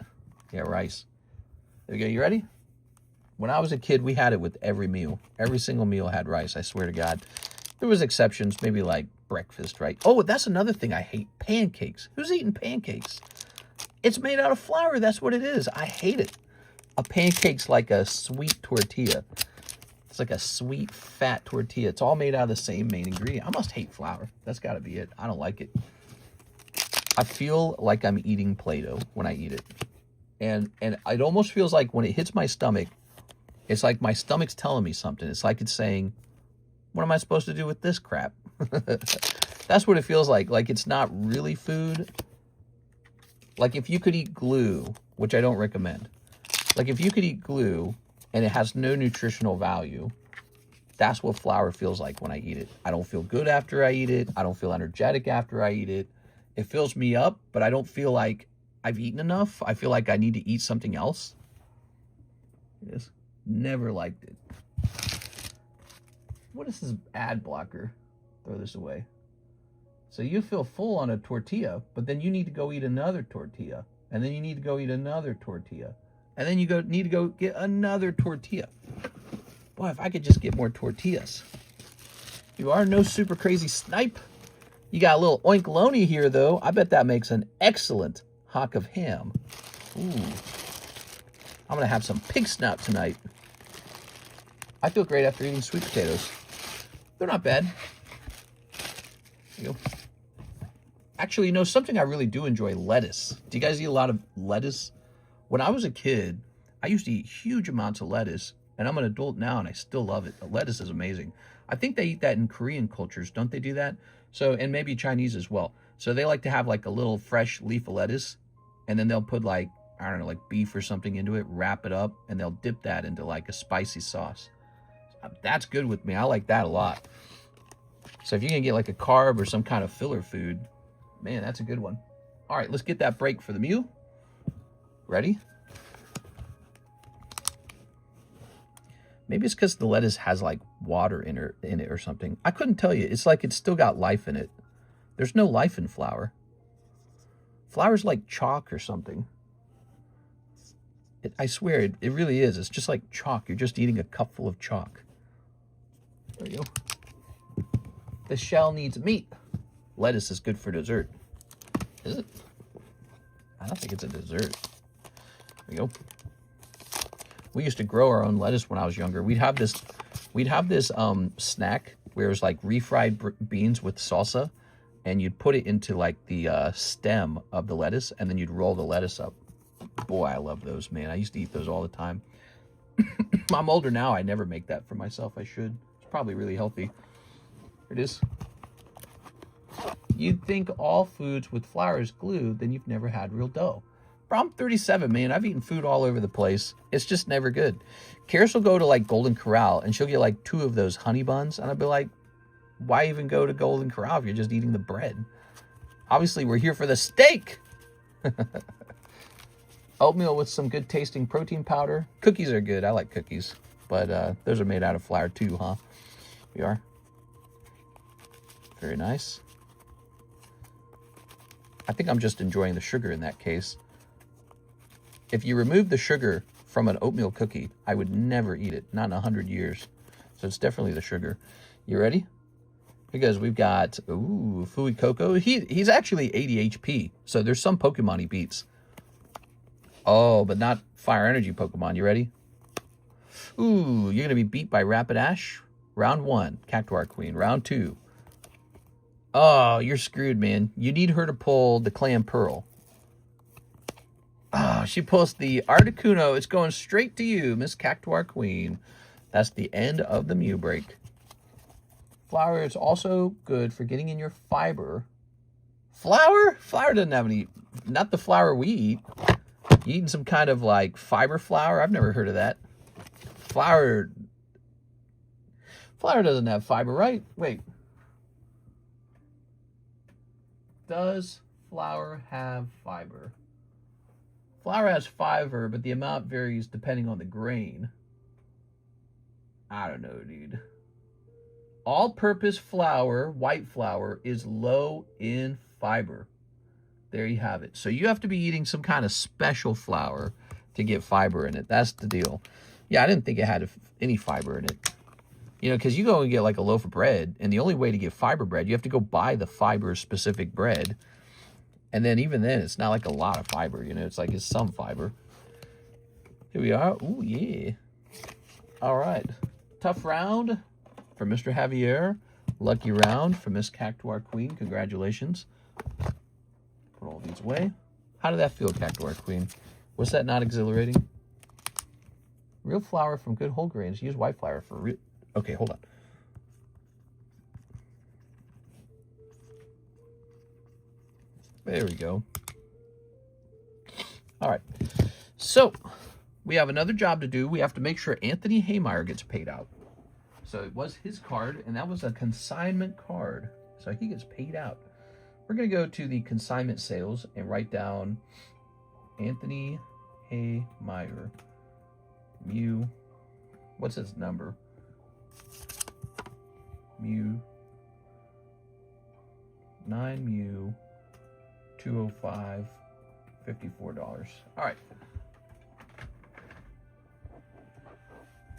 Yeah, rice. There you go. You ready? When I was a kid, we had it with every meal. Every single meal had rice, I swear to God. There was exceptions, maybe like breakfast, right? Oh, that's another thing I hate. Pancakes. Who's eating pancakes? It's made out of flour. That's what it is. I hate it. A pancake's like a sweet tortilla. It's like a sweet, fat tortilla. It's all made out of the same main ingredient. I must hate flour. That's got to be it. I don't like it. I feel like I'm eating Play-Doh when I eat it. And it almost feels like when it hits my stomach, it's like my stomach's telling me something. It's like it's saying, what am I supposed to do with this crap? That's what it feels like. Like it's not really food. Like if you could eat glue, which I don't recommend. Like if you could eat glue and it has no nutritional value. That's what flour feels like when I eat it. I don't feel good after I eat it. I don't feel energetic after I eat it. It fills me up, but I don't feel like I've eaten enough. I feel like I need to eat something else. Yes, never liked it. What is this ad blocker? Throw this away. So you feel full on a tortilla, but then you need to go eat another tortilla. And then you need to go eat another tortilla. And then you need to go get another tortilla. Boy, if I could just get more tortillas. You are no super crazy snipe. You got a little oinkaloni here, though. I bet that makes an excellent hock of ham. Ooh. I'm going to have some pig snout tonight. I feel great after eating sweet potatoes. They're not bad. There you go. Actually, you know, something I really do enjoy, lettuce. Do you guys eat a lot of lettuce? When I was a kid, I used to eat huge amounts of lettuce, and I'm an adult now, and I still love it. The lettuce is amazing. I think they eat that in Korean cultures. Don't they do that? So, and maybe Chinese as well. So they like to have like a little fresh leaf of lettuce, and then they'll put like, I don't know, like beef or something into it, wrap it up, and they'll dip that into like a spicy sauce. That's good with me. I like that a lot. So if you can get like a carb or some kind of filler food, man, that's a good one. All right, let's get that break for the meal. Ready? Maybe it's because the lettuce has like water in it or something. I couldn't tell you. It's like it's still got life in it. There's no life in flour. Flour's like chalk or something. I swear, it really is. It's just like chalk. You're just eating a cupful of chalk. There you go. The shell needs meat. Lettuce is good for dessert. Is it? I don't think it's a dessert. There you go. We used to grow our own lettuce when I was younger. We'd have this snack where it was like refried beans with salsa, and you'd put it into like the stem of the lettuce, and then you'd roll the lettuce up. Boy, I love those, man. I used to eat those all the time. I'm older now. I never make that for myself. I should. It's probably really healthy. Here it is. You'd think all foods with flour is glue, then you've never had real dough. Bro, I'm 37, man. I've eaten food all over the place. It's just never good. Karis will go to like Golden Corral, and she'll get like 2 of those honey buns, and I'll be like, why even go to Golden Corral if you're just eating the bread? Obviously, we're here for the steak. Oatmeal with some good tasting protein powder. Cookies are good. I like cookies. But those are made out of flour too, huh? We are. Very nice. I think I'm just enjoying the sugar in that case. If you remove the sugar from an oatmeal cookie, I would never eat it. Not in 100 years. So it's definitely the sugar. You ready? Because we've got, ooh, Fui Coco. He's actually 80 HP. So there's some Pokemon he beats. Oh, but not Fire Energy Pokemon. You ready? Ooh, you're going to be beat by Rapidash. Round 1, Cactuar Queen. Round 2. Oh, you're screwed, man. You need her to pull the Clan Pearl. Oh, she pulls the Articuno. It's going straight to you, Miss Cactuar Queen. That's the end of the Mew break. Flour is also good for getting in your fiber. Flour? Flour doesn't have any... Not the flour we eat. You eating some kind of like fiber flour? I've never heard of that. Flour doesn't have fiber, right? Wait. Does flour have fiber? Flour has fiber, but the amount varies depending on the grain. I don't know, dude. All-purpose flour, white flour, is low in fiber. There you have it. So you have to be eating some kind of special flour to get fiber in it. That's the deal. Yeah, I didn't think it had any fiber in it. You know, because you go and get like a loaf of bread, and the only way to get fiber bread, you have to go buy the fiber-specific bread. And then even then, it's not like a lot of fiber. You know, it's like it's some fiber. Here we are. Ooh, yeah. All right. Tough round for Mr. Javier. Lucky round for Miss Cactuar Queen. Congratulations. Put all these away. How did that feel, Cactuar Queen? Was that not exhilarating? Real flour from good whole grains. Use white flour for real... Okay, hold on. There we go. All right. So, we have another job to do. We have to make sure Anthony Haymeyer gets paid out. So it was his card, and that was a consignment card. So he gets paid out. We're going to go to the consignment sales and write down Anthony Haymeyer. Mew. What's his number? Mew. 9 Mew. 205. $54. All right.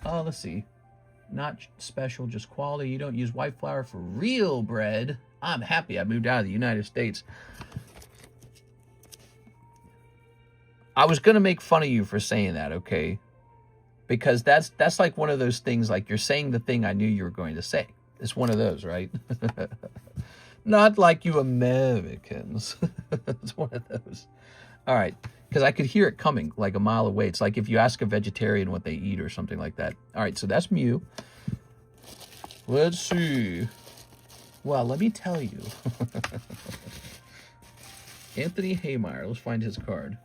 Let's see. Not special, just quality. You don't use white flour for real bread. I'm happy I moved out of the United States. I was going to make fun of you for saying that, okay? Because that's like one of those things, like you're saying the thing I knew you were going to say. It's one of those, right? Not like you Americans. It's one of those. All right. Because I could hear it coming like a mile away. It's like if you ask a vegetarian what they eat or something like that. All right, so that's Mew. Let's see. Well, let me tell you. Anthony Haymeyer. Let's find his card.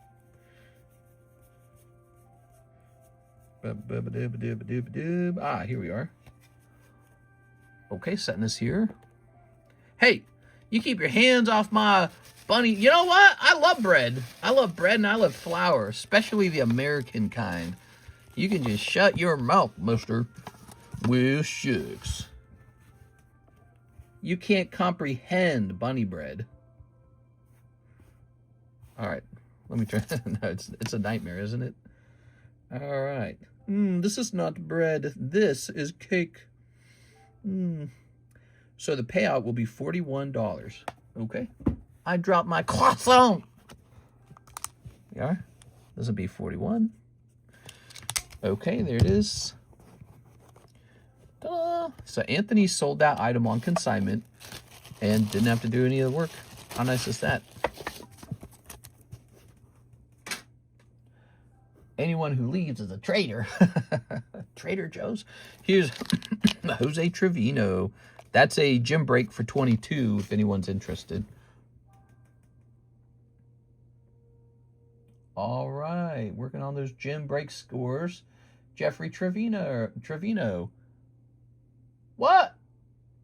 Ah, here we are. Okay, setting this here. Hey, you keep your hands off my bunny. You know what? I love bread. I love bread and I love flour, especially the American kind. You can just shut your mouth, mister. Well, shucks. You can't comprehend bunny bread. All right. Let me try. No, it's a nightmare, isn't it? All right. This is not bread. This is cake. So the payout will be $41. Okay. I dropped my croissant. Yeah. This will be 41. Okay, there it is. Ta-da! So Anthony sold that item on consignment and didn't have to do any of the work. How nice is that? Anyone who leaves is a traitor. Trader Joe's. Here's Jose Trevino. That's a gym break for 22 if anyone's interested. All right, working on those gym break scores. Jeffrey Trevino. What?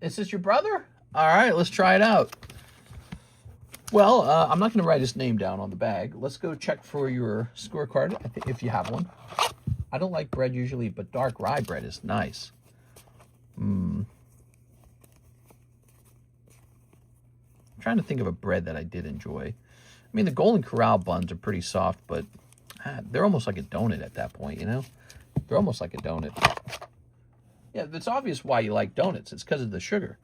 Is this your brother? All right, let's try it out. Well, I'm not going to write his name down on the bag. Let's go check for your scorecard, if you have one. I don't like bread usually, but dark rye bread is nice. I'm trying to think of a bread that I did enjoy. I mean, the Golden Corral buns are pretty soft, but they're almost like a donut at that point, you know? They're almost like a donut. Yeah, it's obvious why you like donuts. It's because of the sugar.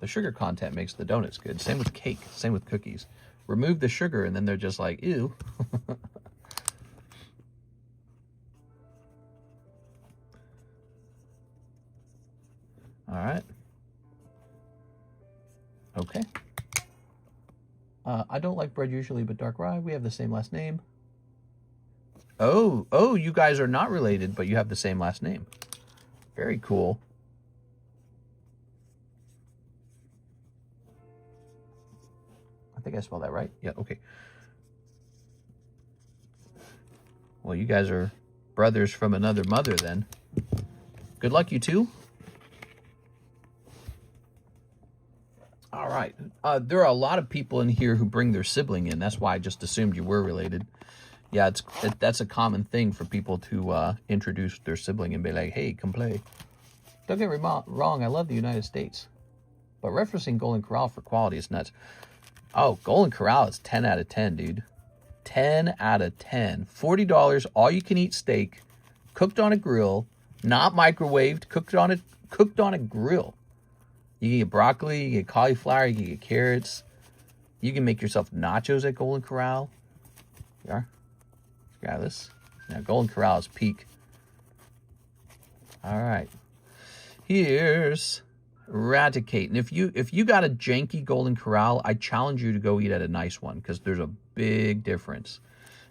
The sugar content makes the donuts good. Same with cake. Same with cookies. Remove the sugar, and then they're just like, ew. All right. Okay. I don't like bread usually, but dark rye. We have the same last name. Oh, you guys are not related, but you have the same last name. Very cool. I think I spelled that right. Yeah, okay. Well, you guys are brothers from another mother then. Good luck, you two. All right. There are a lot of people in here who bring their sibling in. That's why I just assumed you were related. Yeah, that's a common thing for people to introduce their sibling and be like, hey, come play. Don't get me wrong, I love the United States. But referencing Golden Corral for quality is nuts. Oh, Golden Corral is 10 out of 10, dude. 10 out of 10. $40, all-you-can-eat steak, cooked on a grill, not microwaved, cooked on a grill. You can get broccoli, you can get cauliflower, you can get carrots. You can make yourself nachos at Golden Corral. Yeah. Got this. Now, Golden Corral is peak. All right. Here's Raticate. And if you got a janky Golden Corral, I challenge you to go eat at a nice one because there's a big difference.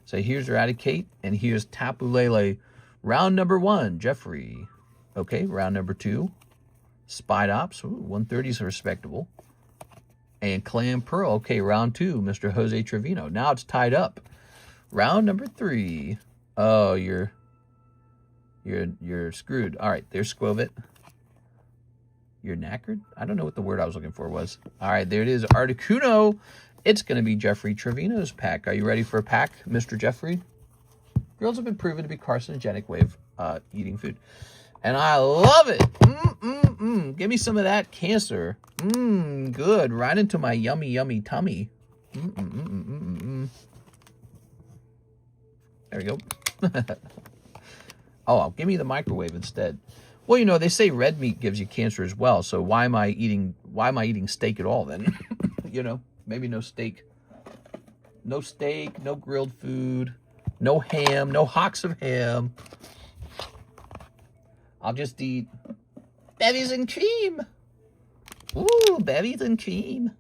So here's Raticate, and here's Tapu Lele. Round number 1, Jeffrey. Okay, round number 2, Spide Ops. Ooh, 130 is respectable. And Clam Pearl. Okay, round 2, Mr. Jose Trevino. Now it's tied up. Round number 3. Oh, you're You're screwed. All right, there's Squovit. You're knackered? I don't know what the word I was looking for was. All right, there it is. Articuno. It's going to be Jeffrey Trevino's pack. Are you ready for a pack, Mr. Jeffrey? Grills have been proven to be carcinogenic way of eating food. And I love it. Give me some of that cancer. Good. Right into my yummy, yummy tummy. There we go. Oh, give me the microwave instead. Well, you know, they say red meat gives you cancer as well. So why am I eating steak at all then? You know, maybe no steak. No steak, no grilled food, no ham, no hocks of ham. I'll just eat berries and cream. Ooh, berries and cream.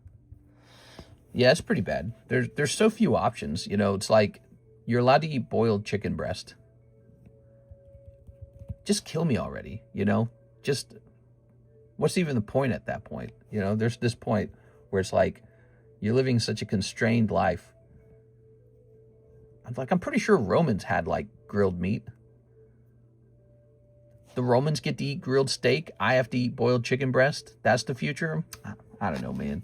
Yeah, it's pretty bad. There's so few options. You know, it's like you're allowed to eat boiled chicken breast. Just kill me already, you know? Just, what's even the point at that point? You know, there's this point where it's like, you're living such a constrained life. I'm pretty sure Romans had, like, grilled meat. The Romans get to eat grilled steak. I have to eat boiled chicken breast. That's the future? I don't know, man.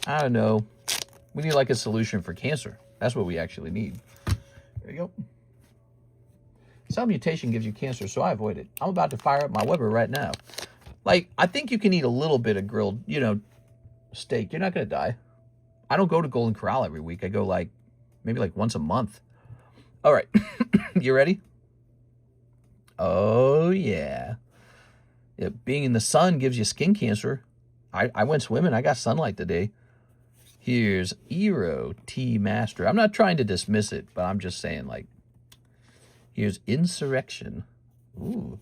I don't know. We need, like, a solution for cancer. That's what we actually need. There you go. Cell mutation gives you cancer, so I avoid it. I'm about to fire up my Weber right now. Like, I think you can eat a little bit of grilled, you know, steak. You're not going to die. I don't go to Golden Corral every week. I go, like, maybe, like, once a month. All right. You ready? Oh, yeah. Being in the sun gives you skin cancer. I went swimming. I got sunlight today. Here's Eero T Master. I'm not trying to dismiss it, but I'm just saying, like, here's Insurrection. Ooh.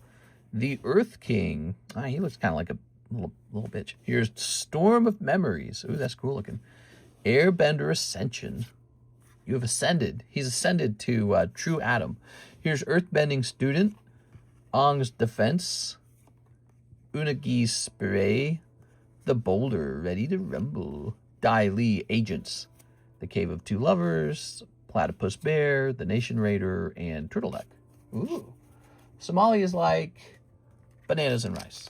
The Earth King. He looks kind of like a little bitch. Here's Storm of Memories. Ooh, that's cool looking. Airbender Ascension. You have ascended. He's ascended to True Adam. Here's Earthbending Student. Ong's Defense. Unagi Spray. The Boulder Ready to Rumble. Dai Li Agents. The Cave of Two Lovers. Platypus Bear, the Nation Raider, and Turtleneck. Ooh. Somali is like bananas and rice.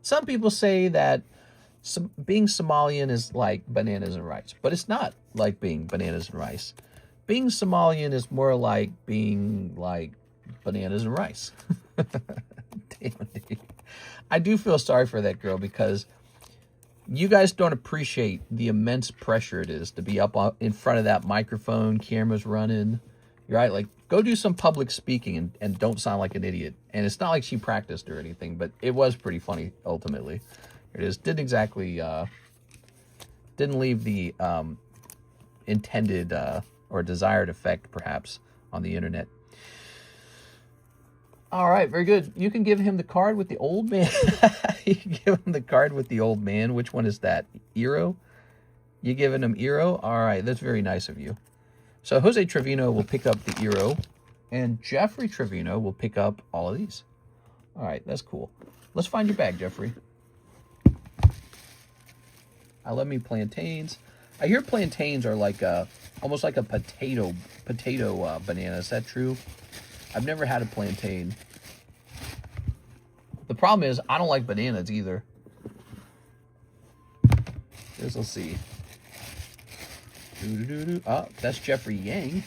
Some people say that being Somalian is like bananas and rice, but it's not like being bananas and rice. Being Somalian is more like being like bananas and rice. Damn it. I do feel sorry for that girl because you guys don't appreciate the immense pressure it is to be up in front of that microphone, cameras running. You're right, like, go do some public speaking and don't sound like an idiot. And it's not like she practiced or anything, but it was pretty funny, ultimately. Here it is. Didn't exactly, didn't leave the intended or desired effect, perhaps, on the internet. All right, very good. You can give him the card with the old man. You can give him the card with the old man. Which one is that? Eero? You giving him Eero? All right, that's very nice of you. So Jose Trevino will pick up the Eero, and Jeffrey Trevino will pick up all of these. All right, that's cool. Let's find your bag, Jeffrey. I love me plantains. I hear plantains are like almost like a potato banana. Is that true? I've never had a plantain. The problem is I don't like bananas either. Let's see. Oh, that's Jeffrey Yang.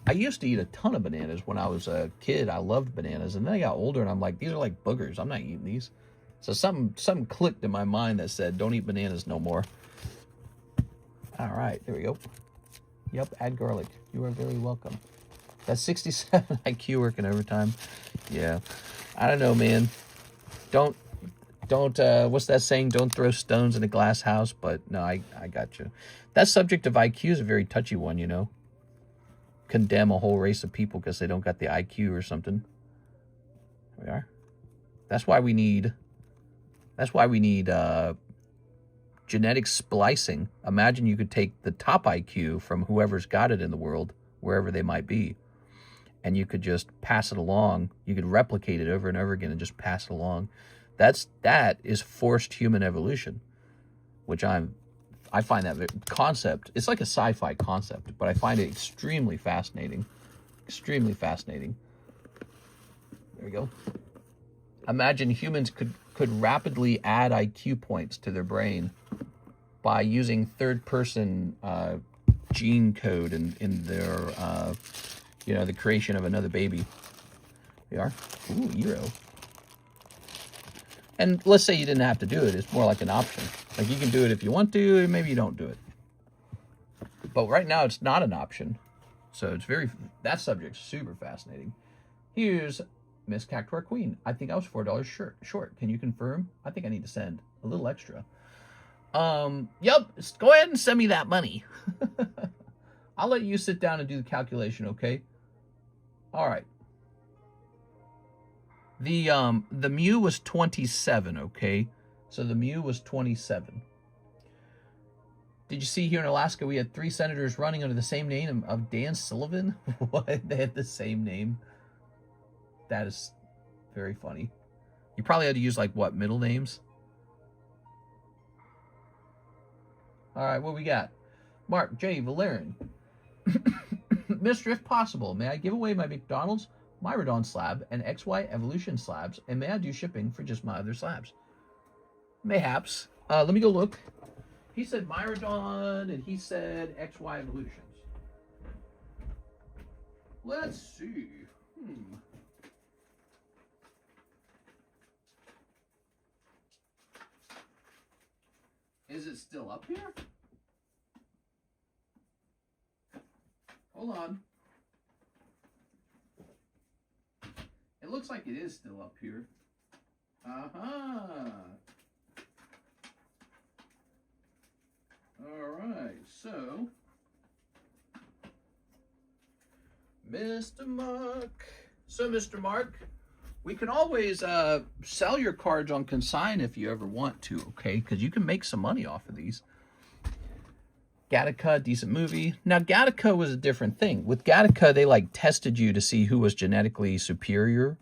I used to eat a ton of bananas when I was a kid. I loved bananas. And then I got older and I'm like, these are like boogers. I'm not eating these. So something clicked in my mind that said, don't eat bananas no more. All right, there we go. Yep, add garlic. You are very welcome. That's 67 IQ working overtime. Yeah. I don't know, man. Don't, what's that saying? Don't throw stones in a glass house. But no, I got you. That subject of IQ is a very touchy one, you know. Condemn a whole race of people because they don't got the IQ or something. There we are. That's why we need genetic splicing. Imagine you could take the top IQ from whoever's got it in the world, wherever they might be, and you could just pass it along. You could replicate it over and over again and just pass it along. That is forced human evolution, which I find that concept, it's like a sci-fi concept, but I find it extremely fascinating. Extremely fascinating. There we go. Imagine humans could rapidly add IQ points to their brain by using third-person gene code in their, you know, the creation of another baby. We are. Ooh, Euro. And let's say you didn't have to do it. It's more like an option. Like you can do it if you want to, maybe you don't do it. But right now it's not an option. So it's that subject's super fascinating. Here's Miss Cactuar Queen. I think I was $4 short. Can you confirm? I think I need to send a little extra. Yep, go ahead and send me that money. I'll let you sit down and do the calculation, okay? All right. The mu was 27, okay? So the mu was 27. Did you see here in Alaska we had 3 senators running under the same name of Dan Sullivan? What? They had the same name? That is very funny. You probably had to use, like, what, middle names? All right, what we got? Mark J. Valerian. Mr. If possible, may I give away my McDonald's Myrodon slab and XY Evolution slabs, and may I do shipping for just my other slabs? Mayhaps. Let me go look. He said Myrodon, and he said XY Evolutions. Let's see. Is it still up here? Hold on. It looks like it is still up here. Alright, so Mr. Mark. So, Mr. Mark, we can always sell your cards on consign if you ever want to, okay? Because you can make some money off of these. Gattaca, decent movie. Now, Gattaca was a different thing. With Gattaca, they, like, tested you to see who was genetically superior.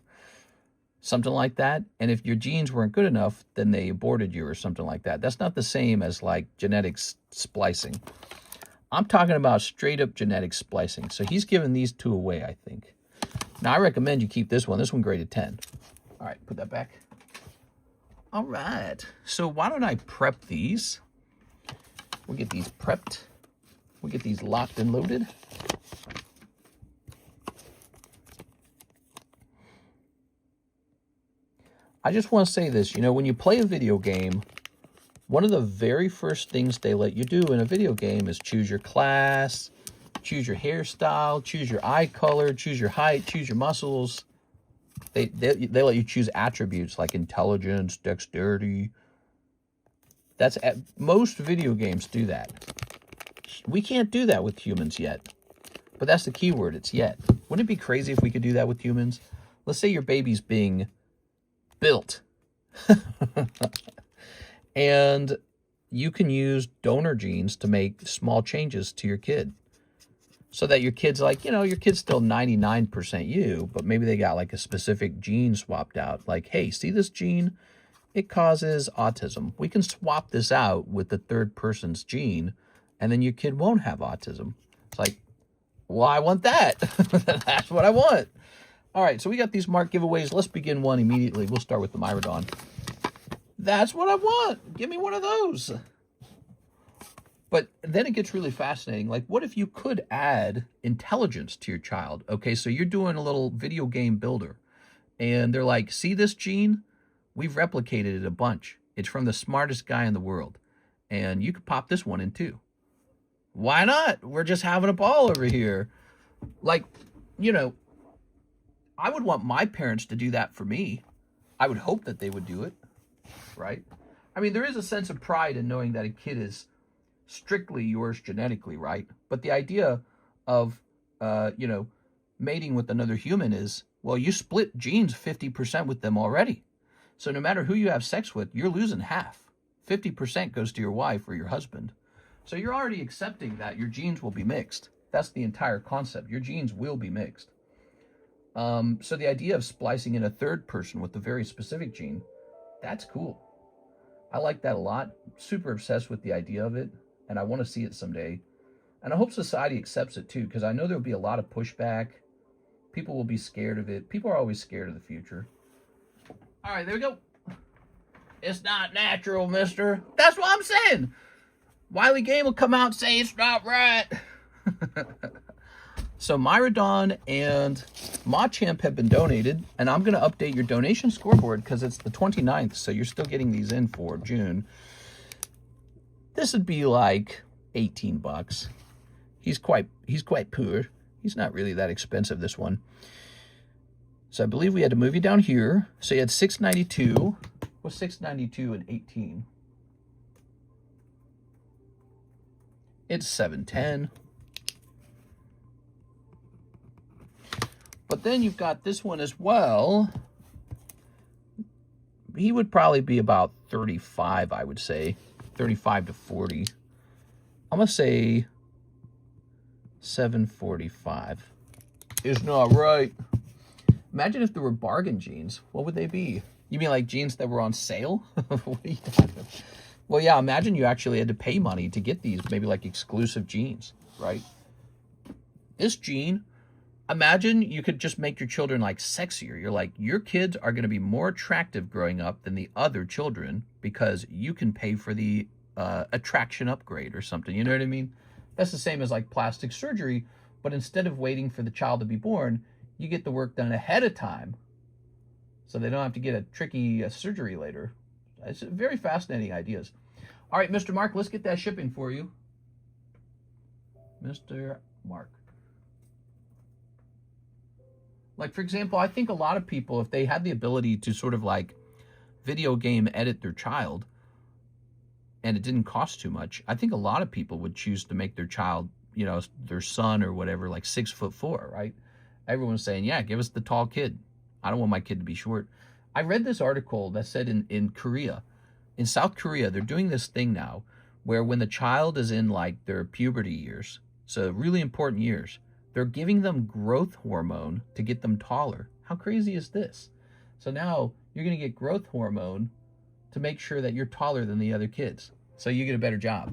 Something like that. And if your genes weren't good enough, then they aborted you or something like that. That's not the same as, like, genetics splicing. I'm talking about straight-up genetic splicing. So he's giving these 2 away, I think. Now, I recommend you keep this one. This one graded 10. All right, put that back. All right. So why don't I prep these? We'll get these prepped. We'll get these locked and loaded. I just want to say this. You know, when you play a video game, one of the very first things they let you do in a video game is choose your class, choose your hairstyle, choose your eye color, choose your height, choose your muscles. They let you choose attributes like intelligence, dexterity. Most video games do that. We can't do that with humans yet. But that's the key word, it's yet. Wouldn't it be crazy if we could do that with humans? Let's say your baby's being built. And you can use donor genes to make small changes to your kid. So that your kid's like, you know, your kid's still 99% you, but maybe they got like a specific gene swapped out. Like, hey, see this gene? It causes autism. We can swap this out with the third person's gene, and then your kid won't have autism. It's like, well, I want that. That's what I want. All right, so we got these Mark giveaways. Let's begin one immediately. We'll start with the Myrodon. That's what I want. Give me one of those. But then it gets really fascinating. Like, what if you could add intelligence to your child? Okay, so you're doing a little video game builder, and they're like, see this gene? We've replicated it a bunch. It's from the smartest guy in the world. And you could pop this one in too. Why not? We're just having a ball over here. Like, you know, I would want my parents to do that for me. I would hope that they would do it, right? I mean, there is a sense of pride in knowing that a kid is strictly yours genetically, right? But the idea of, you know, mating with another human is, well, you split genes 50% with them already. So no matter who you have sex with, you're losing half. 50% goes to your wife or your husband. So you're already accepting that your genes will be mixed. That's the entire concept. Your genes will be mixed. So the idea of splicing in a third person with a very specific gene, that's cool. I like that a lot. Super obsessed with the idea of it, and I want to see it someday. And I hope society accepts it too, because I know there'll be a lot of pushback. People will be scared of it. People are always scared of the future. All right, there we go. It's not natural, mister. That's what I'm saying. Wiley Game will come out and say it's not right. So Myra Dawn and Machamp have been donated, and I'm going to update your donation scoreboard because it's the 29th, so you're still getting these in for June. This would be like 18 bucks. He's quite poor. He's not really that expensive, this one. So I believe we had a movie down here. So you had $6.92. What's $6.92 and 18? It's $7.10. But then you've got this one as well. He would probably be about 35, I would say. 35 to 40. I'm going to say $7.45. It's not right. Imagine if there were bargain jeans. What would they be? You mean like jeans that were on sale? What are you talking about? Well, yeah, imagine you actually had to pay money to get these, maybe like exclusive jeans, right? This jean, imagine you could just make your children like sexier. You're like, your kids are going to be more attractive growing up than the other children because you can pay for the attraction upgrade or something. You know what I mean? That's the same as like plastic surgery, but instead of waiting for the child to be born, you get the work done ahead of time so they don't have to get a tricky surgery later. It's very fascinating ideas. All right, Mr. Mark, let's get that shipping for you. Mr. Mark. Like, for example, I think a lot of people, if they had the ability to sort of like video game edit their child and it didn't cost too much, I think a lot of people would choose to make their child, you know, their son or whatever, like 6'4", right? Everyone's saying, yeah, give us the tall kid. I don't want my kid to be short. I read this article that said in Korea, in South Korea, they're doing this thing now where when the child is in like their puberty years, so really important years, they're giving them growth hormone to get them taller. How crazy is this? So now you're going to get growth hormone to make sure that you're taller than the other kids. So you get a better job.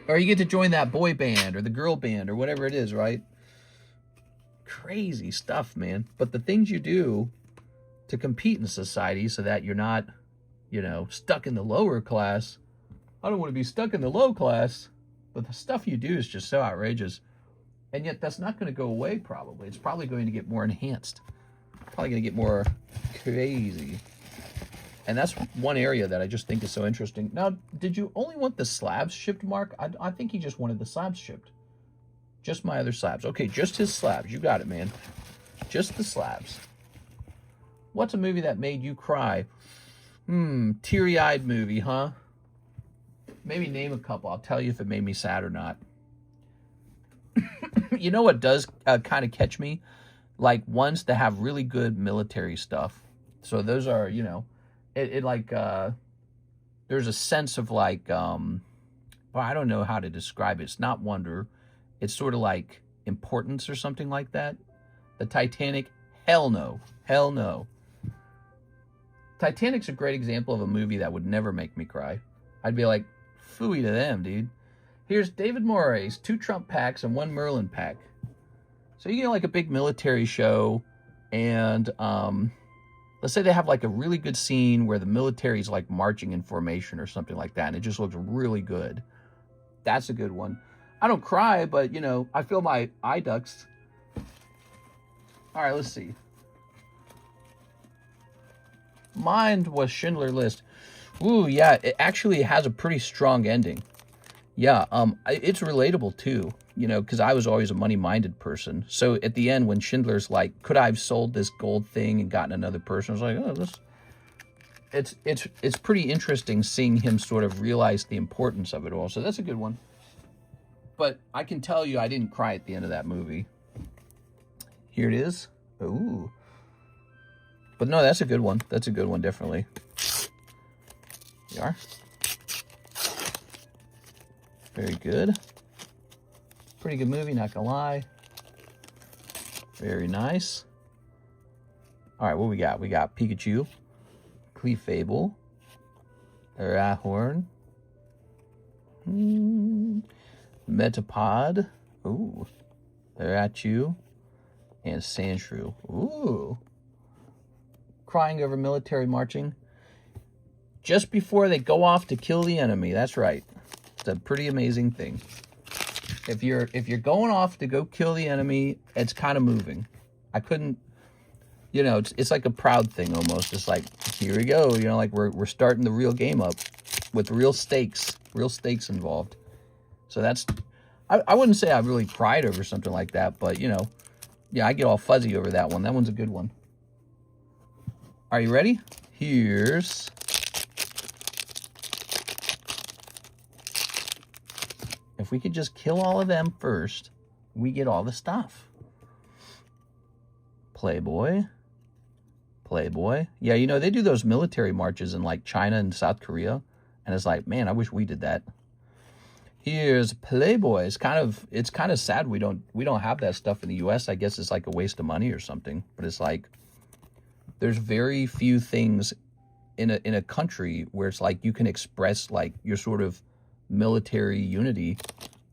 Or you get to join that boy band or the girl band or whatever it is, right? Crazy stuff, man. But the things you do to compete in society so that you're not, you know, stuck in the lower class. I don't want to be stuck in the low class. But the stuff you do is just so outrageous. And yet that's not going to go away probably. It's probably going to get more enhanced. Probably going to get more crazy. And that's one area that I just think is so interesting. Now, did you only want the slabs shipped, Mark? I think he just wanted the slabs shipped. Just my other slabs. Okay, just his slabs. You got it, man. Just the slabs. What's a movie that made you cry? Teary-eyed movie, huh? Maybe name a couple. I'll tell you if it made me sad or not. You know what does kind of catch me? Like ones that have really good military stuff. So those are, you know, it like, there's a sense of like, well, I don't know how to describe it. It's not wonder. It's sort of like importance or something like that. The Titanic, hell no. Hell no. Titanic's a great example of a movie that would never make me cry. I'd be like, phooey to them, dude. Here's David Moray's 2 Trump packs and 1 Merlin pack. So you get like a big military show, and let's say they have like a really good scene where the military's like marching in formation or something like that, and it just looks really good. That's a good one. I don't cry, but, you know, I feel my eye ducts. All right, let's see. Mine was Schindler's List. Ooh, yeah, it actually has a pretty strong ending. Yeah, it's relatable too, you know, because I was always a money-minded person. So at the end, when Schindler's like, could I have sold this gold thing and gotten another person? I was like, oh, this. It's pretty interesting seeing him sort of realize the importance of it all. So that's a good one. But I can tell you, I didn't cry at the end of that movie. Here it is. Ooh. But no, that's a good one. That's a good one, definitely. Here you are. Very good. Pretty good movie, not gonna lie. Very nice. All right, what we got? We got Pikachu, Clefable, Rahorn, Metapod, ooh, Raichu, and Sandshrew. Ooh. Crying over military marching just before they go off to kill the enemy. That's right. It's a pretty amazing thing. If you're going off to go kill the enemy, it's kind of moving. I couldn't, you know, it's like a proud thing almost. It's like, here we go, you know, like we're starting the real game up with real stakes involved. So that's, I wouldn't say I really cried over something like that, but you know, yeah, I get all fuzzy over that one. That one's a good one. Are you ready? Here's if we could just kill all of them first, we get all the stuff. Playboy. Playboy. Yeah, you know, they do those military marches in like China and South Korea. And it's like, man, I wish we did that. Here's Playboy. It's kind of sad we don't have that stuff in the US. I guess it's like a waste of money or something. But it's like there's very few things in a country where it's like you can express like your sort of military unity.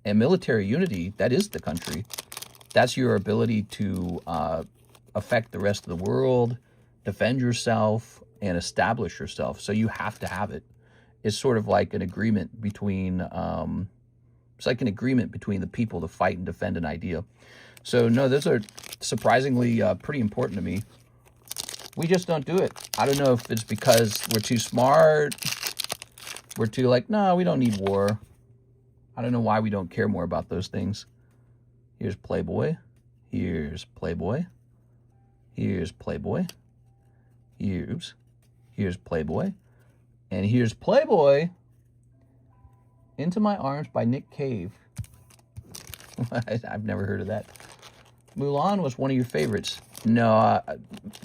And military unity, that is the country. That's your ability to affect the rest of the world, defend yourself, and establish yourself. So you have to have it. It's sort of like an agreement between it's like an agreement between the people to fight and defend an idea. So no, those are surprisingly pretty important to me. We just don't do it. I don't know if it's because we're too smart. We're too like, no, we don't need war. I don't know why we don't care more about those things. Here's Playboy. Here's Playboy. Here's Playboy. Here's Playboy. And here's Playboy. Into My Arms by Nick Cave. I've never heard of that. Mulan was one of your favorites. No,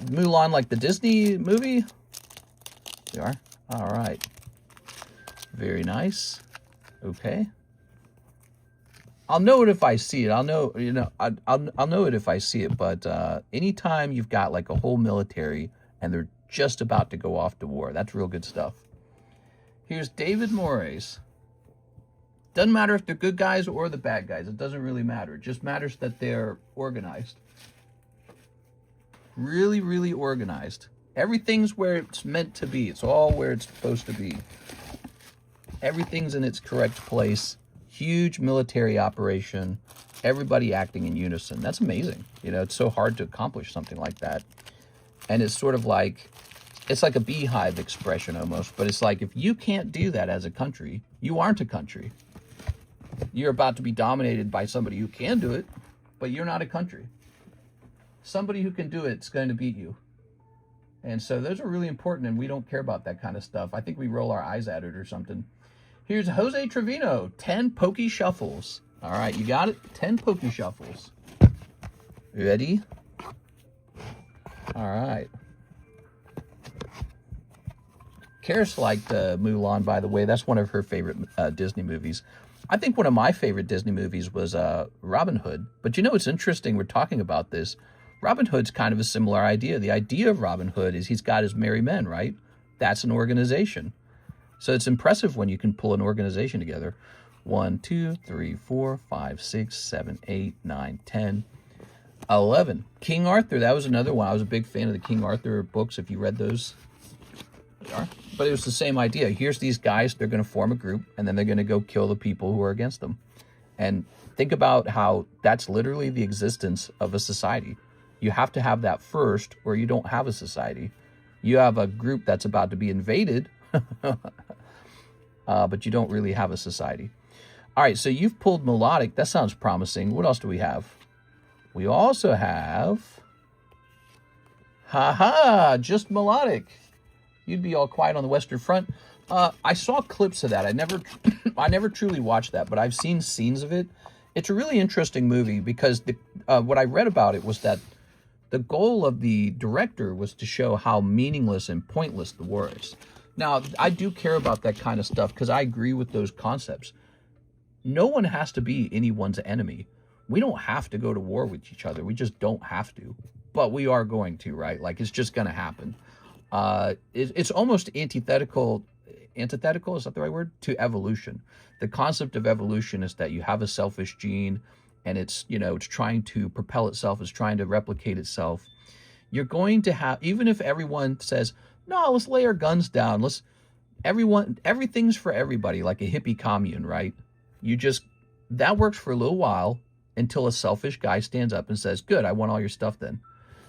Mulan, like the Disney movie? You are? All right. Very nice. Okay. I'll know it if I see it. I'll know, you know, I'll know it if I see it. But anytime you've got like a whole military and they're just about to go off to war, that's real good stuff. Here's David Morris. Doesn't matter if they're good guys or the bad guys. It doesn't really matter. It just matters that they're organized. Really, really organized. Everything's where it's meant to be. It's all where it's supposed to be. Everything's in its correct place. Huge military operation. Everybody acting in unison. That's amazing. You know, it's so hard to accomplish something like that. And it's sort of like, it's like a beehive expression almost. But it's like, if you can't do that as a country, you aren't a country. You're about to be dominated by somebody who can do it, but you're not a country. Somebody who can do it's going to beat you. And so those are really important, and we don't care about that kind of stuff. I think we roll our eyes at it or something. Here's Jose Trevino, 10 Pokey Shuffles. All right, you got it? 10 Pokey Shuffles. Ready? All right. Karis liked Mulan, by the way. That's one of her favorite Disney movies. I think one of my favorite Disney movies was Robin Hood. But you know, it's interesting we're talking about this. Robin Hood's kind of a similar idea. The idea of Robin Hood is he's got his merry men, right? That's an organization. So it's impressive when you can pull an organization together. 1, 2, 3, 4, 5, 6, 7, 8, 9, 10, 11. King Arthur, that was another one. I was a big fan of the King Arthur books, if you read those. But it was the same idea. Here's these guys, they're going to form a group, and then they're going to go kill the people who are against them. And think about how that's literally the existence of a society. You have to have that first, or you don't have a society. You have a group that's about to be invaded, but you don't really have a society. All right, so you've pulled melodic. That sounds promising. What else do we have? We also have, just melodic. You'd be all quiet on the Western Front. I saw clips of that. I never truly watched that, but I've seen scenes of it. It's a really interesting movie because what I read about it was that the goal of the director was to show how meaningless and pointless the war is. Now, I do care about that kind of stuff because I agree with those concepts. No one has to be anyone's enemy. We don't have to go to war with each other. We just don't have to. But we are going to, right? Like, it's just going to happen. It's almost antithetical, is that the right word? To evolution. The concept of evolution is that you have a selfish gene and it's, you know, it's trying to propel itself, it's trying to replicate itself, you're going to have, even if everyone says, no, let's lay our guns down, everything's for everybody, like a hippie commune, right? That works for a little while until a selfish guy stands up and says, good, I want all your stuff then.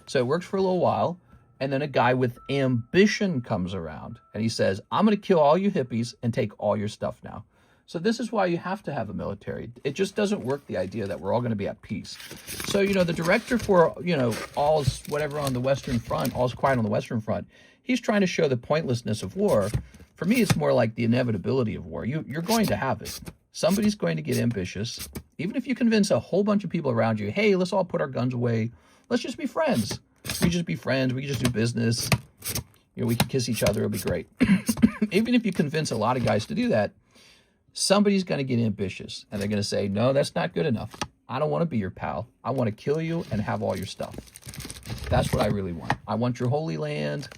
So it works for a little while, and then a guy with ambition comes around, and he says, I'm going to kill all you hippies and take all your stuff now. So this is why you have to have a military. It just doesn't work, the idea that we're all going to be at peace. So, you know, the director for, you know, All's Whatever on the Western Front, All's Quiet on the Western Front, he's trying to show the pointlessness of war. For me, it's more like the inevitability of war. You're going to have it. Somebody's going to get ambitious. Even if you convince a whole bunch of people around you, hey, let's all put our guns away. Let's just be friends. We just be friends. We can just do business. You know, we can kiss each other. It'll be great. Even if you convince a lot of guys to do that, somebody's going to get ambitious, and they're going to say, no, that's not good enough. I don't want to be your pal. I want to kill you and have all your stuff. That's what I really want. I want your Holy Land.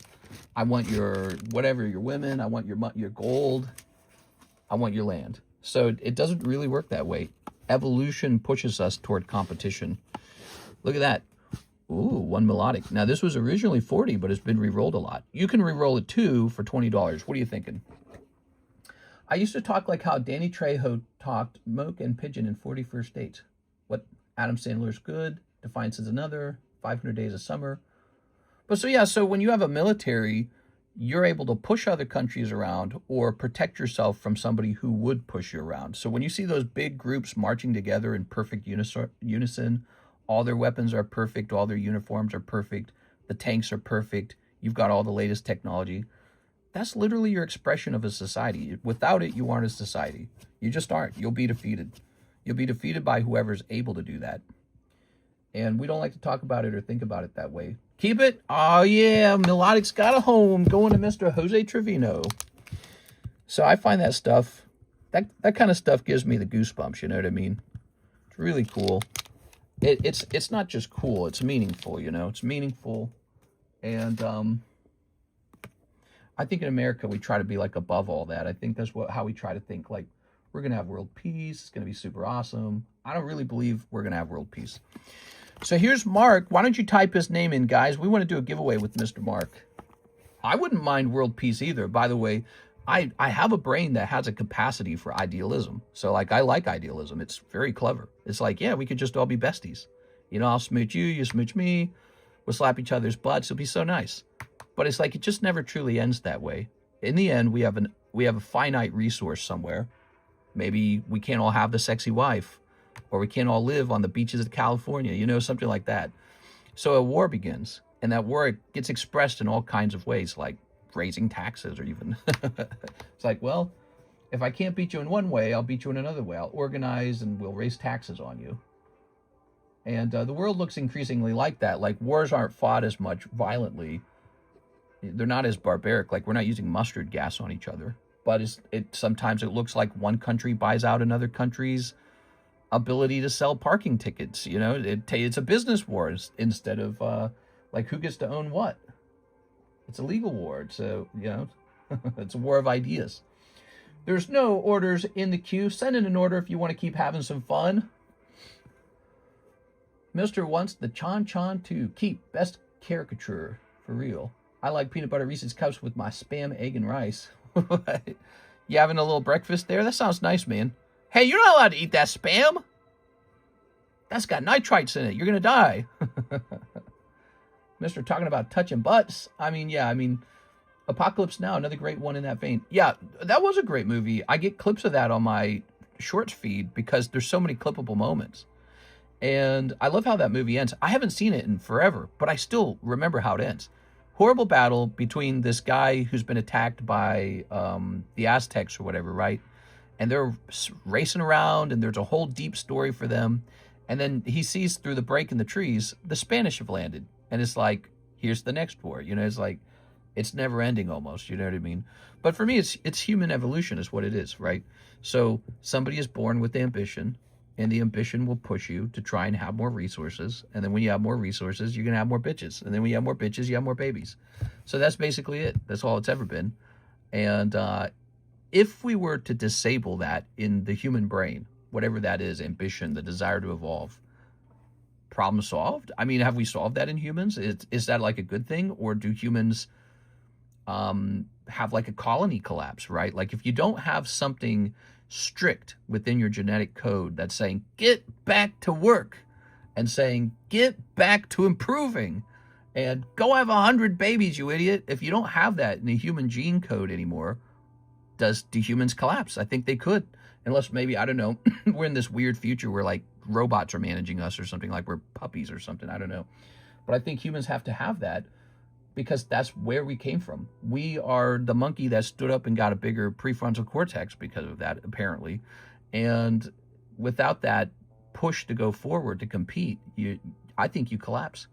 I want your whatever, your women. I want your gold. I want your land. So it doesn't really work that way. Evolution pushes us toward competition. Look at that. Ooh, one melodic. Now, this was originally 40, but it's been re-rolled a lot. You can re-roll it too for $20. What are you thinking? I used to talk like how Danny Trejo talked Moke and Pigeon in 41st Dates. What? Adam Sandler's Good, Defiance is Another, 500 Days of Summer. But so, yeah, so when you have a military, you're able to push other countries around or protect yourself from somebody who would push you around. So when you see those big groups marching together in perfect unison, all their weapons are perfect, all their uniforms are perfect, the tanks are perfect, you've got all the latest technology. That's literally your expression of a society. Without it, you aren't a society. You just aren't. You'll be defeated. You'll be defeated by whoever's able to do that. And we don't like to talk about it or think about it that way. Keep it. Oh, yeah, Melodic's got a home, going to Mr. Jose Trevino. So I find that stuff, that kind of stuff gives me the goosebumps, you know what I mean? It's really cool. It's not just cool, it's meaningful, you know? It's meaningful. And I think in America, we try to be like above all that. I think that's how we try to think, like, we're going to have world peace. It's going to be super awesome. I don't really believe we're going to have world peace. So here's Mark. Why don't you type his name in, guys? We want to do a giveaway with Mr. Mark. I wouldn't mind world peace either. By the way, I have a brain that has a capacity for idealism. So, like, I like idealism. It's very clever. It's like, yeah, we could just all be besties. You know, I'll smooch you, you smooch me. We'll slap each other's butts. It'll be so nice. But it's like it just never truly ends that way. In the end, we have a finite resource somewhere. Maybe we can't all have the sexy wife, or we can't all live on the beaches of California, you know, something like that. So a war begins, and that war gets expressed in all kinds of ways, like raising taxes, or even it's like, well, if I can't beat you in one way, I'll beat you in another way. I'll organize and we'll raise taxes on you. And the world looks increasingly like that. Like, wars aren't fought as much violently. They're not as barbaric. Like, we're not using mustard gas on each other. But sometimes it looks like one country buys out another country's ability to sell parking tickets. You know, it's a business war instead of like who gets to own what. It's a legal war. So, you know, it's a war of ideas. There's no orders in the queue. Send in an order if you want to keep having some fun. Mr. wants the Chan to keep best caricature for real. I like peanut butter Reese's Cups with my Spam, egg, and rice. You having a little breakfast there? That sounds nice, man. Hey, you're not allowed to eat that Spam. That's got nitrites in it. You're going to die. Mr. talking about touching butts. I mean, yeah, Apocalypse Now, another great one in that vein. Yeah, that was a great movie. I get clips of that on my shorts feed because there's so many clippable moments. And I love how that movie ends. I haven't seen it in forever, but I still remember how it ends. Horrible battle between this guy who's been attacked by the Aztecs or whatever, right? And they're racing around, and there's a whole deep story for them. And then he sees through the break in the trees, the Spanish have landed. And it's like, here's the next war. You know, it's like, it's never ending almost, you know what I mean? But for me, it's human evolution is what it is, right? So somebody is born with ambition, and the ambition will push you to try and have more resources. And then when you have more resources, you're going to have more bitches. And then when you have more bitches, you have more babies. So that's basically it. That's all it's ever been. And if we were to disable that in the human brain, whatever that is, ambition, the desire to evolve, problem solved? I mean, have we solved that in humans? Is that like a good thing? Or do humans have like a colony collapse, right? Like if you don't have something strict within your genetic code that's saying, get back to work, and saying, get back to improving, and go have 100 babies, you idiot. If you don't have that in the human gene code anymore, do humans collapse? I think they could. Unless maybe, I don't know, we're in this weird future where like robots are managing us or something, like we're puppies or something. I don't know. But I think humans have to have that because that's where we came from. We are the monkey that stood up and got a bigger prefrontal cortex because of that, apparently. And without that push to go forward, to compete, I think you collapse.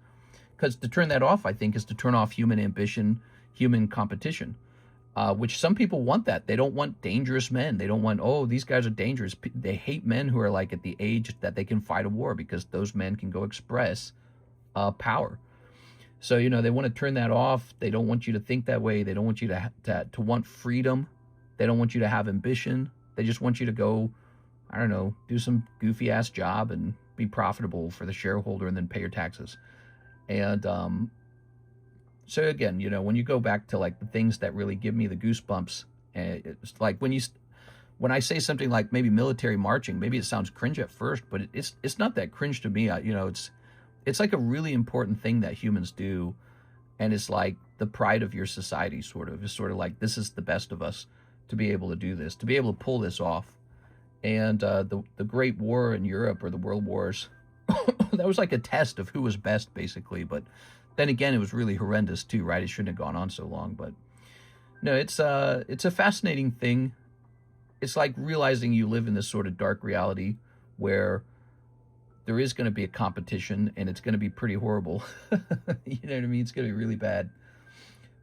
Because to turn that off, I think, is to turn off human ambition, human competition. Which some people want that. They don't want dangerous men. They don't want, oh, these guys are dangerous. They hate men who are like at the age that they can fight a war because those men can go express power. So, you know, they want to turn that off. They don't want you to think that way. They don't want you to want freedom. They don't want you to have ambition. They just want you to go, I don't know, do some goofy ass job and be profitable for the shareholder and then pay your taxes. And so again, you know, when you go back to like the things that really give me the goosebumps, it's like when I say something like maybe military marching, maybe it sounds cringe at first, but it's not that cringe to me. You know, it's like a really important thing that humans do, and it's like the pride of your society, sort of. It's sort of like, this is the best of us to be able to do this, to be able to pull this off. And the Great War in Europe, or the World Wars, that was like a test of who was best, basically. But then again, it was really horrendous too, right? It shouldn't have gone on so long. But no, it's a fascinating thing. It's like realizing you live in this sort of dark reality where there is going to be a competition, and it's going to be pretty horrible. You know what I mean? It's going to be really bad.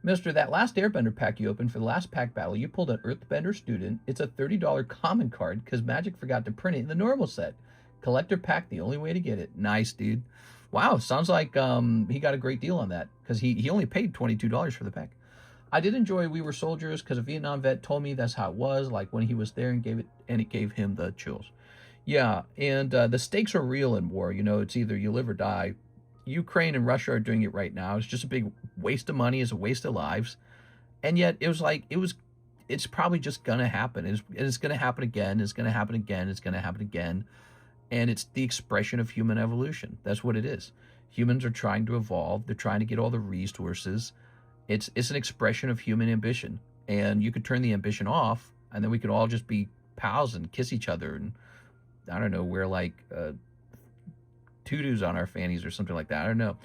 Mister, that last Airbender pack you opened for the last pack battle, you pulled an Earthbender student. It's a $30 common card because Magic forgot to print it in the normal set. Collector pack, the only way to get it. Nice, dude. Wow, sounds like he got a great deal on that because he only paid $22 for the pack. I did enjoy We Were Soldiers because a Vietnam vet told me that's how it was, like when he was there, and it gave him the chills. Yeah, and the stakes are real in war. You know, it's either you live or die. Ukraine and Russia are doing it right now. It's just a big waste of money. It's a waste of lives. And yet it's probably just going to happen. It's going to happen again. It's going to happen again. It's going to happen again. And it's the expression of human evolution. That's what it is. Humans are trying to evolve. They're trying to get all the resources. It's an expression of human ambition. And you could turn the ambition off, and then we could all just be pals and kiss each other and, I don't know, wear like tutus on our fannies or something like that. I don't know.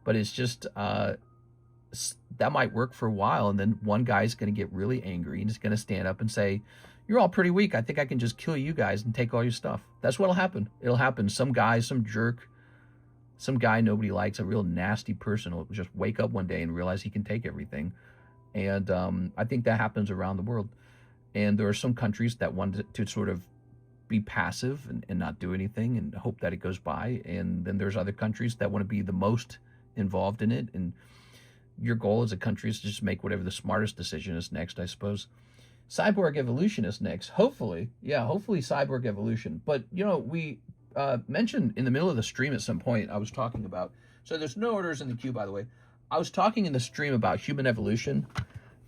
But it's just, that might work for a while, and then one guy's going to get really angry and he's going to stand up and say, you're all pretty weak. I think I can just kill you guys and take all your stuff. That's what'll happen. It'll happen. Some guy, some jerk, some guy nobody likes, a real nasty person will just wake up one day and realize he can take everything. And I think that happens around the world. And there are some countries that want to sort of be passive and not do anything and hope that it goes by. And then there's other countries that want to be the most involved in it. And your goal as a country is to just make whatever the smartest decision is next, I suppose. Cyborg evolution is next. Hopefully. Yeah, hopefully cyborg evolution. But, you know, we mentioned in the middle of the stream at some point, I was talking about, so there's no orders in the queue, by the way. I was talking in the stream about human evolution,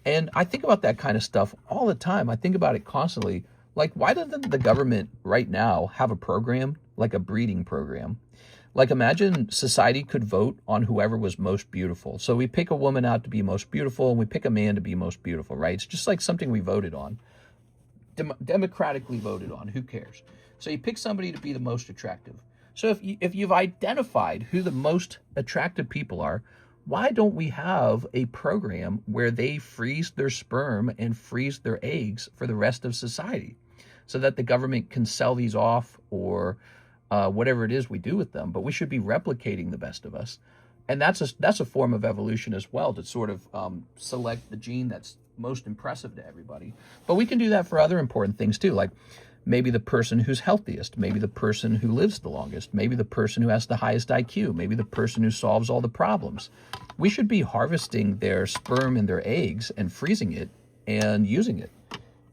and I think about that kind of stuff all the time. I think about it constantly. Like, why doesn't the government right now have a program, like a breeding program? Like, imagine society could vote on whoever was most beautiful. So we pick a woman out to be most beautiful, and we pick a man to be most beautiful, right? It's just like something we voted on, democratically voted on. Who cares? So you pick somebody to be the most attractive. So if you've identified who the most attractive people are, why don't we have a program where they freeze their sperm and freeze their eggs for the rest of society so that the government can sell these off or whatever it is we do with them? But we should be replicating the best of us. And that's a form of evolution as well, to sort of select the gene that's most impressive to everybody. But we can do that for other important things too, like maybe the person who's healthiest, maybe the person who lives the longest, maybe the person who has the highest IQ, maybe the person who solves all the problems. We should be harvesting their sperm and their eggs and freezing it and using it,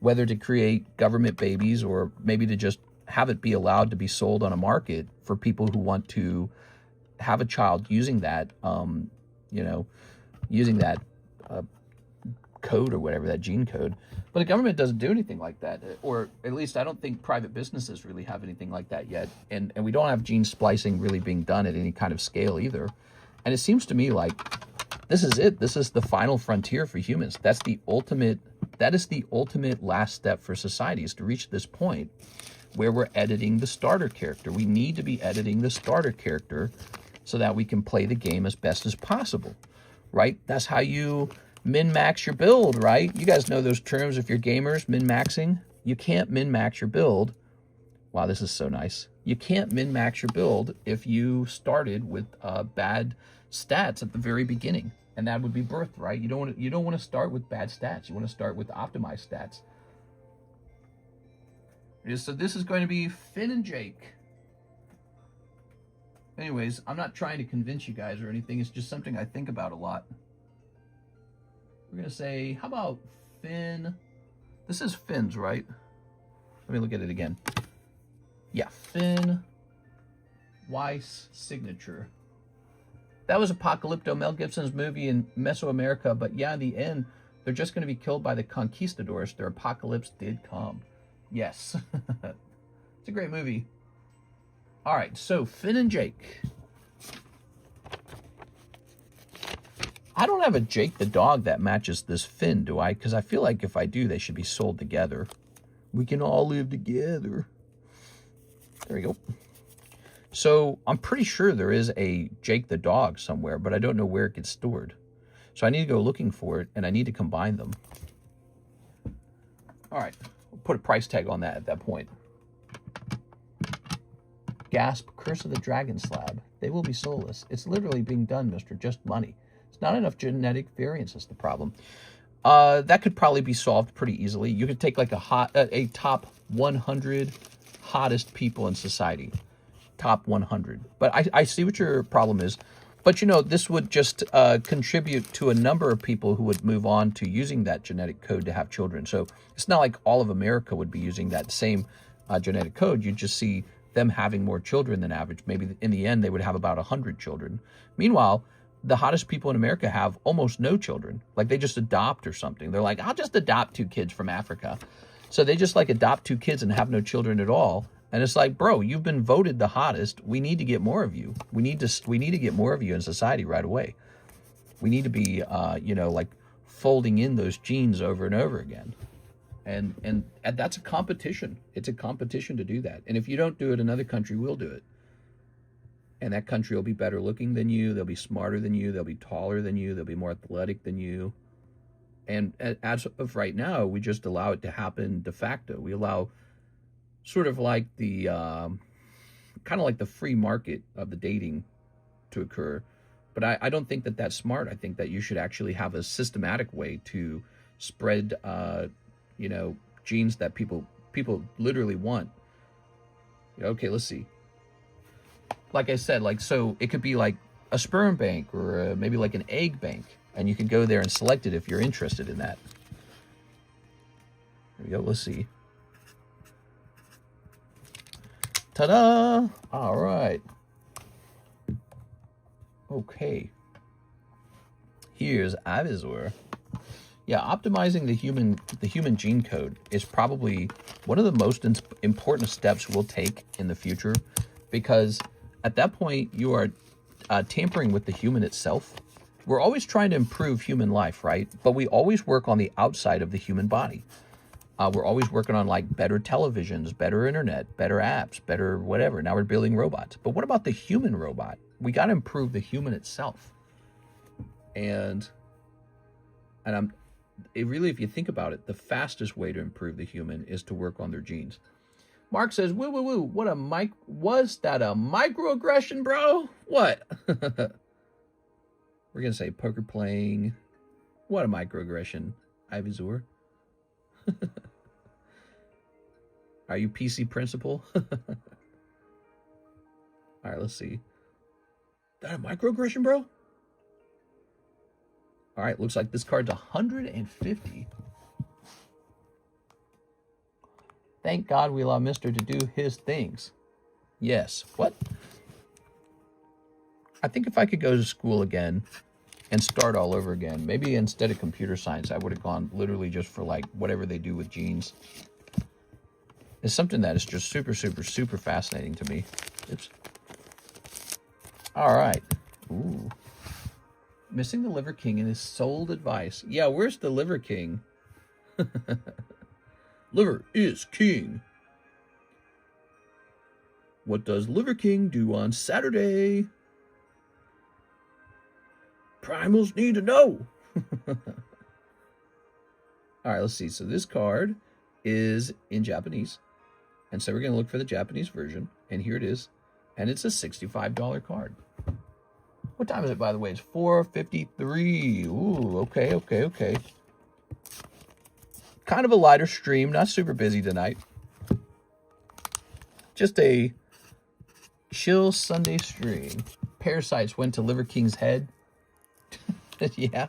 whether to create government babies or maybe to just have it be allowed to be sold on a market for people who want to have a child using that, you know, using that code or whatever, that gene code. But the government doesn't do anything like that, or at least I don't think private businesses really have anything like that yet. And we don't have gene splicing really being done at any kind of scale either. And it seems to me like this is it. This is the final frontier for humans. That is the ultimate last step for society, is to reach this point where we're editing the starter character. We need to be editing the starter character so that we can play the game as best as possible, right? That's how you min-max your build, right? You guys know those terms if you're gamers, min-maxing. You can't min-max your build. Wow, this is so nice. You can't min-max your build if you started with bad stats at the very beginning, and that would be birth, right? You don't want to start with bad stats. You want to start with optimized stats. So this is going to be Finn and Jake. Anyways, I'm not trying to convince you guys or anything. It's just something I think about a lot. We're going to say, how about Finn? This is Finn's, right? Let me look at it again. Yeah, Finn Weiss signature. That was Apocalypto, Mel Gibson's movie in Mesoamerica, but yeah, in the end, they're just going to be killed by the conquistadors. Their apocalypse did come. Yes. It's a great movie. All right, so Finn and Jake. I don't have a Jake the dog that matches this Finn, do I? Because I feel like if I do, they should be sold together. We can all live together. There we go. So I'm pretty sure there is a Jake the dog somewhere, but I don't know where it gets stored. So I need to go looking for it, and I need to combine them. All right, we'll put a price tag on that at that point. Gasp, Curse of the Dragon Slab. They will be soulless. It's literally being done, mister. Just money. It's not enough genetic variance is the problem. That could probably be solved pretty easily. You could take like a top 100 hottest people in society. Top 100. But I see what your problem is. But, you know, this would just contribute to a number of people who would move on to using that genetic code to have children. So it's not like all of America would be using that same genetic code. You just see them having more children than average. Maybe in the end, they would have about 100 children. Meanwhile, the hottest people in America have almost no children. Like they just adopt or something. They're like, I'll just adopt 2 kids from Africa. So they just like adopt 2 kids and have no children at all. And it's like, bro, you've been voted the hottest. We need to get more of you. We need to get more of you in society right away. We need to be, you know, like folding in those genes over and over again. And that's a competition. It's a competition to do that. And if you don't do it, another country will do it. And that country will be better looking than you. They'll be smarter than you. They'll be taller than you. They'll be more athletic than you. And as of right now, we just allow it to happen de facto. We allow sort of like the, kind of like the free market of the dating to occur. But I don't think that that's smart. I think that you should actually have a systematic way to spread, you know, genes that people literally want. Okay, let's see. Like I said, like, so it could be like a sperm bank or maybe like an egg bank. And you can go there and select it if you're interested in that. There we go. Let's see. Ta-da! All right. Okay. Here's Avizor. Yeah, optimizing the human gene code is probably one of the most important steps we'll take in the future, because at that point you are tampering with the human itself. We're always trying to improve human life, right? But we always work on the outside of the human body. We're always working on like better televisions, better internet, better apps, better whatever. Now we're building robots. But what about the human robot? We got to improve the human itself. And really, if you think about it, the fastest way to improve the human is to work on their genes. Mark says, woo, woo, woo. Was that a microaggression, bro? What? We're going to say poker playing. What a microaggression, Ivizor. Are you PC principal? All right, let's see. That a microaggression, bro? All right, looks like this card's 150. Thank God we allow Mister to do his things. Yes. What? I think if I could go to school again and start all over again, maybe instead of computer science, I would have gone literally just for like whatever they do with genes. It's something that is just super, super, super fascinating to me. Oops. All right. Ooh. Missing the Liver King and his sold advice. Yeah, where's the Liver King? Liver is king. What does Liver King do on Saturday? Primals need to know. All right, let's see. So this card is in Japanese. And so we're going to look for the Japanese version. And here it is. And it's a $65 card. What time is it, by the way? It's 4:53. Ooh, okay. Kind of a lighter stream. Not super busy tonight. Just a chill Sunday stream. Parasites went to Liver King's head. Yeah.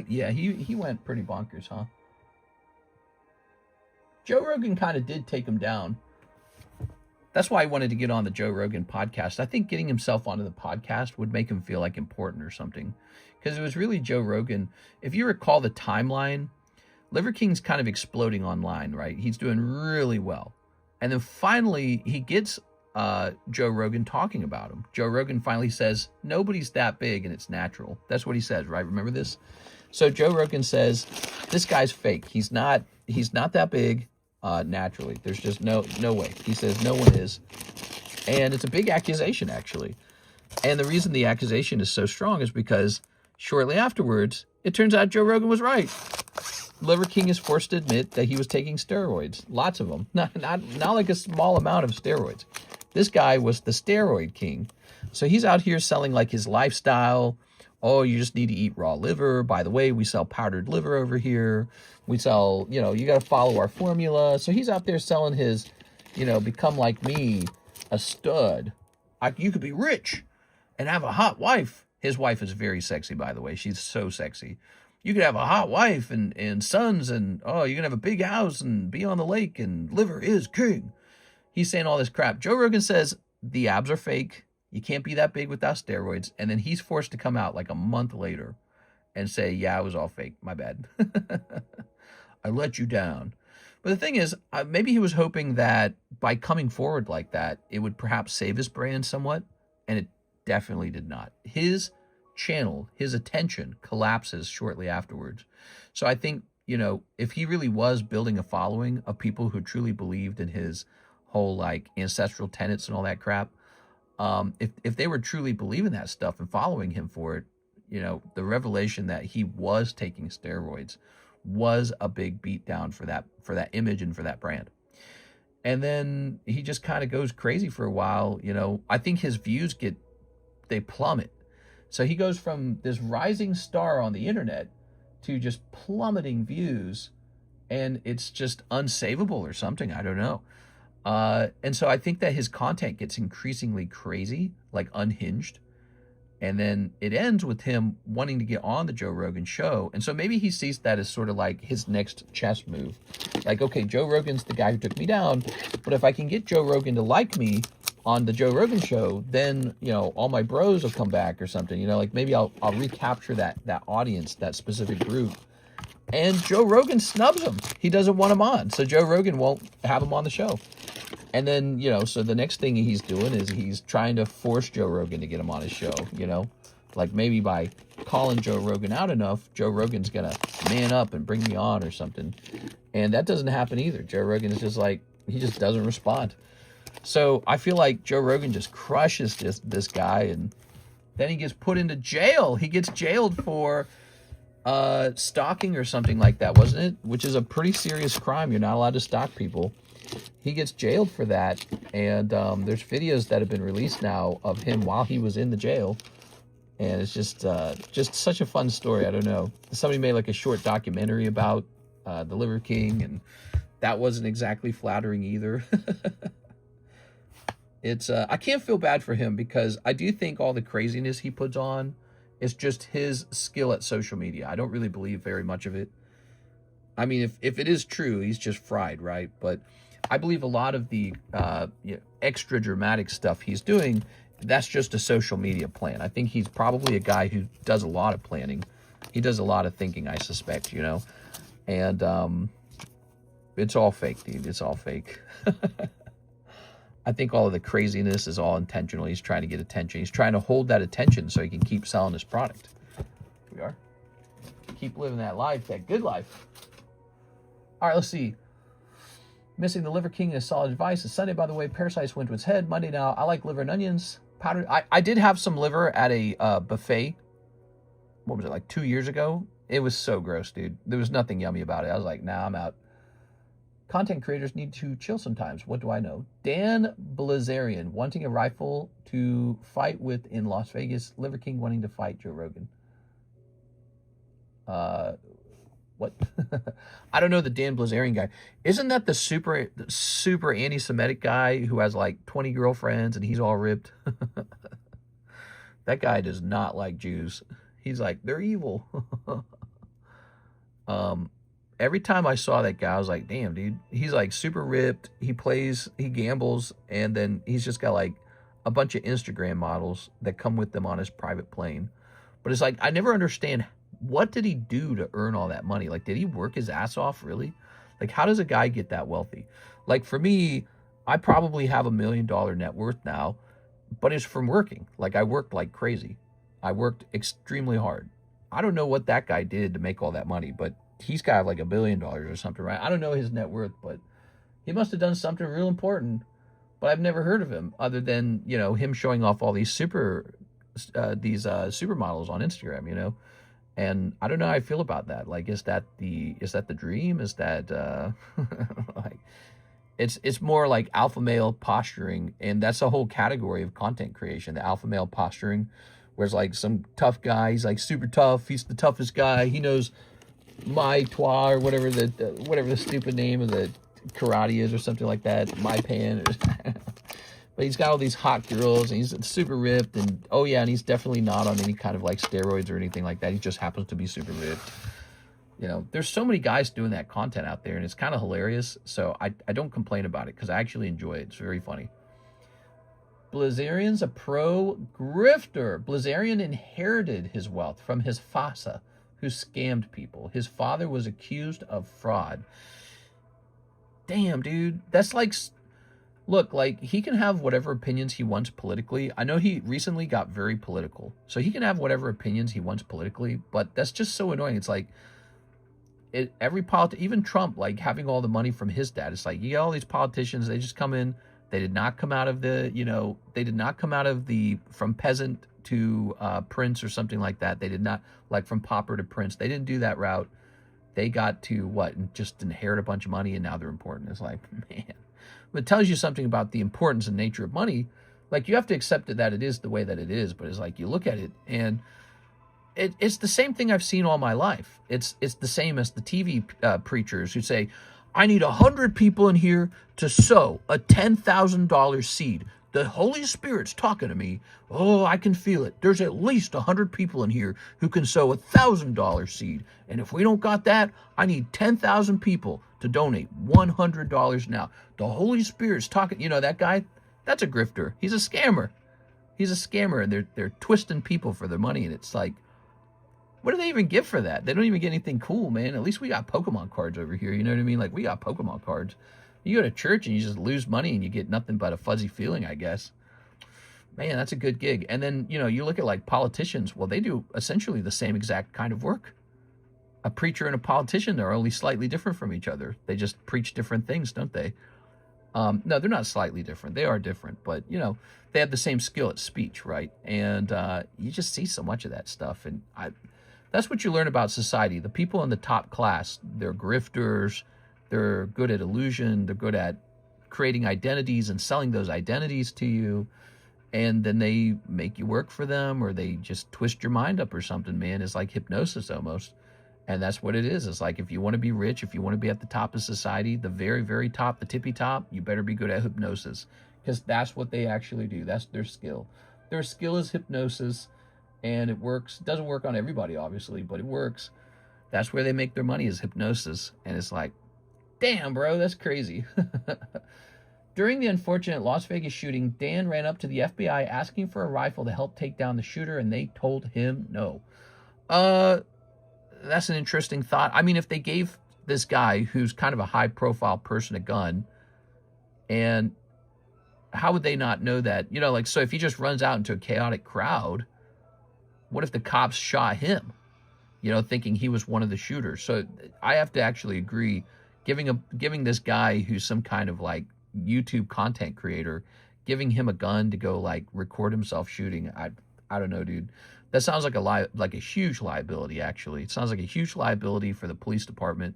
Yeah, he went pretty bonkers, huh? Joe Rogan kind of did take him down. That's why I wanted to get on the Joe Rogan podcast. I think getting himself onto the podcast would make him feel like important or something. Because it was really Joe Rogan. If you recall the timeline, Liver King's kind of exploding online, right? He's doing really well. And then finally, he gets Joe Rogan talking about him. Joe Rogan finally says, nobody's that big and it's natural. That's what he says, right? Remember this? So Joe Rogan says, this guy's fake. He's not that big naturally. There's just no way. He says no one is. And it's a big accusation, actually. And the reason the accusation is so strong is because shortly afterwards, it turns out Joe Rogan was right. Liver King is forced to admit that he was taking steroids. Lots of them. Not like a small amount of steroids. This guy was the steroid king. So he's out here selling like his lifestyle. Oh, you just need to eat raw liver. By the way, we sell powdered liver over here. We sell, you got to follow our formula. So he's out there selling his, become like me, a stud. You could be rich and have a hot wife. His wife is very sexy, by the way. She's so sexy. You could have a hot wife and sons and, you're going to have a big house and be on the lake and liver is king. He's saying all this crap. Joe Rogan says the abs are fake. You can't be that big without steroids. And then he's forced to come out like a month later and say, yeah, it was all fake. My bad. I let you down. But the thing is, maybe he was hoping that by coming forward like that, it would perhaps save his brand somewhat. And it definitely did not. His channel, his attention collapses shortly afterwards. So I think, if he really was building a following of people who truly believed in his whole like ancestral tenets and all that crap, if they were truly believing that stuff and following him for it, the revelation that he was taking steroids was a big beatdown for that image and for that brand. And then he just kind of goes crazy for a while. I think his views they plummet. So he goes from this rising star on the internet to just plummeting views, and it's just unsavable or something. I don't know. And so I think that his content gets increasingly crazy, like unhinged. And then it ends with him wanting to get on the Joe Rogan show. And so maybe he sees that as sort of like his next chess move. Like, okay, Joe Rogan's the guy who took me down, but if I can get Joe Rogan to like me on the Joe Rogan show, then, all my bros will come back or something. Like maybe I'll recapture that audience, that specific group. And Joe Rogan snubs him. He doesn't want him on. So Joe Rogan won't have him on the show. And then, so the next thing he's doing is he's trying to force Joe Rogan to get him on his show, Like maybe by calling Joe Rogan out enough, Joe Rogan's going to man up and bring me on or something. And that doesn't happen either. Joe Rogan is just like, he just doesn't respond. So I feel like Joe Rogan just crushes this guy, and then he gets put into jail. He gets jailed for stalking or something like that, wasn't it? Which is a pretty serious crime. You're not allowed to stalk people. He gets jailed for that, and there's videos that have been released now of him while he was in the jail, and it's just such a fun story. I don't know. Somebody made like a short documentary about the Liver King, and that wasn't exactly flattering either. It's I can't feel bad for him because I do think all the craziness he puts on is just his skill at social media. I don't really believe very much of it. I mean, if it is true, he's just fried, right? But I believe a lot of the extra dramatic stuff he's doing, that's just a social media plan. I think he's probably a guy who does a lot of planning. He does a lot of thinking, I suspect, you know? And it's all fake, dude. It's all fake. I think all of the craziness is all intentional. He's trying to get attention. He's trying to hold that attention so he can keep selling his product. Here we are. Keep living that life, that good life. All right, let's see. Missing the Liver King is solid advice. It's Sunday, by the way. Parasites went to its head. Monday now. I like liver and onions. Powdered. I did have some liver at a buffet. What was it, like 2 years ago? It was so gross, dude. There was nothing yummy about it. I was like, nah, I'm out. Content creators need to chill sometimes. What do I know? Dan Blazarian, wanting a rifle to fight with in Las Vegas. Liver King wanting to fight Joe Rogan. What? I don't know the Dan Blazarian guy. Isn't that the super anti-Semitic guy who has like 20 girlfriends and he's all ripped? That guy does not like Jews. He's like, they're evil. Every time I saw that guy, I was like, damn, dude. He's like super ripped. He plays, he gambles, and then he's just got like a bunch of Instagram models that come with them on his private plane. But it's like, I never understand, what did he do to earn all that money? Like, did he work his ass off, really? Like, how does a guy get that wealthy? Like, for me, I probably have $1 million net worth now, but it's from working. Like, I worked like crazy. I worked extremely hard. I don't know what that guy did to make all that money, but he's got like $1 billion or something, right? I don't know his net worth, but he must have done something real important. But I've never heard of him other than, you know, him showing off all these supermodels on Instagram, you know. And I don't know how I feel about that. Like, is that the dream? Is that like, it's more like alpha male posturing, and that's a whole category of content creation, the alpha male posturing, where it's like some tough guy, he's like super tough, he's the toughest guy, he knows my toi or whatever the stupid name of the karate is or something like that, my pan. But he's got all these hot girls and he's super ripped, and oh yeah, and he's definitely not on any kind of like steroids or anything like that. He just happens to be super ripped. You know, there's so many guys doing that content out there, and it's kind of hilarious. So I don't complain about it because I actually enjoy it. It's very funny. Blazarian's a pro grifter. Blazarian inherited his wealth from his Fasa, who scammed people. His father was accused of fraud. Damn, dude. That's like, look, like, he can have whatever opinions he wants politically. I know he recently got very political, so he can have whatever opinions he wants politically, but that's just so annoying. It's like, even Trump, like, having all the money from his dad, it's like, you got all these politicians, they just come in, they did not come out of the, you know, they did not come out of the, from peasant to prince or something like that. They did not, like, from pauper to prince. They didn't do that route. They got to, what, and just inherit a bunch of money, and now they're important. It's like, man. But it tells you something about the importance and nature of money. Like, you have to accept it that it is the way that it is, but it's like, you look at it, and it's the same thing I've seen all my life. It's the same as the TV preachers who say, I need 100 people in here to sow a $10,000 seed. The Holy Spirit's talking to me. Oh, I can feel it. There's at least 100 people in here who can sow a $1,000 seed. And if we don't got that, I need 10,000 people to donate $100 now. The Holy Spirit's talking. You know, that guy, that's a grifter. He's a scammer. He's a scammer, and they're twisting people for their money. And it's like, what do they even get for that? They don't even get anything cool, man. At least we got Pokemon cards over here. You know what I mean? Like, we got Pokemon cards. You go to church and you just lose money and you get nothing but a fuzzy feeling, I guess. Man, that's a good gig. And then, you know, you look at like politicians. Well, they do essentially the same exact kind of work. A preacher and a politician are only slightly different from each other. They just preach different things, don't they? No, they're not slightly different. They are different. But, you know, they have the same skill at speech, right? And you just see so much of that stuff. And that's what you learn about society. The people in the top class, they're grifters. They're good at illusion. They're good at creating identities and selling those identities to you. And then they make you work for them, or they just twist your mind up or something, man. It's like hypnosis almost. And that's what it is. It's like, if you want to be rich, if you want to be at the top of society, the very, very top, the tippy top, you better be good at hypnosis, because that's what they actually do. That's their skill. Their skill is hypnosis, and it works. It doesn't work on everybody, obviously, but it works. That's where they make their money, is hypnosis. And it's like, damn, bro, that's crazy. During the unfortunate Las Vegas shooting, Dan ran up to the FBI asking for a rifle to help take down the shooter, and they told him no. That's an interesting thought. I mean, if they gave this guy, who's kind of a high-profile person, a gun, and how would they not know that? You know, like, so if he just runs out into a chaotic crowd, what if the cops shot him? You know, thinking he was one of the shooters. So I have to actually agree, giving this guy who's some kind of like YouTube content creator, giving him a gun to go like record himself shooting. I don't know, dude. That sounds like a huge liability. Actually, it sounds like a huge liability for the police department.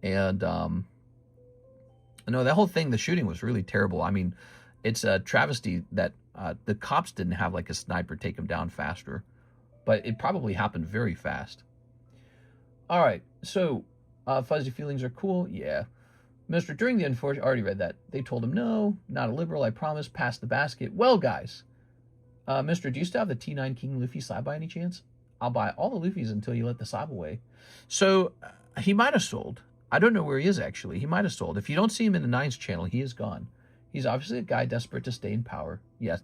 And no, that whole thing, the shooting was really terrible. I mean, it's a travesty that the cops didn't have like a sniper take him down faster, but it probably happened very fast. All right, so fuzzy feelings are cool. Yeah. Mr. During the unfortunate, already read that. They told him, no, not a liberal, I promise, pass the basket. Well, guys, Mr., do you still have the T9 King Luffy slab by any chance? I'll buy all the Luffys until you let the slab away. So he might have sold. I don't know where he is, actually. He might have sold. If you don't see him in the Nines channel, he is gone. He's obviously a guy desperate to stay in power. Yes,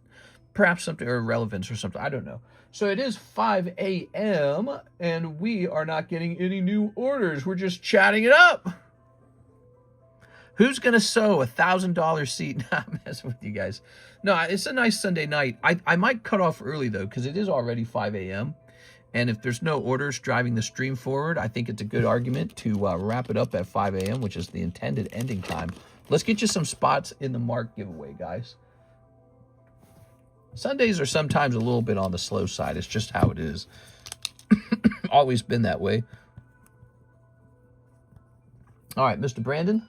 perhaps something, or relevance or something. I don't know. So it is 5 a.m., and we are not getting any new orders. We're just chatting it up. Who's going to sew a $1,000 seat? Not messing with you guys. No, it's a nice Sunday night. I might cut off early, though, because it is already 5 a.m., and if there's no orders driving the stream forward, I think it's a good argument to wrap it up at 5 a.m., which is the intended ending time. Let's get you some spots in the Mark giveaway, guys. Sundays are sometimes a little bit on the slow side. It's just how it is. Always been that way. All right, Mr. Brandon.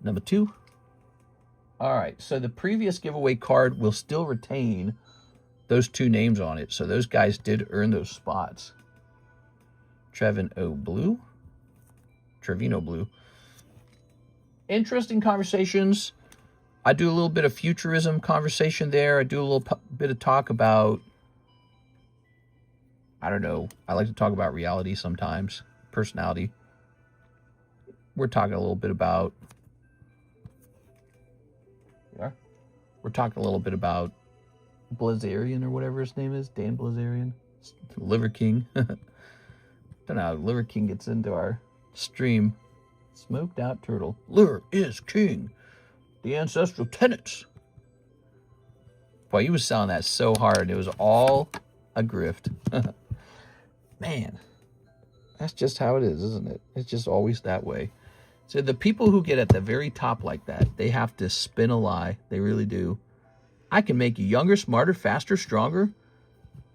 Number 2. All right, so the previous giveaway card will still retain those 2 names on it. So those guys did earn those spots. Trevino Blue. Interesting conversations. I do a little bit of futurism conversation there. I do a little bit of talk about, I don't know, I like to talk about reality sometimes, personality. We're talking a little bit about, we're talking a little bit about Blazarian or whatever his name is, Dan Blazarian, Liver King. Don't know how Liver King gets into our stream. Smoked out turtle. Liver is king. The ancestral tenets. Boy, he was selling that so hard. It was all a grift. Man, that's just how it is, isn't it? It's just always that way. So the people who get at the very top like that, they have to spin a lie. They really do. I can make you younger, smarter, faster, stronger.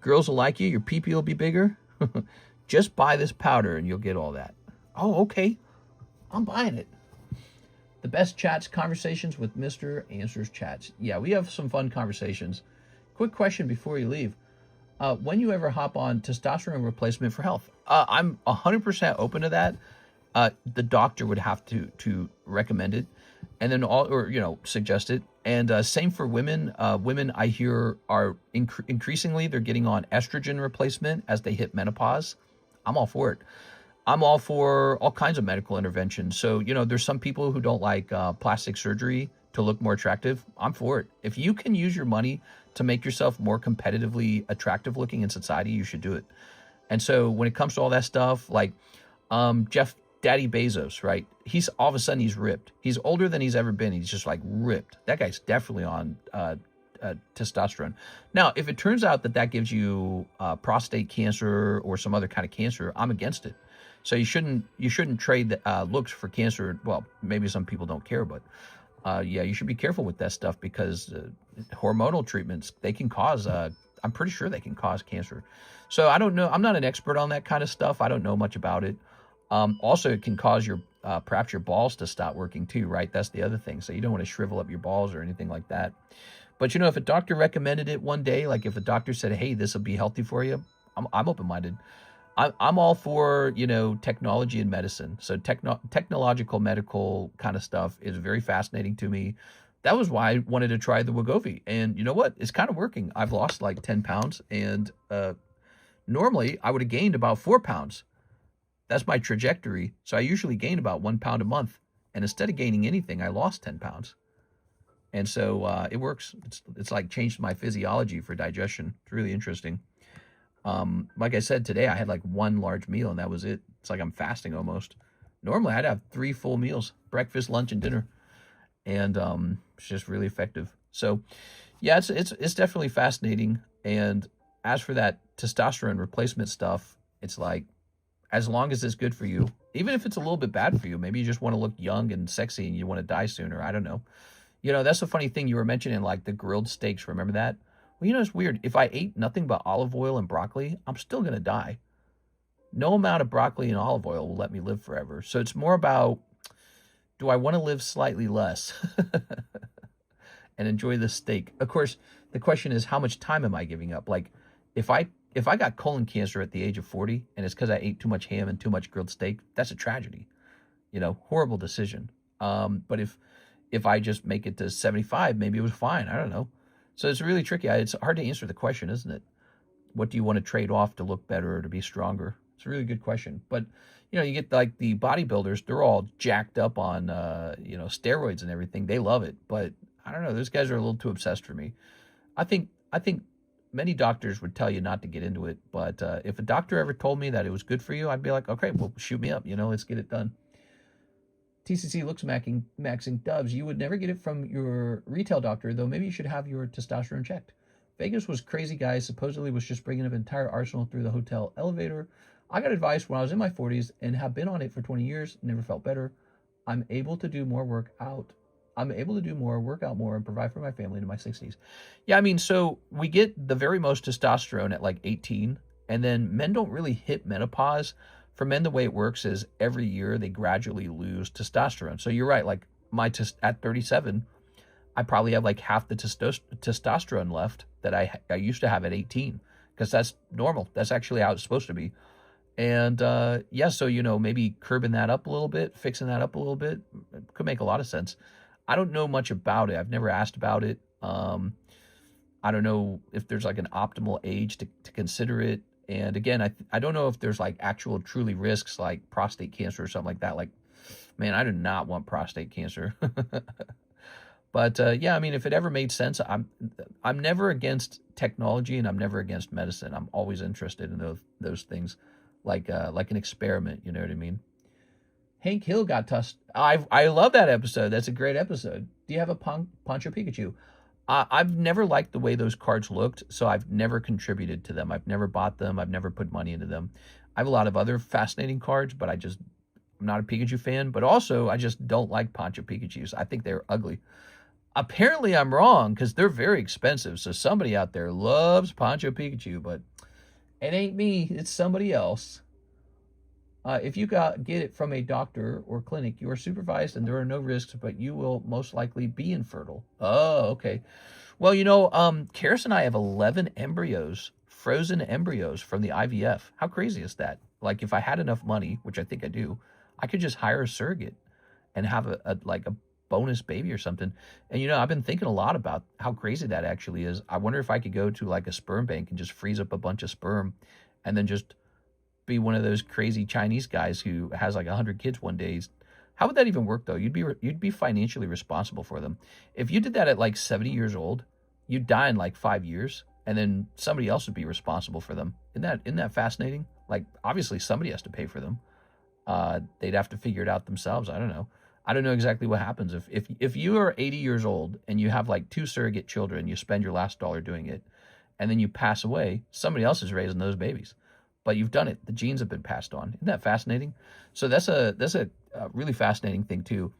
Girls will like you. Your pee-pee will be bigger. Just buy this powder and you'll get all that. Oh, okay. I'm buying it. The best chats, conversations with Mr. Answers chats. Yeah, we have some fun conversations. Quick question before you leave. When you ever hop on testosterone replacement for health? I'm 100% open to that. The doctor would have to recommend it, and then suggest it. And same for women. Women, I hear, are increasingly they're getting on estrogen replacement as they hit menopause. I'm all for it. I'm all for all kinds of medical interventions. So, there's some people who don't like plastic surgery to look more attractive. I'm for it. If you can use your money to make yourself more competitively attractive looking in society, you should do it. And so when it comes to all that stuff, like Jeff Daddy Bezos, right? He's all of a sudden he's ripped. He's older than he's ever been. He's just like ripped. That guy's definitely on testosterone. Now, if it turns out that gives you prostate cancer or some other kind of cancer, I'm against it. So you shouldn't trade looks for cancer. Well, maybe some people don't care, but yeah, you should be careful with that stuff because hormonal treatments, they can cause, I'm pretty sure they can cause cancer. So I don't know. I'm not an expert on that kind of stuff. I don't know much about it. Also, it can cause perhaps your balls to stop working too, right? That's the other thing. So you don't want to shrivel up your balls or anything like that. But if a doctor recommended it one day, like if a doctor said, hey, this will be healthy for you, I'm open-minded. I'm all for, technology and medicine. So technological medical kind of stuff is very fascinating to me. That was why I wanted to try the Wegovy. And you know what? It's kind of working. I've lost like 10 pounds and Normally, I would have gained about 4 pounds. That's my trajectory. So I usually gain about 1 pound a month. And instead of gaining anything, I lost 10 pounds. And so it works. It's like changed my physiology for digestion. It's really interesting. Like I said, today I had like one large meal and that was it. It's like I'm fasting almost. Normally I'd have 3 full meals, breakfast, lunch, and dinner. And it's just really effective. So yeah, it's definitely fascinating. And as for that testosterone replacement stuff, it's like, as long as it's good for you, even if it's a little bit bad for you, maybe you just want to look young and sexy and you want to die sooner. I don't know. You know, that's the funny thing you were mentioning, like the grilled steaks. Remember that? Well, you know, it's weird. If I ate nothing but olive oil and broccoli, I'm still going to die. No amount of broccoli and olive oil will let me live forever. So it's more about, do I want to live slightly less and enjoy the steak? Of course, the question is, how much time am I giving up? Like, if I got colon cancer at the age of 40 and it's because I ate too much ham and too much grilled steak, that's a tragedy. You know, horrible decision. But if I just make it to 75, maybe it was fine. I don't know. So it's really tricky. It's hard to answer the question, isn't it? What do you want to trade off to look better or to be stronger? It's a really good question. But, you know, you get like the bodybuilders, they're all jacked up on, you know, steroids and everything. They love it. But I don't know. Those guys are a little too obsessed for me. I think many doctors would tell you not to get into it. But if a doctor ever told me that it was good for you, I'd be like, okay, well, shoot me up. You know, let's get it done. TCC looks maxing Dubs. You would never get it from your retail doctor, though maybe you should have your testosterone checked. Vegas was crazy, guys. Supposedly was just bringing up an entire arsenal through the hotel elevator. I got advice when I was in my 40s and have been on it for 20 years. Never felt better. I'm able to do more workout. Work out more, and provide for my family in my 60s. Yeah, I mean, so we get the very most testosterone at like 18, and then men don't really hit menopause. For men, the way it works is every year they gradually lose testosterone. So you're right, like at 37, I probably have like half the testosterone left that I used to have at 18, because that's normal. That's actually how it's supposed to be. And yeah, so, you know, maybe curbing that up a little bit, fixing that up a little bit, could make a lot of sense. I don't know much about it. I've never asked about it. I don't know if there's like an optimal age to consider it. And again, I don't know if there's like actual truly risks like prostate cancer or something like that. Like, man, I do not want prostate cancer. But yeah, I mean, if it ever made sense, I'm never against technology and I'm never against medicine. I'm always interested in those things, like an experiment. You know what I mean? Hank Hill got tussed. I love that episode. That's a great episode. Do you have a Poncho Pikachu? I've never liked the way those cards looked, so I've never contributed to them. I've never bought them. I've never put money into them. I have a lot of other fascinating cards, but I'm not a Pikachu fan. But also, I just don't like Poncho Pikachus. I think they're ugly. Apparently, I'm wrong, because they're very expensive. So somebody out there loves Poncho Pikachu, but it ain't me. It's somebody else. If you get it from a doctor or clinic, you are supervised and there are no risks, but you will most likely be infertile. Oh, okay. Well, you know, Karis and I have 11 embryos, frozen embryos from the IVF. How crazy is that? Like, if I had enough money, which I think I do, I could just hire a surrogate and have a bonus baby or something. And, you know, I've been thinking a lot about how crazy that actually is. I wonder if I could go to like a sperm bank and just freeze up a bunch of sperm and then just be one of those crazy Chinese guys who has like 100 kids one day. How would that even work, though? You'd be financially responsible for them. If you did that at like 70 years old, you'd die in like 5 years, and then somebody else would be responsible for them. Isn't that fascinating? Like, obviously somebody has to pay for them. They'd have to figure it out themselves. I don't know exactly what happens if you are 80 years old and you have like 2 surrogate children, you spend your last dollar doing it, and then you pass away. Somebody else is raising those babies. But you've done it. The genes have been passed on. Isn't that fascinating? So that's a really fascinating thing too.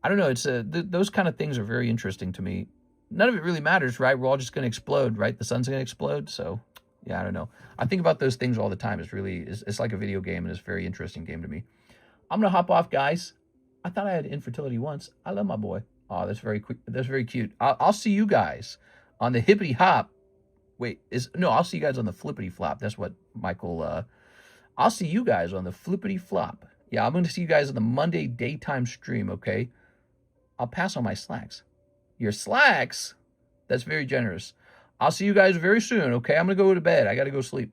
I don't know. It's those kind of things are very interesting to me. None of it really matters, right? We're all just going to explode, right? The sun's going to explode. So yeah, I don't know. I think about those things all the time. It's like a video game, and it's a very interesting game to me. I'm gonna hop off, guys. I thought I had infertility once. I love my boy. Oh, that's very quick. That's very cute. I'll see you guys on the hippity hop. I'll see you guys on the flippity flop. That's what Michael, I'll see you guys on the flippity flop. Yeah, I'm going to see you guys on the Monday daytime stream, okay? I'll pass on my slacks. Your slacks? That's very generous. I'll see you guys very soon, okay? I'm going to go to bed. I got to go sleep.